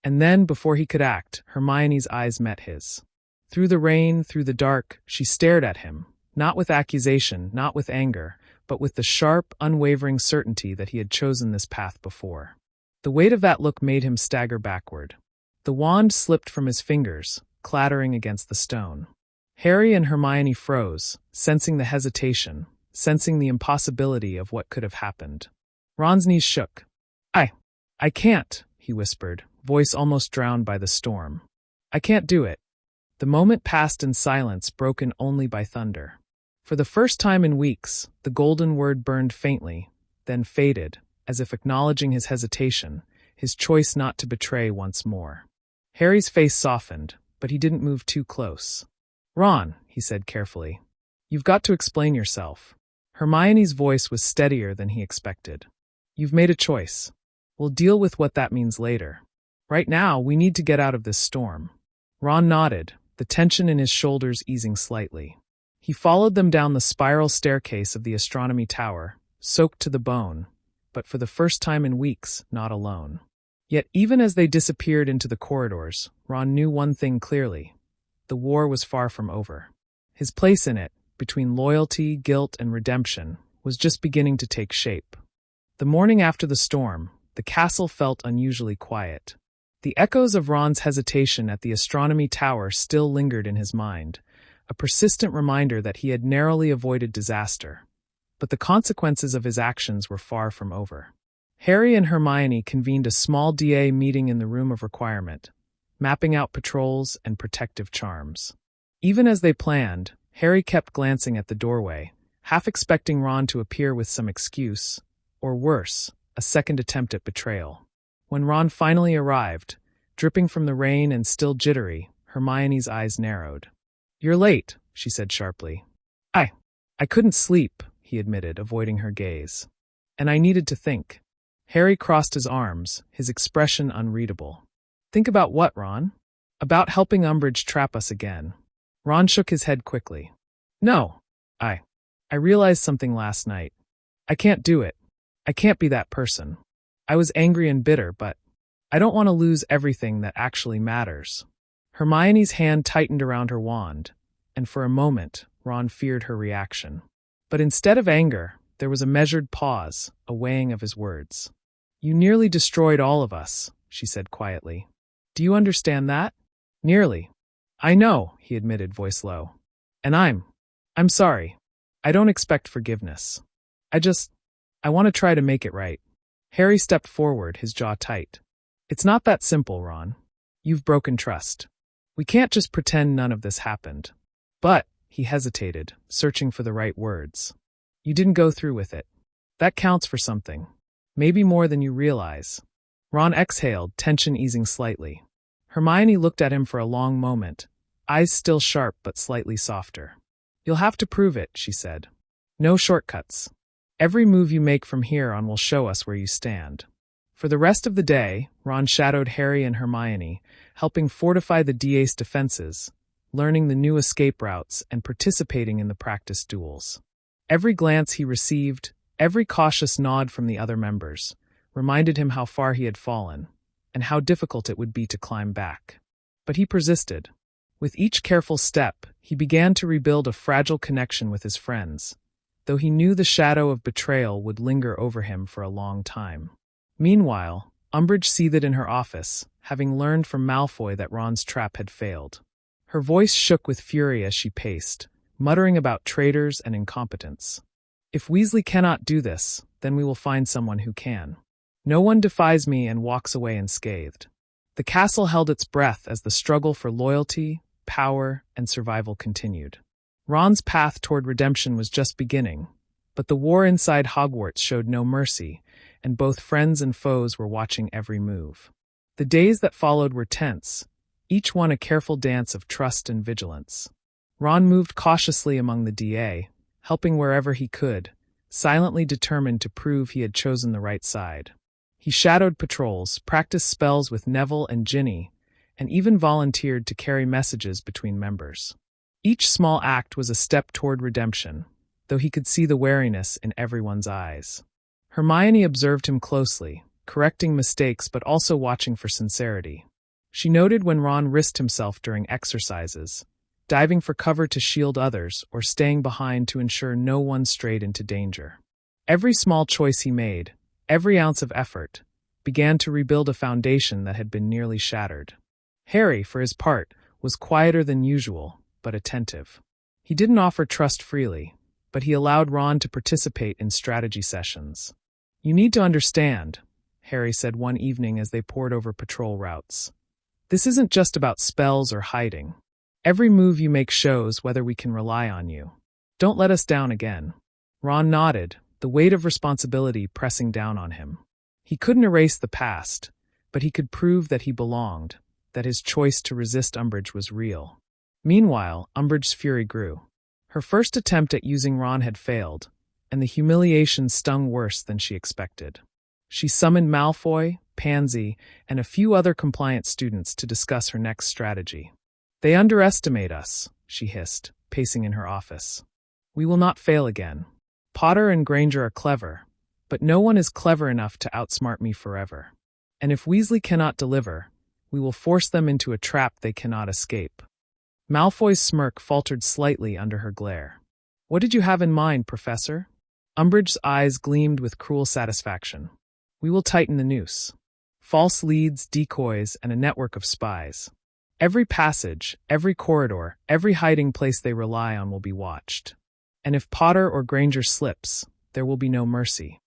And then, before he could act, Hermione's eyes met his. Through the rain, through the dark, she stared at him, not with accusation, not with anger, but with the sharp, unwavering certainty that he had chosen this path before. The weight of that look made him stagger backward. The wand slipped from his fingers, clattering against the stone. Harry and Hermione froze, sensing the hesitation, sensing the impossibility of what could have happened. Ron's knees shook. I can't, he whispered, voice almost drowned by the storm. I can't do it. The moment passed in silence, broken only by thunder. For the first time in weeks, the golden word burned faintly, then faded, as if acknowledging his hesitation, his choice not to betray once more. Harry's face softened, but he didn't move too close. Ron, he said carefully, you've got to explain yourself. Hermione's voice was steadier than he expected. You've made a choice. We'll deal with what that means later. Right now, we need to get out of this storm. Ron nodded, the tension in his shoulders easing slightly. He followed them down the spiral staircase of the astronomy tower, soaked to the bone, but for the first time in weeks, not alone. Yet even as they disappeared into the corridors, Ron knew one thing clearly. The war was far from over. His place in it, between loyalty, guilt, and redemption, was just beginning to take shape. The morning after the storm, the castle felt unusually quiet. The echoes of Ron's hesitation at the astronomy tower still lingered in his mind, a persistent reminder that he had narrowly avoided disaster. But the consequences of his actions were far from over. Harry and Hermione convened a small DA meeting in the Room of Requirement, mapping out patrols and protective charms. Even as they planned, Harry kept glancing at the doorway, half expecting Ron to appear with some excuse, or worse, a second attempt at betrayal. When Ron finally arrived, dripping from the rain and still jittery, Hermione's eyes narrowed. You're late, she said sharply. I couldn't sleep, he admitted, avoiding her gaze. And I needed to think. Harry crossed his arms, his expression unreadable. Think about what, Ron? About helping Umbridge trap us again. Ron shook his head quickly. No, I realized something last night. I can't do it. I can't be that person. I was angry and bitter, but I don't want to lose everything that actually matters. Hermione's hand tightened around her wand, and for a moment, Ron feared her reaction. But instead of anger, there was a measured pause, a weighing of his words. You nearly destroyed all of us, she said quietly. Do you understand that? Nearly. I know, he admitted, voice low. And I'm sorry. I don't expect forgiveness. I want to try to make it right. Harry stepped forward, his jaw tight. It's not that simple, Ron. You've broken trust. We can't just pretend none of this happened. But, he hesitated, searching for the right words. You didn't go through with it. That counts for something. Maybe more than you realize. Ron exhaled, tension easing slightly. Hermione looked at him for a long moment, eyes still sharp but slightly softer. You'll have to prove it, she said. No shortcuts. Every move you make from here on will show us where you stand. For the rest of the day, Ron shadowed Harry and Hermione, helping fortify the DA's defenses, learning the new escape routes and participating in the practice duels. Every glance he received, every cautious nod from the other members, reminded him how far he had fallen, and how difficult it would be to climb back. But he persisted. With each careful step, he began to rebuild a fragile connection with his friends, though he knew the shadow of betrayal would linger over him for a long time. Meanwhile, Umbridge seethed in her office, having learned from Malfoy that Ron's trap had failed. Her voice shook with fury as she paced, muttering about traitors and incompetence. If Weasley cannot do this, then we will find someone who can. No one defies me and walks away unscathed. The castle held its breath as the struggle for loyalty, power, and survival continued. Ron's path toward redemption was just beginning, but the war inside Hogwarts showed no mercy, and both friends and foes were watching every move. The days that followed were tense, each one a careful dance of trust and vigilance. Ron moved cautiously among the DA, helping wherever he could, silently determined to prove he had chosen the right side. He shadowed patrols, practiced spells with Neville and Ginny, and even volunteered to carry messages between members. Each small act was a step toward redemption, though he could see the wariness in everyone's eyes. Hermione observed him closely, correcting mistakes but also watching for sincerity. She noted when Ron risked himself during exercises, diving for cover to shield others or staying behind to ensure no one strayed into danger. Every small choice he made, every ounce of effort, began to rebuild a foundation that had been nearly shattered. Harry, for his part, was quieter than usual, but attentive. He didn't offer trust freely, but he allowed Ron to participate in strategy sessions. "You need to understand," Harry said one evening as they pored over patrol routes. "This isn't just about spells or hiding. Every move you make shows whether we can rely on you. Don't let us down again." Ron nodded, the weight of responsibility pressing down on him. He couldn't erase the past, but he could prove that he belonged, that his choice to resist Umbridge was real. Meanwhile, Umbridge's fury grew. Her first attempt at using Ron had failed, and the humiliation stung worse than she expected. She summoned Malfoy, Pansy, and a few other compliant students to discuss her next strategy. "They underestimate us," she hissed, pacing in her office. "We will not fail again. Potter and Granger are clever, but no one is clever enough to outsmart me forever. And if Weasley cannot deliver, we will force them into a trap they cannot escape." Malfoy's smirk faltered slightly under her glare. "What did you have in mind, Professor?" Umbridge's eyes gleamed with cruel satisfaction. "We will tighten the noose. False leads, decoys, and a network of spies. Every passage, every corridor, every hiding place they rely on will be watched. And if Potter or Granger slips, there will be no mercy."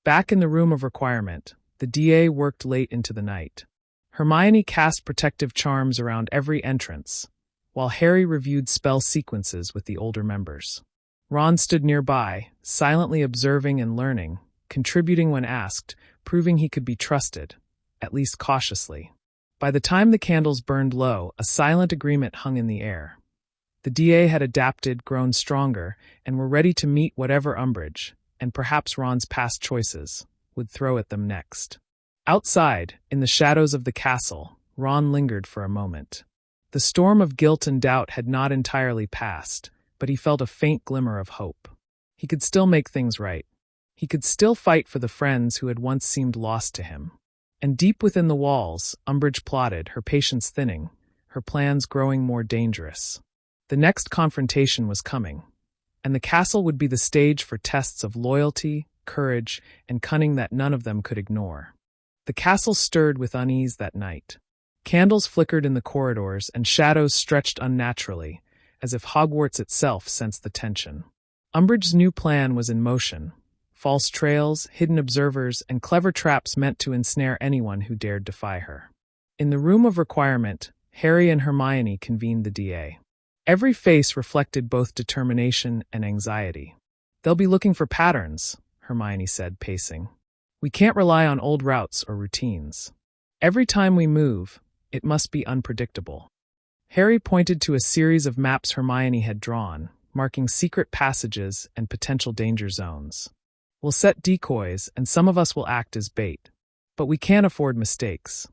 Back in the room of requirement, the DA worked late into the night. Hermione cast protective charms around every entrance, while Harry reviewed spell sequences with the older members. Ron stood nearby, silently observing and learning, contributing when asked, proving he could be trusted, at least cautiously. By the time the candles burned low, a silent agreement hung in the air. The DA had adapted, grown stronger, and were ready to meet whatever Umbridge, and perhaps Ron's past choices, would throw at them next. Outside, in the shadows of the castle, Ron lingered for a moment. The storm of guilt and doubt had not entirely passed, but he felt a faint glimmer of hope. He could still make things right. He could still fight for the friends who had once seemed lost to him. And deep within the walls, Umbridge plotted, her patience thinning, her plans growing more dangerous. The next confrontation was coming, and the castle would be the stage for tests of loyalty, courage, and cunning that none of them could ignore. The castle stirred with unease that night. Candles flickered in the corridors, and shadows stretched unnaturally, as if Hogwarts itself sensed the tension. Umbridge's new plan was in motion. False trails, hidden observers, and clever traps meant to ensnare anyone who dared defy her. In the room of requirement, Harry and Hermione convened the DA. Every face reflected both determination and anxiety. "They'll be looking for patterns," Hermione said, pacing. "We can't rely on old routes or routines. Every time we move, it must be unpredictable." Harry pointed to a series of maps Hermione had drawn, marking secret passages and potential danger zones. "We'll set decoys, and some of us will act as bait. But we can't afford mistakes.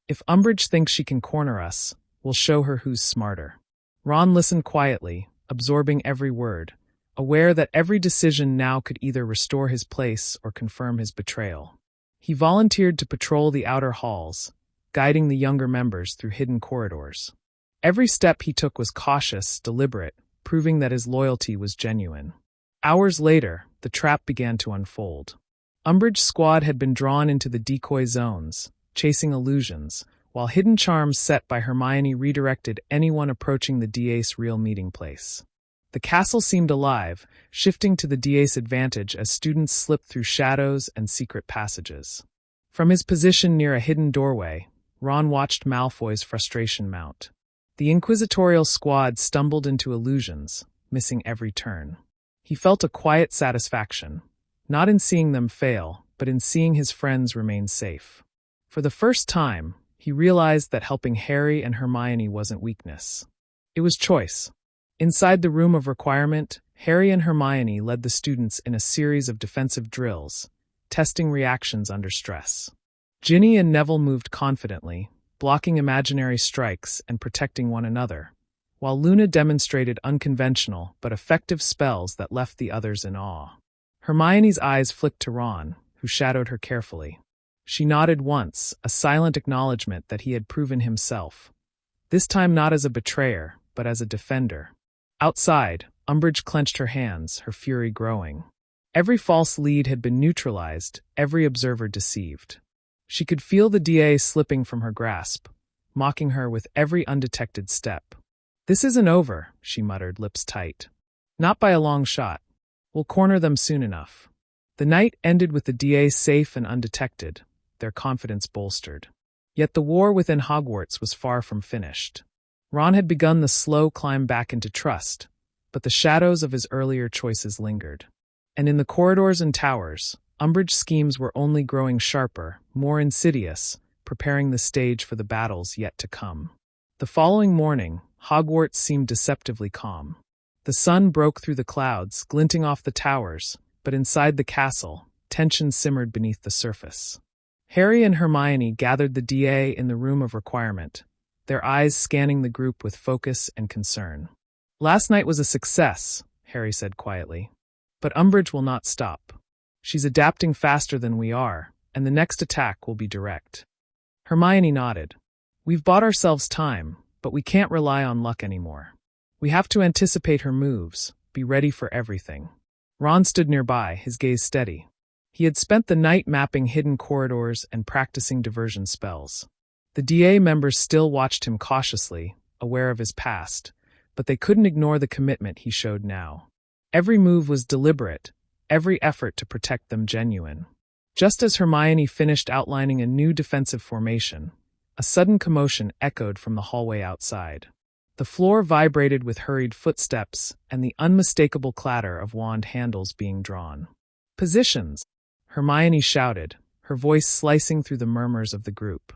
If Umbridge thinks she can corner us, we'll show her who's smarter." Ron listened quietly, absorbing every word, aware that every decision now could either restore his place or confirm his betrayal. He volunteered to patrol the outer halls, guiding the younger members through hidden corridors. Every step he took was cautious, deliberate, proving that his loyalty was genuine. Hours later, the trap began to unfold. Umbridge's squad had been drawn into the decoy zones, chasing illusions, while hidden charms set by Hermione redirected anyone approaching the DA's real meeting place. The castle seemed alive, shifting to the DA's advantage as students slipped through shadows and secret passages. From his position near a hidden doorway, Ron watched Malfoy's frustration mount. The inquisitorial squad stumbled into illusions, missing every turn. He felt a quiet satisfaction, not in seeing them fail, but in seeing his friends remain safe. For the first time, he realized that helping Harry and Hermione wasn't weakness. It was choice. Inside the room of requirement, Harry and Hermione led the students in a series of defensive drills, testing reactions under stress. Ginny and Neville moved confidently, blocking imaginary strikes and protecting one another, while Luna demonstrated unconventional but effective spells that left the others in awe. Hermione's eyes flicked to Ron, who shadowed her carefully. She nodded once, a silent acknowledgement that he had proven himself, this time not as a betrayer, but as a defender. Outside, Umbridge clenched her hands, her fury growing. Every false lead had been neutralized, every observer deceived. She could feel the DA slipping from her grasp, mocking her with every undetected step. "This isn't over," she muttered, lips tight. "Not by a long shot." We'll corner them soon enough. The night ended with the DA safe and undetected, their confidence bolstered. Yet the war within Hogwarts was far from finished. Ron had begun the slow climb back into trust, but the shadows of his earlier choices lingered. And in the corridors and towers, Umbridge's schemes were only growing sharper, more insidious, preparing the stage for the battles yet to come. The following morning, Hogwarts seemed deceptively calm. The sun broke through the clouds, glinting off the towers, but inside the castle, tension simmered beneath the surface. Harry and Hermione gathered the DA in the room of requirement, their eyes scanning the group with focus and concern. "Last night was a success," Harry said quietly. "But Umbridge will not stop. She's adapting faster than we are, and the next attack will be direct." Hermione nodded. "We've bought ourselves time, but we can't rely on luck anymore. We have to anticipate her moves, be ready for everything." Ron stood nearby, his gaze steady. He had spent the night mapping hidden corridors and practicing diversion spells. The DA members still watched him cautiously, aware of his past, but they couldn't ignore the commitment he showed now. Every move was deliberate, every effort to protect them genuine. Just as Hermione finished outlining a new defensive formation, a sudden commotion echoed from the hallway outside. The floor vibrated with hurried footsteps and the unmistakable clatter of wand handles being drawn. "Positions!" Hermione shouted, her voice slicing through the murmurs of the group.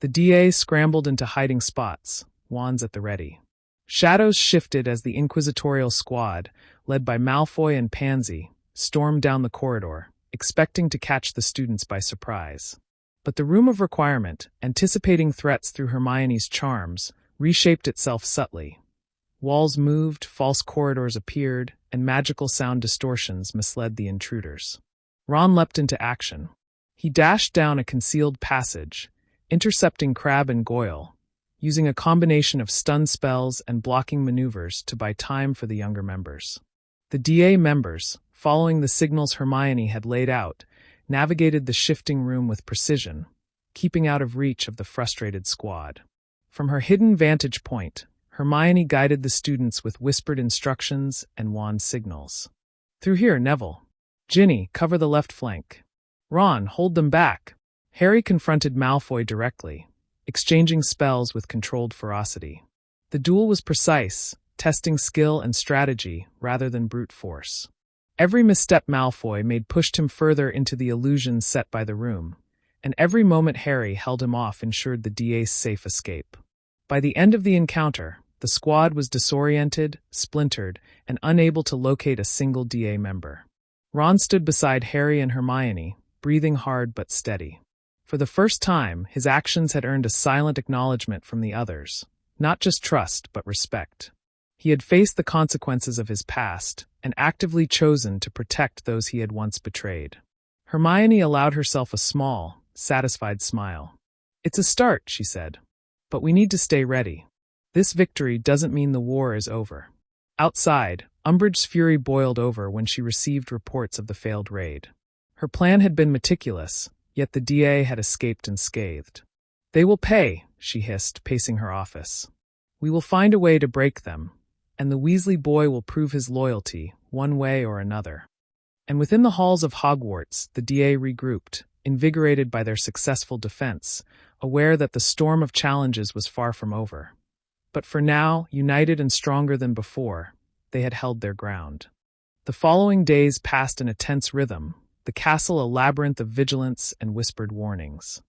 The DA scrambled into hiding spots, wands at the ready. Shadows shifted as the inquisitorial squad, led by Malfoy and Pansy, stormed down the corridor, expecting to catch the students by surprise. But the room of requirement, anticipating threats through Hermione's charms, reshaped itself subtly. Walls moved, false corridors appeared, and magical sound distortions misled the intruders. Ron leapt into action. He dashed down a concealed passage, intercepting Crabbe and Goyle, using a combination of stun spells and blocking maneuvers to buy time for the younger members. The DA members, following the signals Hermione had laid out, navigated the shifting room with precision, keeping out of reach of the frustrated squad. From her hidden vantage point, Hermione guided the students with whispered instructions and wand signals. "Through here, Neville. Ginny, cover the left flank. Ron, hold them back." Harry confronted Malfoy directly, exchanging spells with controlled ferocity. The duel was precise, testing skill and strategy rather than brute force. Every misstep Malfoy made pushed him further into the illusions set by the room, and every moment Harry held him off ensured the DA's safe escape. By the end of the encounter, the squad was disoriented, splintered, and unable to locate a single DA member. Ron stood beside Harry and Hermione, breathing hard but steady. For the first time, his actions had earned a silent acknowledgement from the others, not just trust but respect. He had faced the consequences of his past and actively chosen to protect those he had once betrayed. Hermione allowed herself a small, satisfied smile. "It's a start," she said. "But we need to stay ready. This victory doesn't mean the war is over." Outside, Umbridge's fury boiled over when she received reports of the failed raid. Her plan had been meticulous, yet the DA had escaped unscathed. "They will pay," she hissed, pacing her office. "We will find a way to break them, and the Weasley boy will prove his loyalty, one way or another." And within the halls of Hogwarts, the DA regrouped, invigorated by their successful defense, aware that the storm of challenges was far from over. But for now, united and stronger than before, they had held their ground. The following days passed in a tense rhythm, the castle a labyrinth of vigilance and whispered warnings.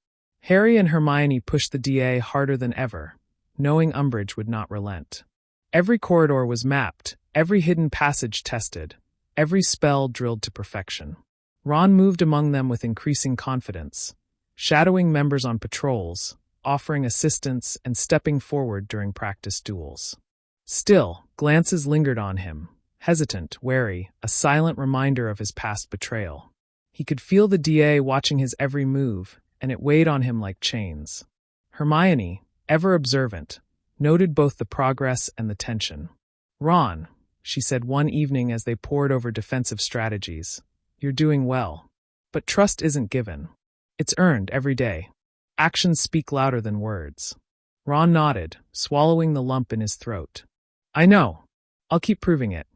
Harry and Hermione pushed the DA harder than ever, knowing Umbridge would not relent. Every corridor was mapped, every hidden passage tested, every spell drilled to perfection. Ron moved among them with increasing confidence, shadowing members on patrols, offering assistance and stepping forward during practice duels. Still, glances lingered on him, hesitant, wary, a silent reminder of his past betrayal. He could feel the DA watching his every move, and it weighed on him like chains. Hermione, ever observant, noted both the progress and the tension. "Ron," she said one evening as they pored over defensive strategies, "you're doing well. But trust isn't given. It's earned every day. Actions speak louder than words." Ron nodded, swallowing the lump in his throat. "I know. I'll keep proving it.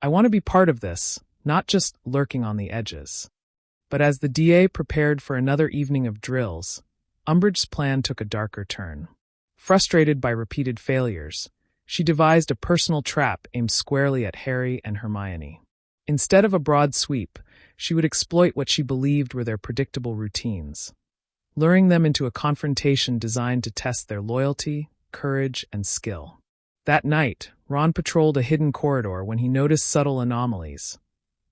I want to be part of this, not just lurking on the edges. But as the DA prepared for another evening of drills, Umbridge's plan took a darker turn. Frustrated by repeated failures, she devised a personal trap aimed squarely at Harry and Hermione. Instead of a broad sweep, she would exploit what she believed were their predictable routines, luring them into a confrontation designed to test their loyalty, courage, and skill. That night, Ron patrolled a hidden corridor when he noticed subtle anomalies.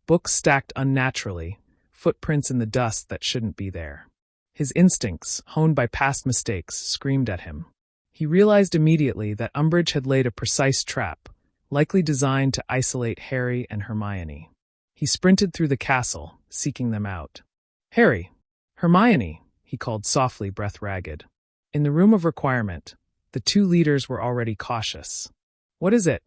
Books stacked unnaturally, footprints in the dust that shouldn't be there. His instincts, honed by past mistakes, screamed at him. He realized immediately that Umbridge had laid a precise trap, likely designed to isolate Harry and Hermione. He sprinted through the castle, seeking them out. "Harry! Hermione!" he called softly, breath ragged. In the room of requirement, the two leaders were already cautious. "What is it?"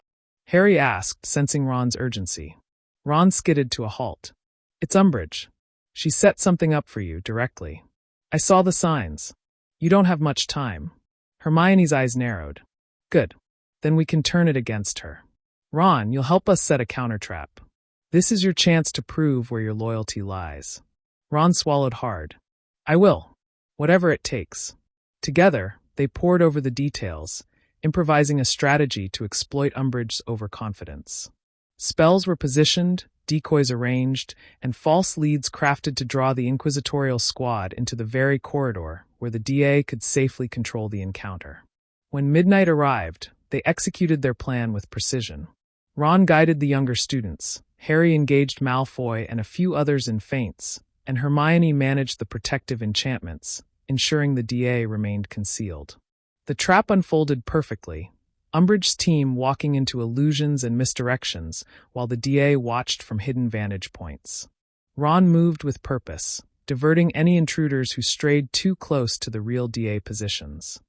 Harry asked, sensing Ron's urgency. Ron skidded to a halt. "It's Umbridge. She set something up for you, directly. I saw the signs. You don't have much time." Hermione's eyes narrowed. "Good. Then we can turn it against her. Ron, you'll help us set a countertrap. This is your chance to prove where your loyalty lies." Ron swallowed hard. "I will. Whatever it takes." Together, they pored over the details, improvising a strategy to exploit Umbridge's overconfidence. Spells were positioned, decoys arranged, and false leads crafted to draw the inquisitorial squad into the very corridor where the DA could safely control the encounter. When midnight arrived, they executed their plan with precision. Ron guided the younger students, Harry engaged Malfoy and a few others in feints, and Hermione managed the protective enchantments, ensuring the DA remained concealed. The trap unfolded perfectly, Umbridge's team walking into illusions and misdirections, while the DA watched from hidden vantage points. Ron moved with purpose, diverting any intruders who strayed too close to the real DA positions.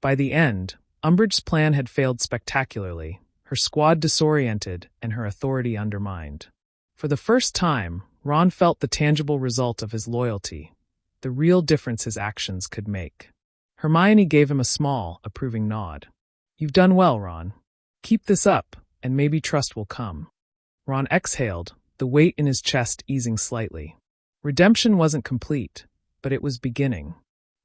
By the end, Umbridge's plan had failed spectacularly, her squad disoriented and her authority undermined. For the first time, Ron felt the tangible result of his loyalty, the real difference his actions could make. Hermione gave him a small, approving nod. "You've done well, Ron. Keep this up, and maybe trust will come." Ron exhaled, the weight in his chest easing slightly. Redemption wasn't complete, but it was beginning.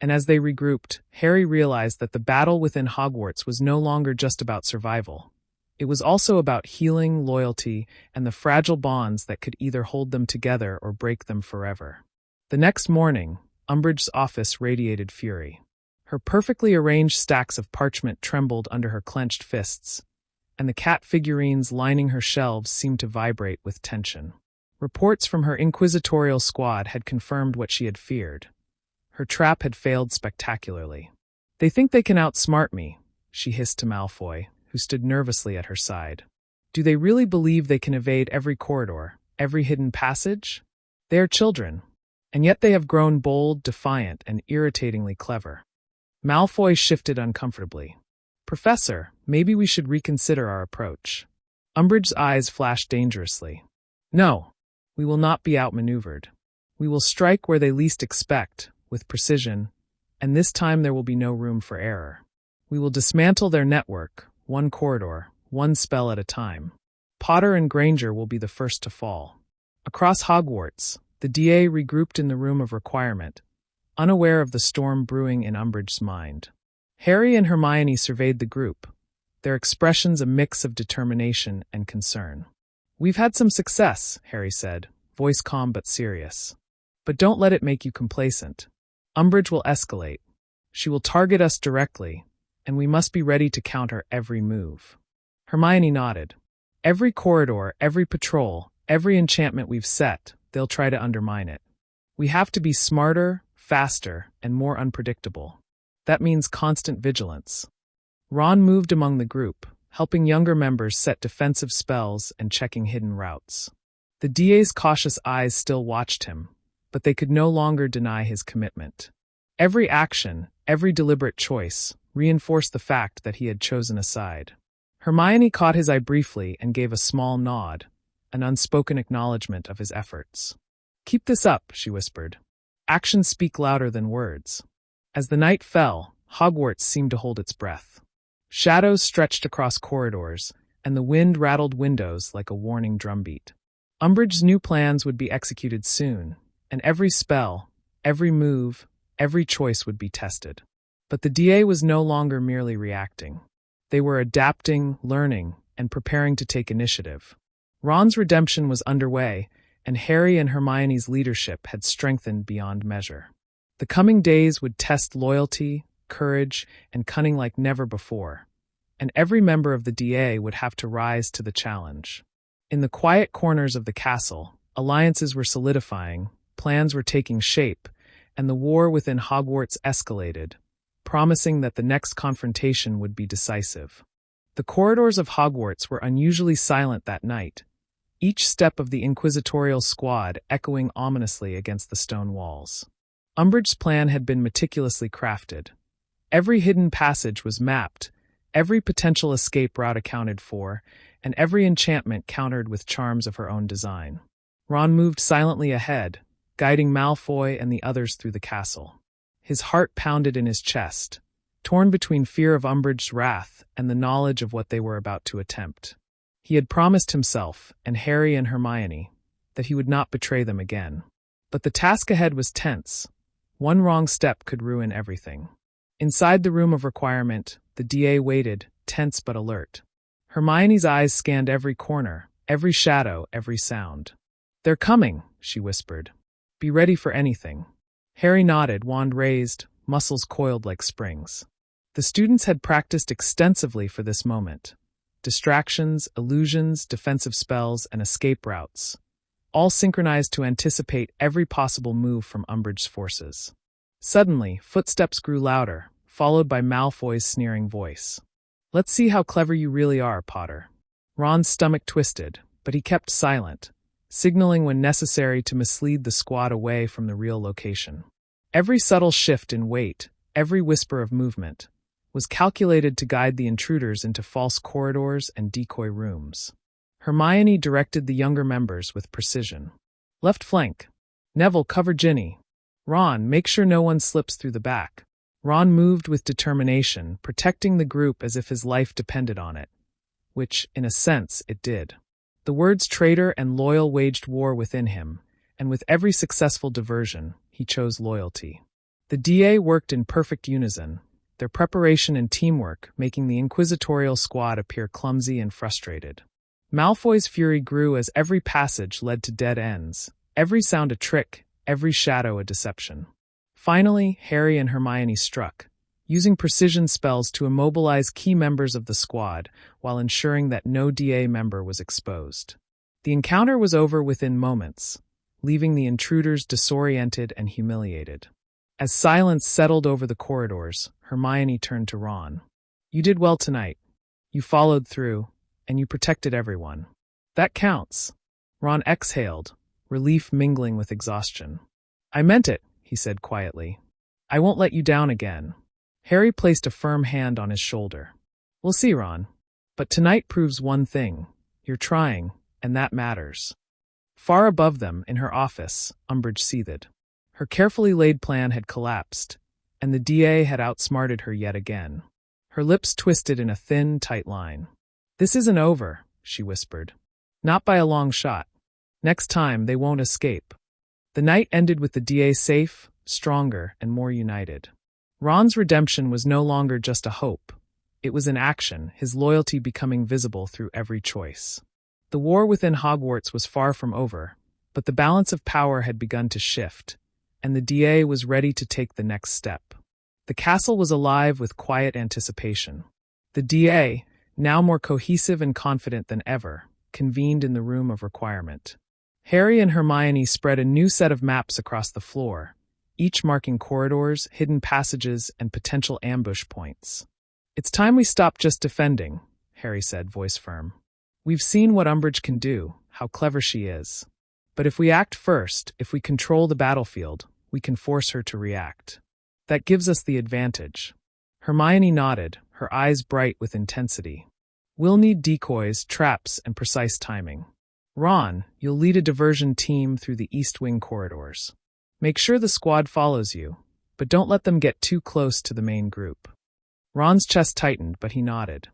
And as they regrouped, Harry realized that the battle within Hogwarts was no longer just about survival. It was also about healing, loyalty, and the fragile bonds that could either hold them together or break them forever. The next morning, Umbridge's office radiated fury. Her perfectly arranged stacks of parchment trembled under her clenched fists, and the cat figurines lining her shelves seemed to vibrate with tension. Reports from her inquisitorial squad had confirmed what she had feared. Her trap had failed spectacularly. "They think they can outsmart me," she hissed to Malfoy, who stood nervously at her side. "Do they really believe they can evade every corridor, every hidden passage? They are children, and yet they have grown bold, defiant, and irritatingly clever." Malfoy shifted uncomfortably. "Professor, maybe we should reconsider our approach." Umbridge's eyes flashed dangerously. "No, we will not be outmaneuvered. We will strike where they least expect, with precision, and this time there will be no room for error. We will dismantle their network, one corridor, one spell at a time. Potter and Granger will be the first to fall." Across Hogwarts, the DA regrouped in the room of requirement, unaware of the storm brewing in Umbridge's mind. Harry and Hermione surveyed the group, their expressions a mix of determination and concern. "We've had some success," Harry said, voice calm but serious. "But don't let it make you complacent. Umbridge will escalate. She will target us directly, and we must be ready to counter every move." Hermione nodded. "Every corridor, every patrol, every enchantment we've set, they'll try to undermine it. We have to be smarter, faster, and more unpredictable. That means constant vigilance." Ron moved among the group, helping younger members set defensive spells and checking hidden routes. The DA's cautious eyes still watched him, but they could no longer deny his commitment. Every action, every deliberate choice, reinforced the fact that he had chosen a side. Hermione caught his eye briefly and gave a small nod, an unspoken acknowledgement of his efforts. "Keep this up," she whispered. "Actions speak louder than words." As the night fell, Hogwarts seemed to hold its breath. Shadows stretched across corridors, and the wind rattled windows like a warning drumbeat. Umbridge's new plans would be executed soon, and every spell, every move, every choice would be tested. But the DA was no longer merely reacting. They were adapting, learning, and preparing to take initiative. Ron's redemption was underway, and Harry and Hermione's leadership had strengthened beyond measure. The coming days would test loyalty, courage, and cunning like never before, and every member of the DA would have to rise to the challenge. In the quiet corners of the castle, alliances were solidifying, plans were taking shape, and the war within Hogwarts escalated, promising that the next confrontation would be decisive. The corridors of Hogwarts were unusually silent that night, each step of the inquisitorial squad echoing ominously against the stone walls. Umbridge's plan had been meticulously crafted. Every hidden passage was mapped, every potential escape route accounted for, and every enchantment countered with charms of her own design. Ron moved silently ahead, guiding Malfoy and the others through the castle. His heart pounded in his chest, torn between fear of Umbridge's wrath and the knowledge of what they were about to attempt. He had promised himself, and Harry and Hermione, that he would not betray them again. But the task ahead was tense. One wrong step could ruin everything. Inside the room of requirement, the DA waited, tense but alert. Hermione's eyes scanned every corner, every shadow, every sound. "They're coming," she whispered. "Be ready for anything." Harry nodded, wand raised, muscles coiled like springs. The students had practiced extensively for this moment. Distractions, illusions, defensive spells, and escape routes, all synchronized to anticipate every possible move from Umbridge's forces. Suddenly, footsteps grew louder, followed by Malfoy's sneering voice. "Let's see how clever you really are, Potter." Ron's stomach twisted, but he kept silent, signaling when necessary to mislead the squad away from the real location. Every subtle shift in weight, every whisper of movement, was calculated to guide the intruders into false corridors and decoy rooms. Hermione directed the younger members with precision. "Left flank. Neville, cover Ginny. Ron, make sure no one slips through the back." Ron moved with determination, protecting the group as if his life depended on it, which, in a sense, it did. The words traitor and loyal waged war within him, and with every successful diversion, he chose loyalty. The DA worked in perfect unison, their preparation and teamwork making the inquisitorial squad appear clumsy and frustrated. Malfoy's fury grew as every passage led to dead ends, every sound a trick, every shadow a deception. Finally, Harry and Hermione struck, using precision spells to immobilize key members of the squad while ensuring that no DA member was exposed. The encounter was over within moments, leaving the intruders disoriented and humiliated. As silence settled over the corridors, Hermione turned to Ron. "You did well tonight. You followed through, and you protected everyone. That counts." Ron exhaled, relief mingling with exhaustion. "I meant it," he said quietly. "I won't let you down again." Harry placed a firm hand on his shoulder. "We'll see, Ron. But tonight proves one thing. You're trying, and that matters." Far above them, in her office, Umbridge seethed. Her carefully laid plan had collapsed, and the DA had outsmarted her yet again. Her lips twisted in a thin, tight line. "This isn't over," she whispered. "Not by a long shot. Next time, they won't escape." The night ended with the DA safe, stronger, and more united. Ron's redemption was no longer just a hope. It was an action, his loyalty becoming visible through every choice. The war within Hogwarts was far from over, but the balance of power had begun to shift, and the DA was ready to take the next step. The castle was alive with quiet anticipation. The DA, now more cohesive and confident than ever, convened in the room of requirement. Harry and Hermione spread a new set of maps across the floor, each marking corridors, hidden passages, and potential ambush points. "It's time we stopped just defending," Harry said, voice firm. "We've seen what Umbridge can do, how clever she is. But if we act first, if we control the battlefield, we can force her to react. That gives us the advantage." Hermione nodded, her eyes bright with intensity. "We'll need decoys, traps, and precise timing. Ron, you'll lead a diversion team through the East Wing corridors. Make sure the squad follows you, but don't let them get too close to the main group." Ron's chest tightened, but he nodded.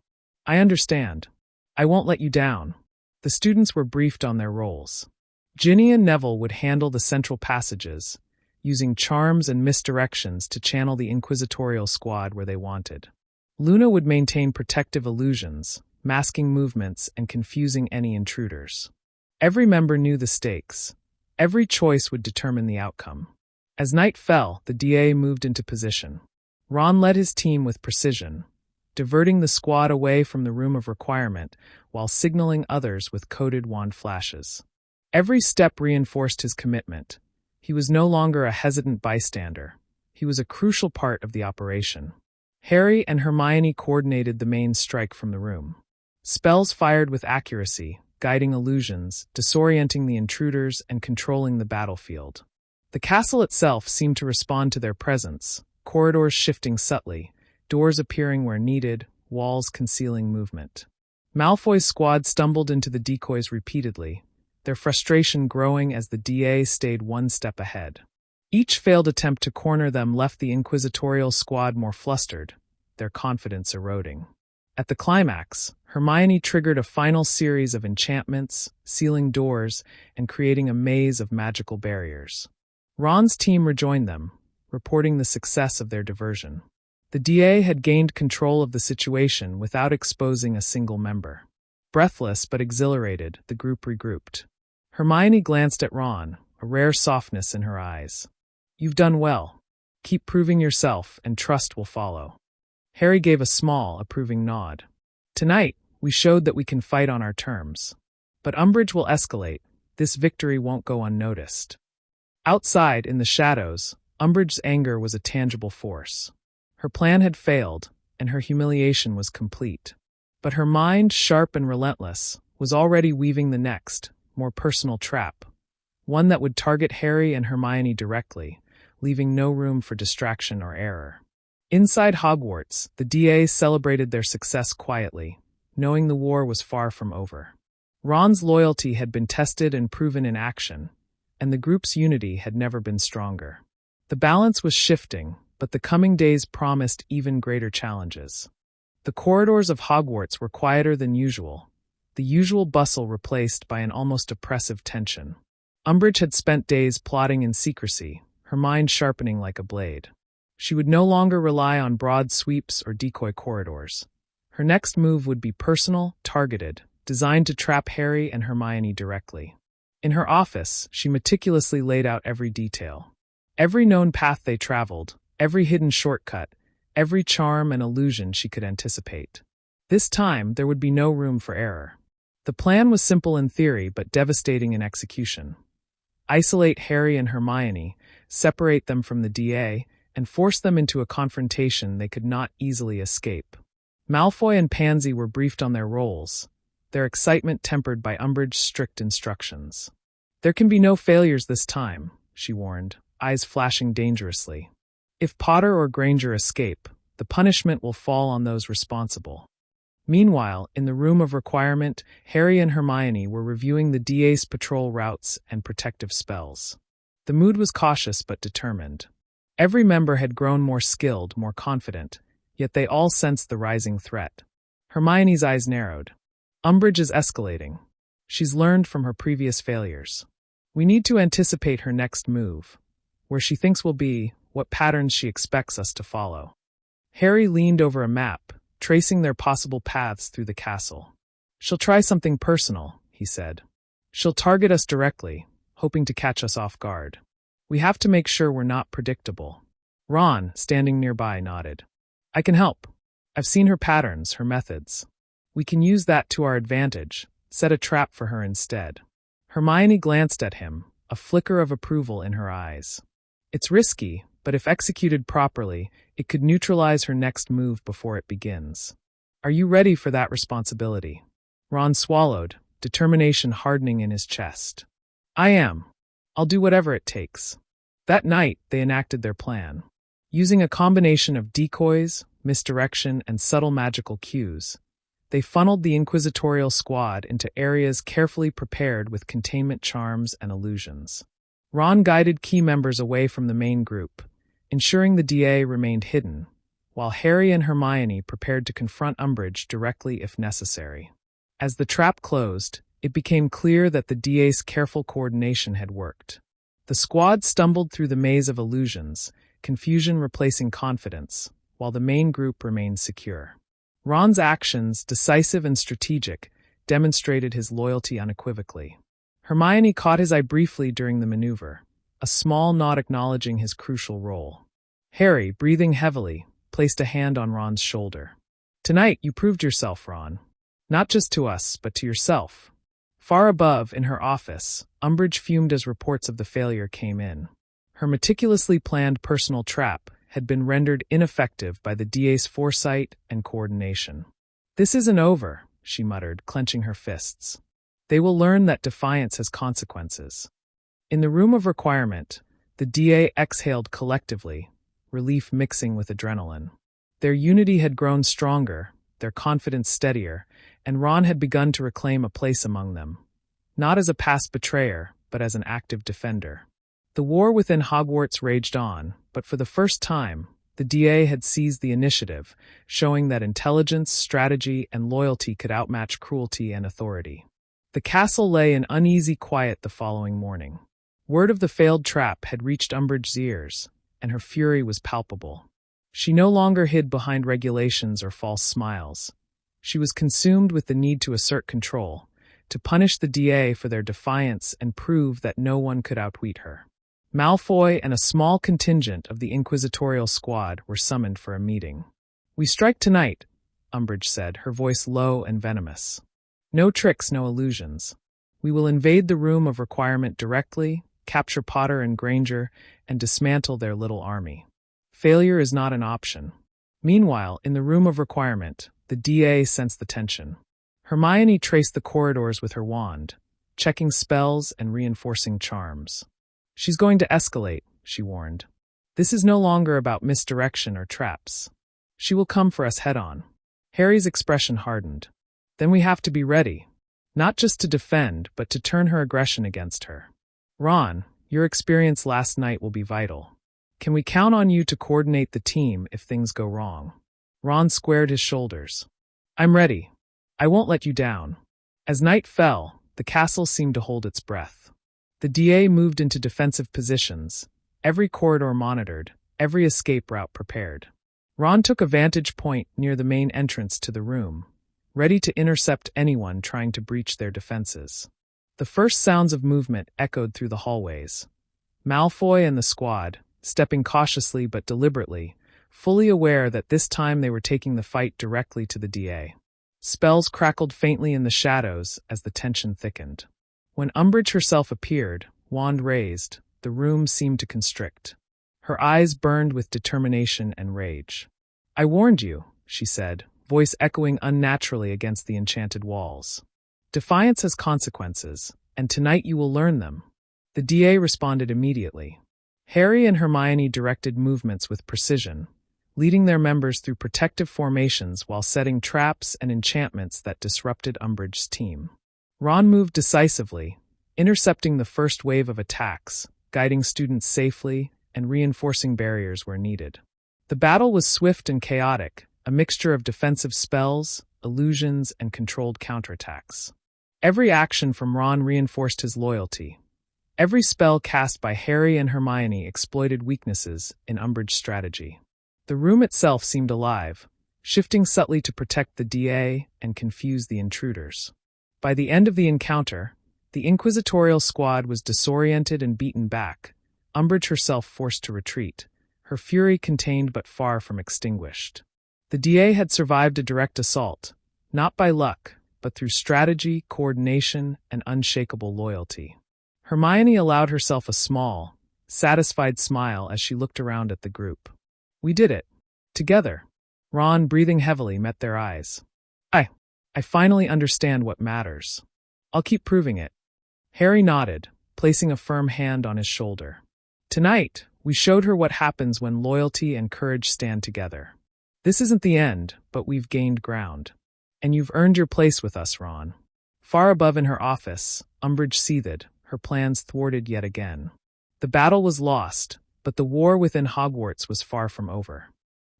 "I understand. I won't let you down." The students were briefed on their roles. Ginny and Neville would handle the central passages, using charms and misdirections to channel the inquisitorial squad where they wanted. Luna would maintain protective illusions, masking movements and confusing any intruders. Every member knew the stakes. Every choice would determine the outcome. As night fell, the DA moved into position. Ron led his team with precision, diverting the squad away from the room of requirement while signaling others with coded wand flashes. Every step reinforced his commitment. He was no longer a hesitant bystander. He was a crucial part of the operation. Harry and Hermione coordinated the main strike from the room. Spells fired with accuracy, guiding illusions, disorienting the intruders, and controlling the battlefield. The castle itself seemed to respond to their presence, corridors shifting subtly, doors appearing where needed, walls concealing movement. Malfoy's squad stumbled into the decoys repeatedly, their frustration growing as the DA stayed one step ahead. Each failed attempt to corner them left the inquisitorial squad more flustered, their confidence eroding. At the climax, Hermione triggered a final series of enchantments, sealing doors, and creating a maze of magical barriers. Ron's team rejoined them, reporting the success of their diversion. The DA had gained control of the situation without exposing a single member. Breathless but exhilarated, the group regrouped. Hermione glanced at Ron, a rare softness in her eyes. "You've done well. Keep proving yourself, and trust will follow." Harry gave a small, approving nod. "Tonight, we showed that we can fight on our terms. But Umbridge will escalate. This victory won't go unnoticed." Outside, in the shadows, Umbridge's anger was a tangible force. Her plan had failed, and her humiliation was complete. But her mind, sharp and relentless, was already weaving the next, more personal trap, one that would target Harry and Hermione directly, leaving no room for distraction or error. Inside Hogwarts, the DA celebrated their success quietly, knowing the war was far from over. Ron's loyalty had been tested and proven in action, and the group's unity had never been stronger. The balance was shifting, but the coming days promised even greater challenges. The corridors of Hogwarts were quieter than usual, the usual bustle replaced by an almost oppressive tension. Umbridge had spent days plotting in secrecy, her mind sharpening like a blade. She would no longer rely on broad sweeps or decoy corridors. Her next move would be personal, targeted, designed to trap Harry and Hermione directly. In her office, she meticulously laid out every detail. Every known path they traveled, every hidden shortcut, every charm and illusion she could anticipate. This time, there would be no room for error. The plan was simple in theory but devastating in execution. Isolate Harry and Hermione, separate them from the DA, and force them into a confrontation they could not easily escape. Malfoy and Pansy were briefed on their roles, their excitement tempered by Umbridge's strict instructions. "There can be no failures this time," she warned, eyes flashing dangerously. "If Potter or Granger escape, the punishment will fall on those responsible." Meanwhile, in the room of requirement, Harry and Hermione were reviewing the DA's patrol routes and protective spells. The mood was cautious but determined. Every member had grown more skilled, more confident, yet they all sensed the rising threat. Hermione's eyes narrowed. "Umbridge is escalating. She's learned from her previous failures. We need to anticipate her next move, where she thinks we'll be, what patterns she expects us to follow." Harry leaned over a map, tracing their possible paths through the castle. "She'll try something personal," he said. "She'll target us directly, hoping to catch us off guard. We have to make sure we're not predictable." Ron, standing nearby, nodded. "I can help. I've seen her patterns, her methods. We can use that to our advantage, set a trap for her instead." Hermione glanced at him, a flicker of approval in her eyes. "It's risky, but if executed properly, it could neutralize her next move before it begins. Are you ready for that responsibility?" Ron swallowed, determination hardening in his chest. "I am. I'll do whatever it takes." That night, they enacted their plan. Using a combination of decoys, misdirection, and subtle magical cues, they funneled the inquisitorial squad into areas carefully prepared with containment charms and illusions. Ron guided key members away from the main group, ensuring the DA remained hidden, while Harry and Hermione prepared to confront Umbridge directly if necessary. As the trap closed, It became clear that the DA's careful coordination had worked. The squad stumbled through the maze of illusions, confusion replacing confidence, while the main group remained secure. Ron's actions, decisive and strategic, demonstrated his loyalty unequivocally. Hermione caught his eye briefly during the maneuver, a small nod acknowledging his crucial role. Harry, breathing heavily, placed a hand on Ron's shoulder. "Tonight you proved yourself, Ron. Not just to us, but to yourself." Far above, in her office, Umbridge fumed as reports of the failure came in. Her meticulously planned personal trap had been rendered ineffective by the DA's foresight and coordination. "This isn't over," she muttered, clenching her fists. "They will learn that defiance has consequences." In the room of requirement, the DA exhaled collectively, relief mixing with adrenaline. Their unity had grown stronger, their confidence steadier, and Ron had begun to reclaim a place among them, not as a past betrayer, but as an active defender. The war within Hogwarts raged on, but for the first time, the DA had seized the initiative, showing that intelligence, strategy, and loyalty could outmatch cruelty and authority. The castle lay in uneasy quiet the following morning. Word of the failed trap had reached Umbridge's ears, and her fury was palpable. She no longer hid behind regulations or false smiles. She was consumed with the need to assert control, to punish the DA for their defiance and prove that no one could outwit her. Malfoy and a small contingent of the inquisitorial squad were summoned for a meeting. "We strike tonight," Umbridge said, her voice low and venomous. "No tricks, no illusions. We will invade the room of requirement directly, capture Potter and Granger, and dismantle their little army. Failure is not an option." Meanwhile, in the room of requirement, the DA sensed the tension. Hermione traced the corridors with her wand, checking spells and reinforcing charms. "She's going to escalate," she warned. "This is no longer about misdirection or traps. She will come for us head-on." Harry's expression hardened. "Then we have to be ready, not just to defend, but to turn her aggression against her. Ron, your experience last night will be vital. Can we count on you to coordinate the team if things go wrong?" Ron squared his shoulders. "I'm ready. I won't let you down." As night fell, the castle seemed to hold its breath. The DA moved into defensive positions, every corridor monitored, every escape route prepared. Ron took a vantage point near the main entrance to the room, ready to intercept anyone trying to breach their defenses. The first sounds of movement echoed through the hallways. Malfoy and the squad, stepping cautiously but deliberately, fully aware that this time they were taking the fight directly to the DA. Spells crackled faintly in the shadows as the tension thickened. When Umbridge herself appeared, wand raised, the room seemed to constrict. Her eyes burned with determination and rage. "I warned you," she said, voice echoing unnaturally against the enchanted walls. "Defiance has consequences, and tonight you will learn them." The DA responded immediately. Harry and Hermione directed movements with precision, leading their members through protective formations while setting traps and enchantments that disrupted Umbridge's team. Ron moved decisively, intercepting the first wave of attacks, guiding students safely, and reinforcing barriers where needed. The battle was swift and chaotic, a mixture of defensive spells, illusions, and controlled counterattacks. Every action from Ron reinforced his loyalty. Every spell cast by Harry and Hermione exploited weaknesses in Umbridge's strategy. The room itself seemed alive, shifting subtly to protect the DA and confuse the intruders. By the end of the encounter, the inquisitorial squad was disoriented and beaten back, Umbridge herself forced to retreat, her fury contained but far from extinguished. The DA had survived a direct assault, not by luck, but through strategy, coordination, and unshakable loyalty. Hermione allowed herself a small, satisfied smile as she looked around at the group. "We did it. Together." Ron, breathing heavily, met their eyes. I finally understand what matters. I'll keep proving it." Harry nodded, placing a firm hand on his shoulder. "Tonight, we showed her what happens when loyalty and courage stand together. This isn't the end, but we've gained ground. And you've earned your place with us, Ron." Far above in her office, Umbridge seethed, her plans thwarted yet again. The battle was lost, but the war within Hogwarts was far from over.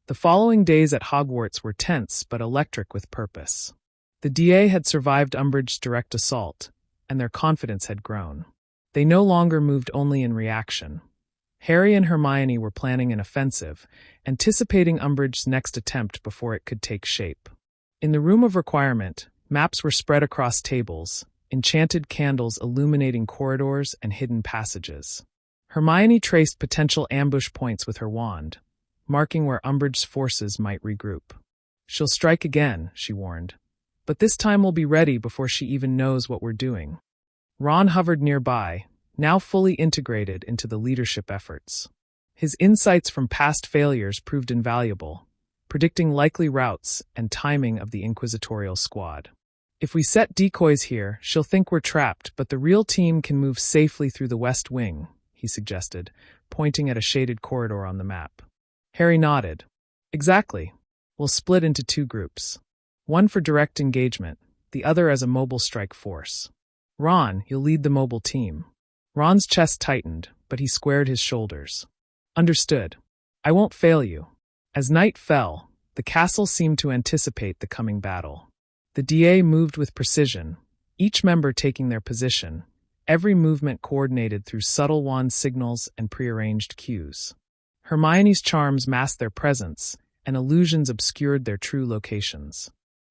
The following days at Hogwarts were tense but electric with purpose. The DA had survived Umbridge's direct assault, and their confidence had grown. They no longer moved only in reaction. Harry and Hermione were planning an offensive, anticipating Umbridge's next attempt before it could take shape. In the room of requirement, maps were spread across tables, enchanted candles illuminating corridors and hidden passages. Hermione traced potential ambush points with her wand, marking where Umbridge's forces might regroup. "She'll strike again," she warned. "But this time we'll be ready before she even knows what we're doing." Ron hovered nearby, now fully integrated into the leadership efforts. His insights from past failures proved invaluable, predicting likely routes and timing of the inquisitorial squad. "If we set decoys here, she'll think we're trapped, but the real team can move safely through the West Wing," he suggested, pointing at a shaded corridor on the map. Harry nodded. "Exactly. We'll split into 2 groups. One for direct engagement, the other as a mobile strike force. Ron, you'll lead the mobile team." Ron's chest tightened, but he squared his shoulders. "Understood. I won't fail you." As night fell, the castle seemed to anticipate the coming battle. The DA moved with precision, each member taking their position, every movement coordinated through subtle wand signals and prearranged cues. Hermione's charms masked their presence, and illusions obscured their true locations.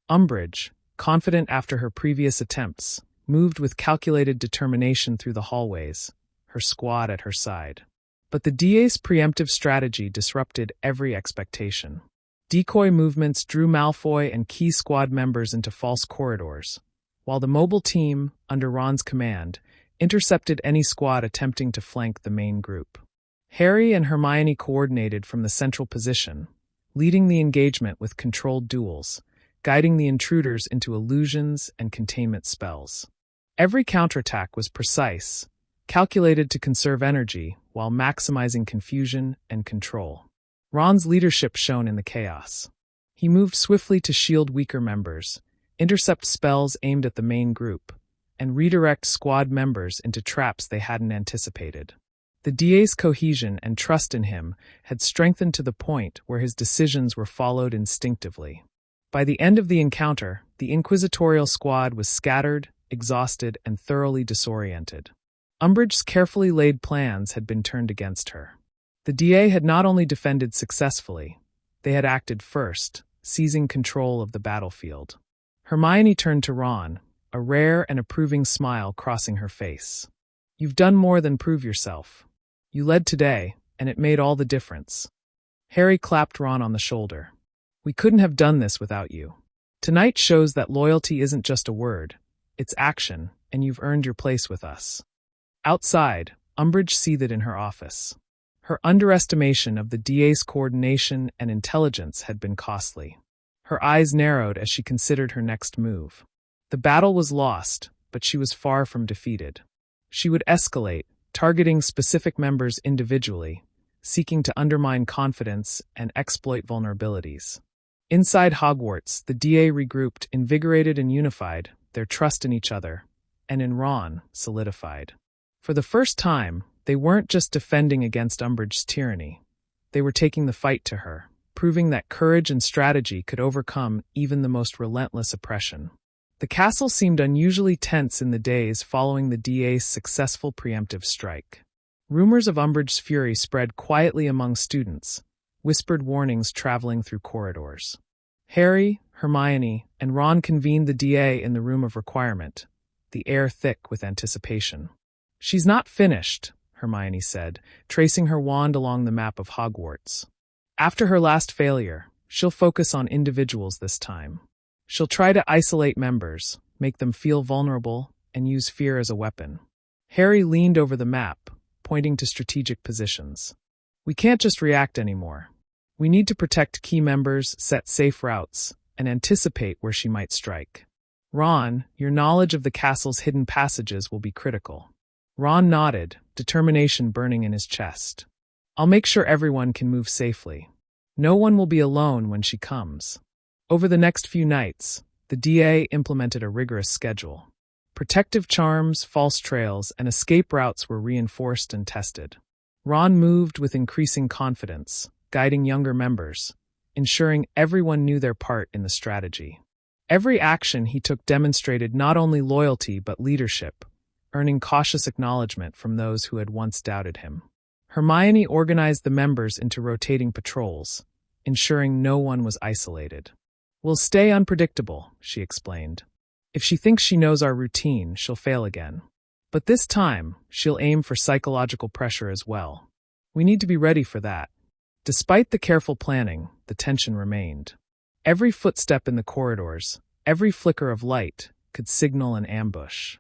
Umbridge, confident after her previous attempts, moved with calculated determination through the hallways, her squad at her side. But the DA's preemptive strategy disrupted every expectation. Decoy movements drew Malfoy and key squad members into false corridors, while the mobile team, under Ron's command, intercepted any squad attempting to flank the main group. Harry and Hermione coordinated from the central position, leading the engagement with controlled duels, guiding the intruders into illusions and containment spells. Every counterattack was precise, calculated to conserve energy while maximizing confusion and control. Ron's leadership shone in the chaos. He moved swiftly to shield weaker members, intercept spells aimed at the main group, and redirect squad members into traps they hadn't anticipated. The DA's cohesion and trust in him had strengthened to the point where his decisions were followed instinctively. By the end of the encounter, the inquisitorial squad was scattered, exhausted, and thoroughly disoriented. Umbridge's carefully laid plans had been turned against her. The DA had not only defended successfully, they had acted first, seizing control of the battlefield. Hermione turned to Ron, a rare and approving smile crossing her face. "You've done more than prove yourself. You led today, and it made all the difference." Harry clapped Ron on the shoulder. "We couldn't have done this without you. Tonight shows that loyalty isn't just a word, it's action, and you've earned your place with us." Outside, Umbridge seethed in her office. Her underestimation of the DA's coordination and intelligence had been costly. Her eyes narrowed as she considered her next move. The battle was lost, but she was far from defeated. She would escalate, targeting specific members individually, seeking to undermine confidence and exploit vulnerabilities. Inside Hogwarts, the DA regrouped, invigorated and unified, their trust in each other, and in Ron, solidified. For the first time, they weren't just defending against Umbridge's tyranny. They were taking the fight to her, proving that courage and strategy could overcome even the most relentless oppression. The castle seemed unusually tense in the days following the DA's successful preemptive strike. Rumors of Umbridge's fury spread quietly among students, whispered warnings traveling through corridors. Harry, Hermione, and Ron convened the DA in the room of requirement, the air thick with anticipation. "She's not finished," Hermione said, tracing her wand along the map of Hogwarts. "After her last failure, she'll focus on individuals this time. She'll try to isolate members, make them feel vulnerable, and use fear as a weapon." Harry leaned over the map, pointing to strategic positions. "We can't just react anymore. We need to protect key members, set safe routes, and anticipate where she might strike. Ron, your knowledge of the castle's hidden passages will be critical." Ron nodded, determination burning in his chest. "I'll make sure everyone can move safely. No one will be alone when she comes." Over the next few nights, the DA implemented a rigorous schedule. Protective charms, false trails, and escape routes were reinforced and tested. Ron moved with increasing confidence, guiding younger members, ensuring everyone knew their part in the strategy. Every action he took demonstrated not only loyalty but leadership, earning cautious acknowledgement from those who had once doubted him. Hermione organized the members into rotating patrols, ensuring no one was isolated. "We'll stay unpredictable," she explained. "If she thinks she knows our routine, she'll fail again. But this time, she'll aim for psychological pressure as well. We need to be ready for that." Despite the careful planning, the tension remained. Every footstep in the corridors, every flicker of light, could signal an ambush.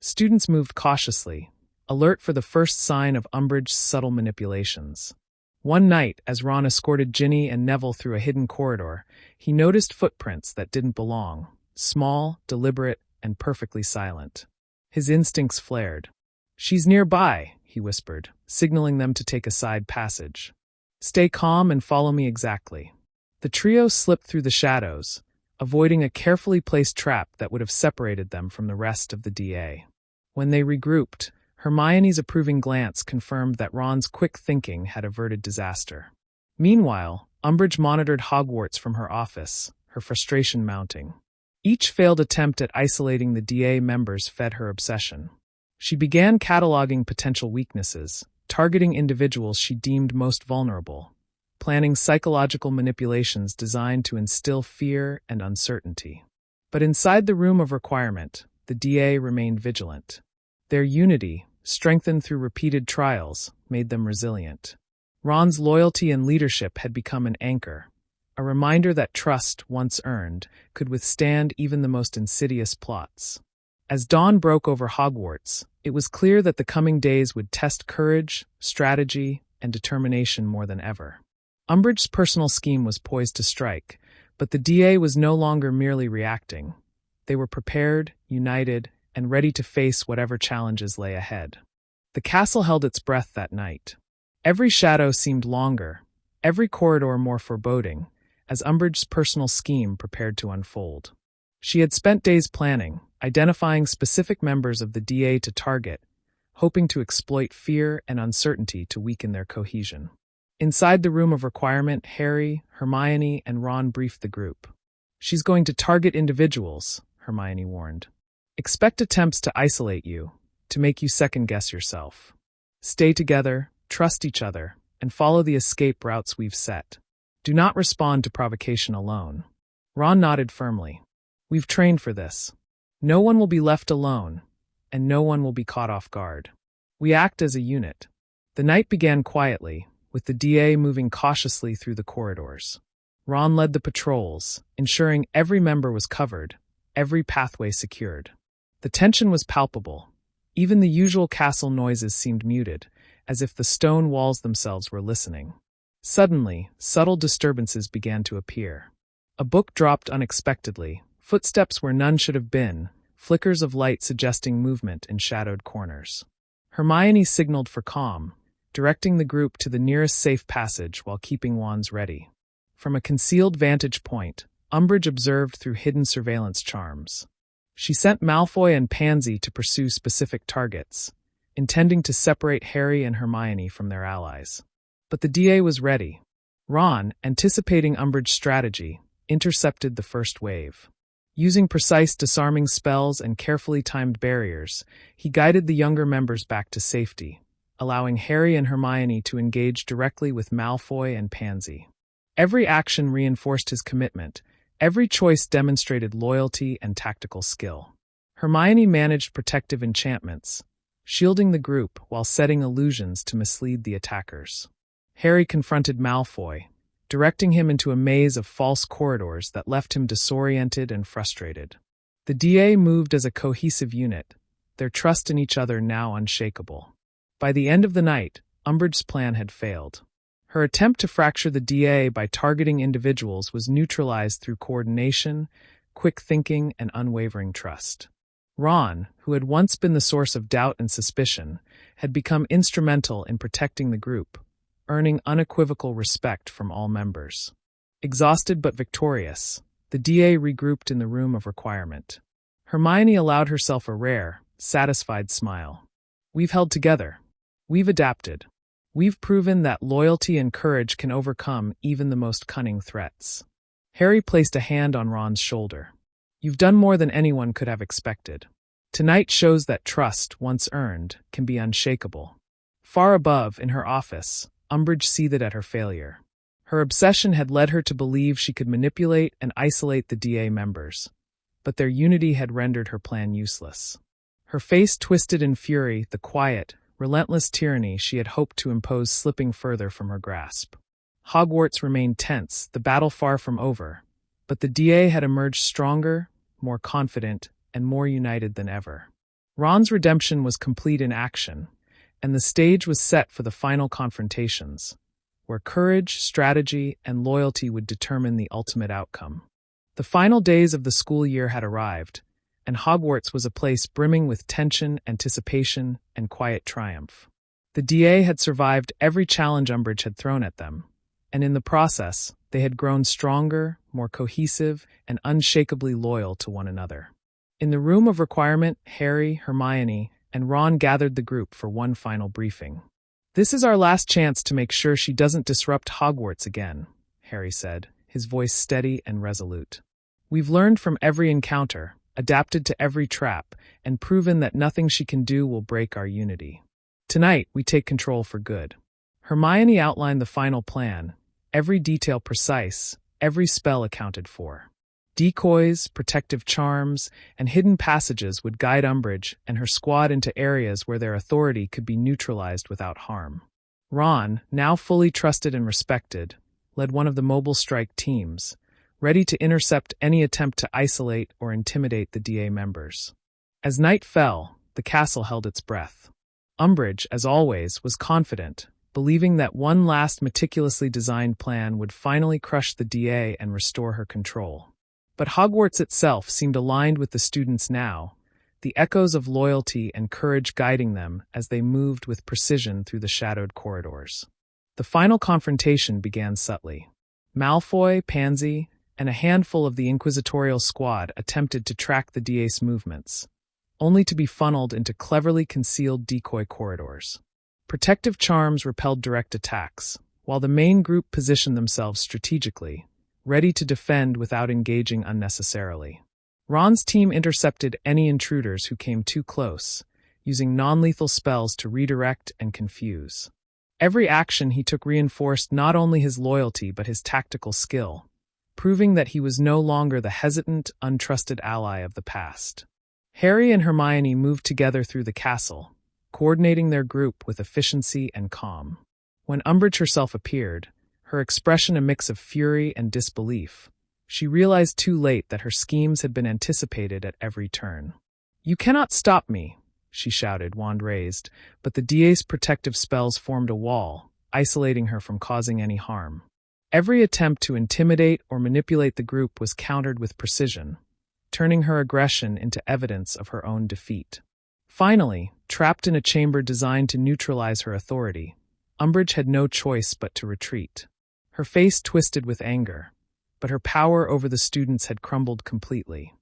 Students moved cautiously, alert for the first sign of Umbridge's subtle manipulations. One night, as Ron escorted Ginny and Neville through a hidden corridor, he noticed footprints that didn't belong, small, deliberate, and perfectly silent. His instincts flared. "She's nearby," he whispered, signaling them to take a side passage. "Stay calm and follow me exactly." The trio slipped through the shadows, avoiding a carefully placed trap that would have separated them from the rest of the DA. When they regrouped, Hermione's approving glance confirmed that Ron's quick thinking had averted disaster. Meanwhile, Umbridge monitored Hogwarts from her office, her frustration mounting. Each failed attempt at isolating the DA members fed her obsession. She began cataloging potential weaknesses, targeting individuals she deemed most vulnerable, planning psychological manipulations designed to instill fear and uncertainty. But inside the room of requirement, the DA remained vigilant. Their unity, strengthened through repeated trials, made them resilient. Ron's loyalty and leadership had become an anchor, a reminder that trust, once earned, could withstand even the most insidious plots. As dawn broke over Hogwarts, it was clear that the coming days would test courage, strategy, and determination more than ever. Umbridge's personal scheme was poised to strike, but the DA was no longer merely reacting. They were prepared, united, and ready to face whatever challenges lay ahead. The castle held its breath that night. Every shadow seemed longer, every corridor more foreboding, as Umbridge's personal scheme prepared to unfold. She had spent days planning, identifying specific members of the DA to target, hoping to exploit fear and uncertainty to weaken their cohesion. Inside the room of requirement, Harry, Hermione, and Ron briefed the group. "She's going to target individuals," Hermione warned. "Expect attempts to isolate you, to make you second-guess yourself. Stay together, trust each other, and follow the escape routes we've set. Do not respond to provocation alone." Ron nodded firmly. "We've trained for this. No one will be left alone, and no one will be caught off guard. We act as a unit." The night began quietly, with the DA moving cautiously through the corridors. Ron led the patrols, ensuring every member was covered, every pathway secured. The tension was palpable. Even the usual castle noises seemed muted, as if the stone walls themselves were listening. Suddenly, subtle disturbances began to appear. A book dropped unexpectedly, footsteps where none should have been, flickers of light suggesting movement in shadowed corners. Hermione signaled for calm, directing the group to the nearest safe passage while keeping wands ready. From a concealed vantage point, Umbridge observed through hidden surveillance charms. She sent Malfoy and Pansy to pursue specific targets, intending to separate Harry and Hermione from their allies. But the DA was ready. Ron, anticipating Umbridge's strategy, intercepted the first wave. Using precise disarming spells and carefully timed barriers, he guided the younger members back to safety, allowing Harry and Hermione to engage directly with Malfoy and Pansy. Every action reinforced his commitment, every choice demonstrated loyalty and tactical skill. Hermione managed protective enchantments, shielding the group while setting illusions to mislead the attackers. Harry confronted Malfoy, directing him into a maze of false corridors that left him disoriented and frustrated. The DA moved as a cohesive unit, their trust in each other now unshakable. By the end of the night, Umbridge's plan had failed. Her attempt to fracture the DA by targeting individuals was neutralized through coordination, quick thinking, and unwavering trust. Ron, who had once been the source of doubt and suspicion, had become instrumental in protecting the group, earning unequivocal respect from all members. Exhausted but victorious, the DA regrouped in the room of requirement. Hermione allowed herself a rare, satisfied smile. "We've held together. We've adapted. We've proven that loyalty and courage can overcome even the most cunning threats." Harry placed a hand on Ron's shoulder. You've done more than anyone could have expected. Tonight shows that trust, once earned, can be unshakable. Far above, in her office, Umbridge seethed at her failure. Her obsession had led her to believe she could manipulate and isolate the DA members, but their unity had rendered her plan useless. Her face twisted in fury, the quiet, relentless tyranny she had hoped to impose slipping further from her grasp. Hogwarts remained tense, the battle far from over, but the DA had emerged stronger, more confident, and more united than ever. Ron's redemption was complete in action, and the stage was set for the final confrontations, where courage, strategy, and loyalty would determine the ultimate outcome. The final days of the school year had arrived, and Hogwarts was a place brimming with tension, anticipation, and quiet triumph. The DA had survived every challenge Umbridge had thrown at them, and in the process, they had grown stronger, more cohesive, and unshakably loyal to one another. In the room of requirement, Harry, Hermione, and Ron gathered the group for one final briefing. "This is our last chance to make sure she doesn't disrupt Hogwarts again," Harry said, his voice steady and resolute. "We've learned from every encounter, adapted to every trap, and proven that nothing she can do will break our unity. Tonight, we take control for good." Hermione outlined the final plan, every detail precise, every spell accounted for. Decoys, protective charms, and hidden passages would guide Umbridge and her squad into areas where their authority could be neutralized without harm. Ron, now fully trusted and respected, led one of the mobile strike teams, ready to intercept any attempt to isolate or intimidate the DA members. As night fell, the castle held its breath. Umbridge, as always, was confident, believing that one last meticulously designed plan would finally crush the DA and restore her control. But Hogwarts itself seemed aligned with the students now, the echoes of loyalty and courage guiding them as they moved with precision through the shadowed corridors. The final confrontation began subtly. Malfoy, Pansy, and a handful of the inquisitorial squad attempted to track the DA's movements, only to be funneled into cleverly concealed decoy corridors. Protective charms repelled direct attacks, while the main group positioned themselves strategically, ready to defend without engaging unnecessarily. Ron's team intercepted any intruders who came too close, using non-lethal spells to redirect and confuse. Every action he took reinforced not only his loyalty but his tactical skill, proving that he was no longer the hesitant, untrusted ally of the past. Harry and Hermione moved together through the castle, coordinating their group with efficiency and calm. When Umbridge herself appeared, her expression a mix of fury and disbelief, she realized too late that her schemes had been anticipated at every turn. "You cannot stop me," she shouted, wand raised, but the DA's protective spells formed a wall, isolating her from causing any harm. Every attempt to intimidate or manipulate the group was countered with precision, turning her aggression into evidence of her own defeat. Finally, trapped in a chamber designed to neutralize her authority, Umbridge had no choice but to retreat. Her face twisted with anger, but her power over the students had crumbled completely.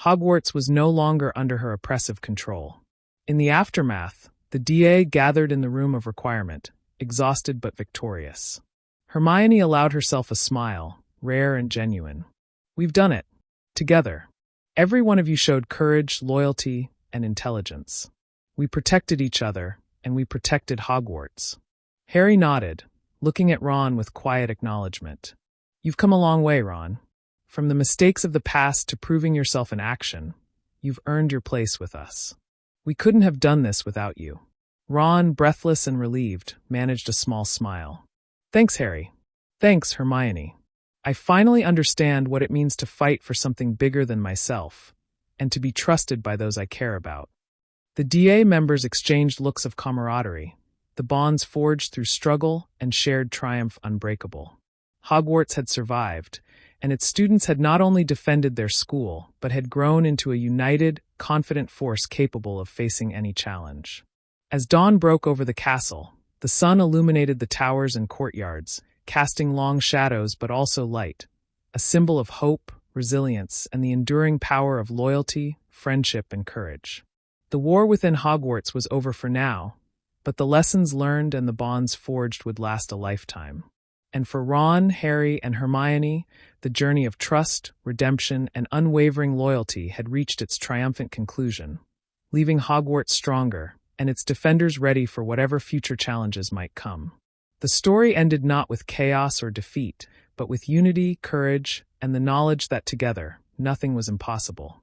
Hogwarts was no longer under her oppressive control. In the aftermath, the DA gathered in the room of requirement, exhausted but victorious. Hermione allowed herself a smile, rare and genuine. "We've done it. Together. Every one of you showed courage, loyalty, and intelligence. We protected each other, and we protected Hogwarts." Harry nodded, looking at Ron with quiet acknowledgement. "You've come a long way, Ron. From the mistakes of the past to proving yourself in action, you've earned your place with us. We couldn't have done this without you." Ron, breathless and relieved, managed a small smile. "Thanks, Harry. Thanks, Hermione. I finally understand what it means to fight for something bigger than myself, and to be trusted by those I care about." The DA members exchanged looks of camaraderie, the bonds forged through struggle and shared triumph unbreakable. Hogwarts had survived, and its students had not only defended their school, but had grown into a united, confident force capable of facing any challenge. As dawn broke over the castle, the sun illuminated the towers and courtyards, casting long shadows but also light, a symbol of hope, resilience, and the enduring power of loyalty, friendship, and courage. The war within Hogwarts was over for now, but the lessons learned and the bonds forged would last a lifetime. And for Ron, Harry, and Hermione, the journey of trust, redemption, and unwavering loyalty had reached its triumphant conclusion, leaving Hogwarts stronger and its defenders ready for whatever future challenges might come. The story ended not with chaos or defeat, but with unity, courage, and the knowledge that together, nothing was impossible.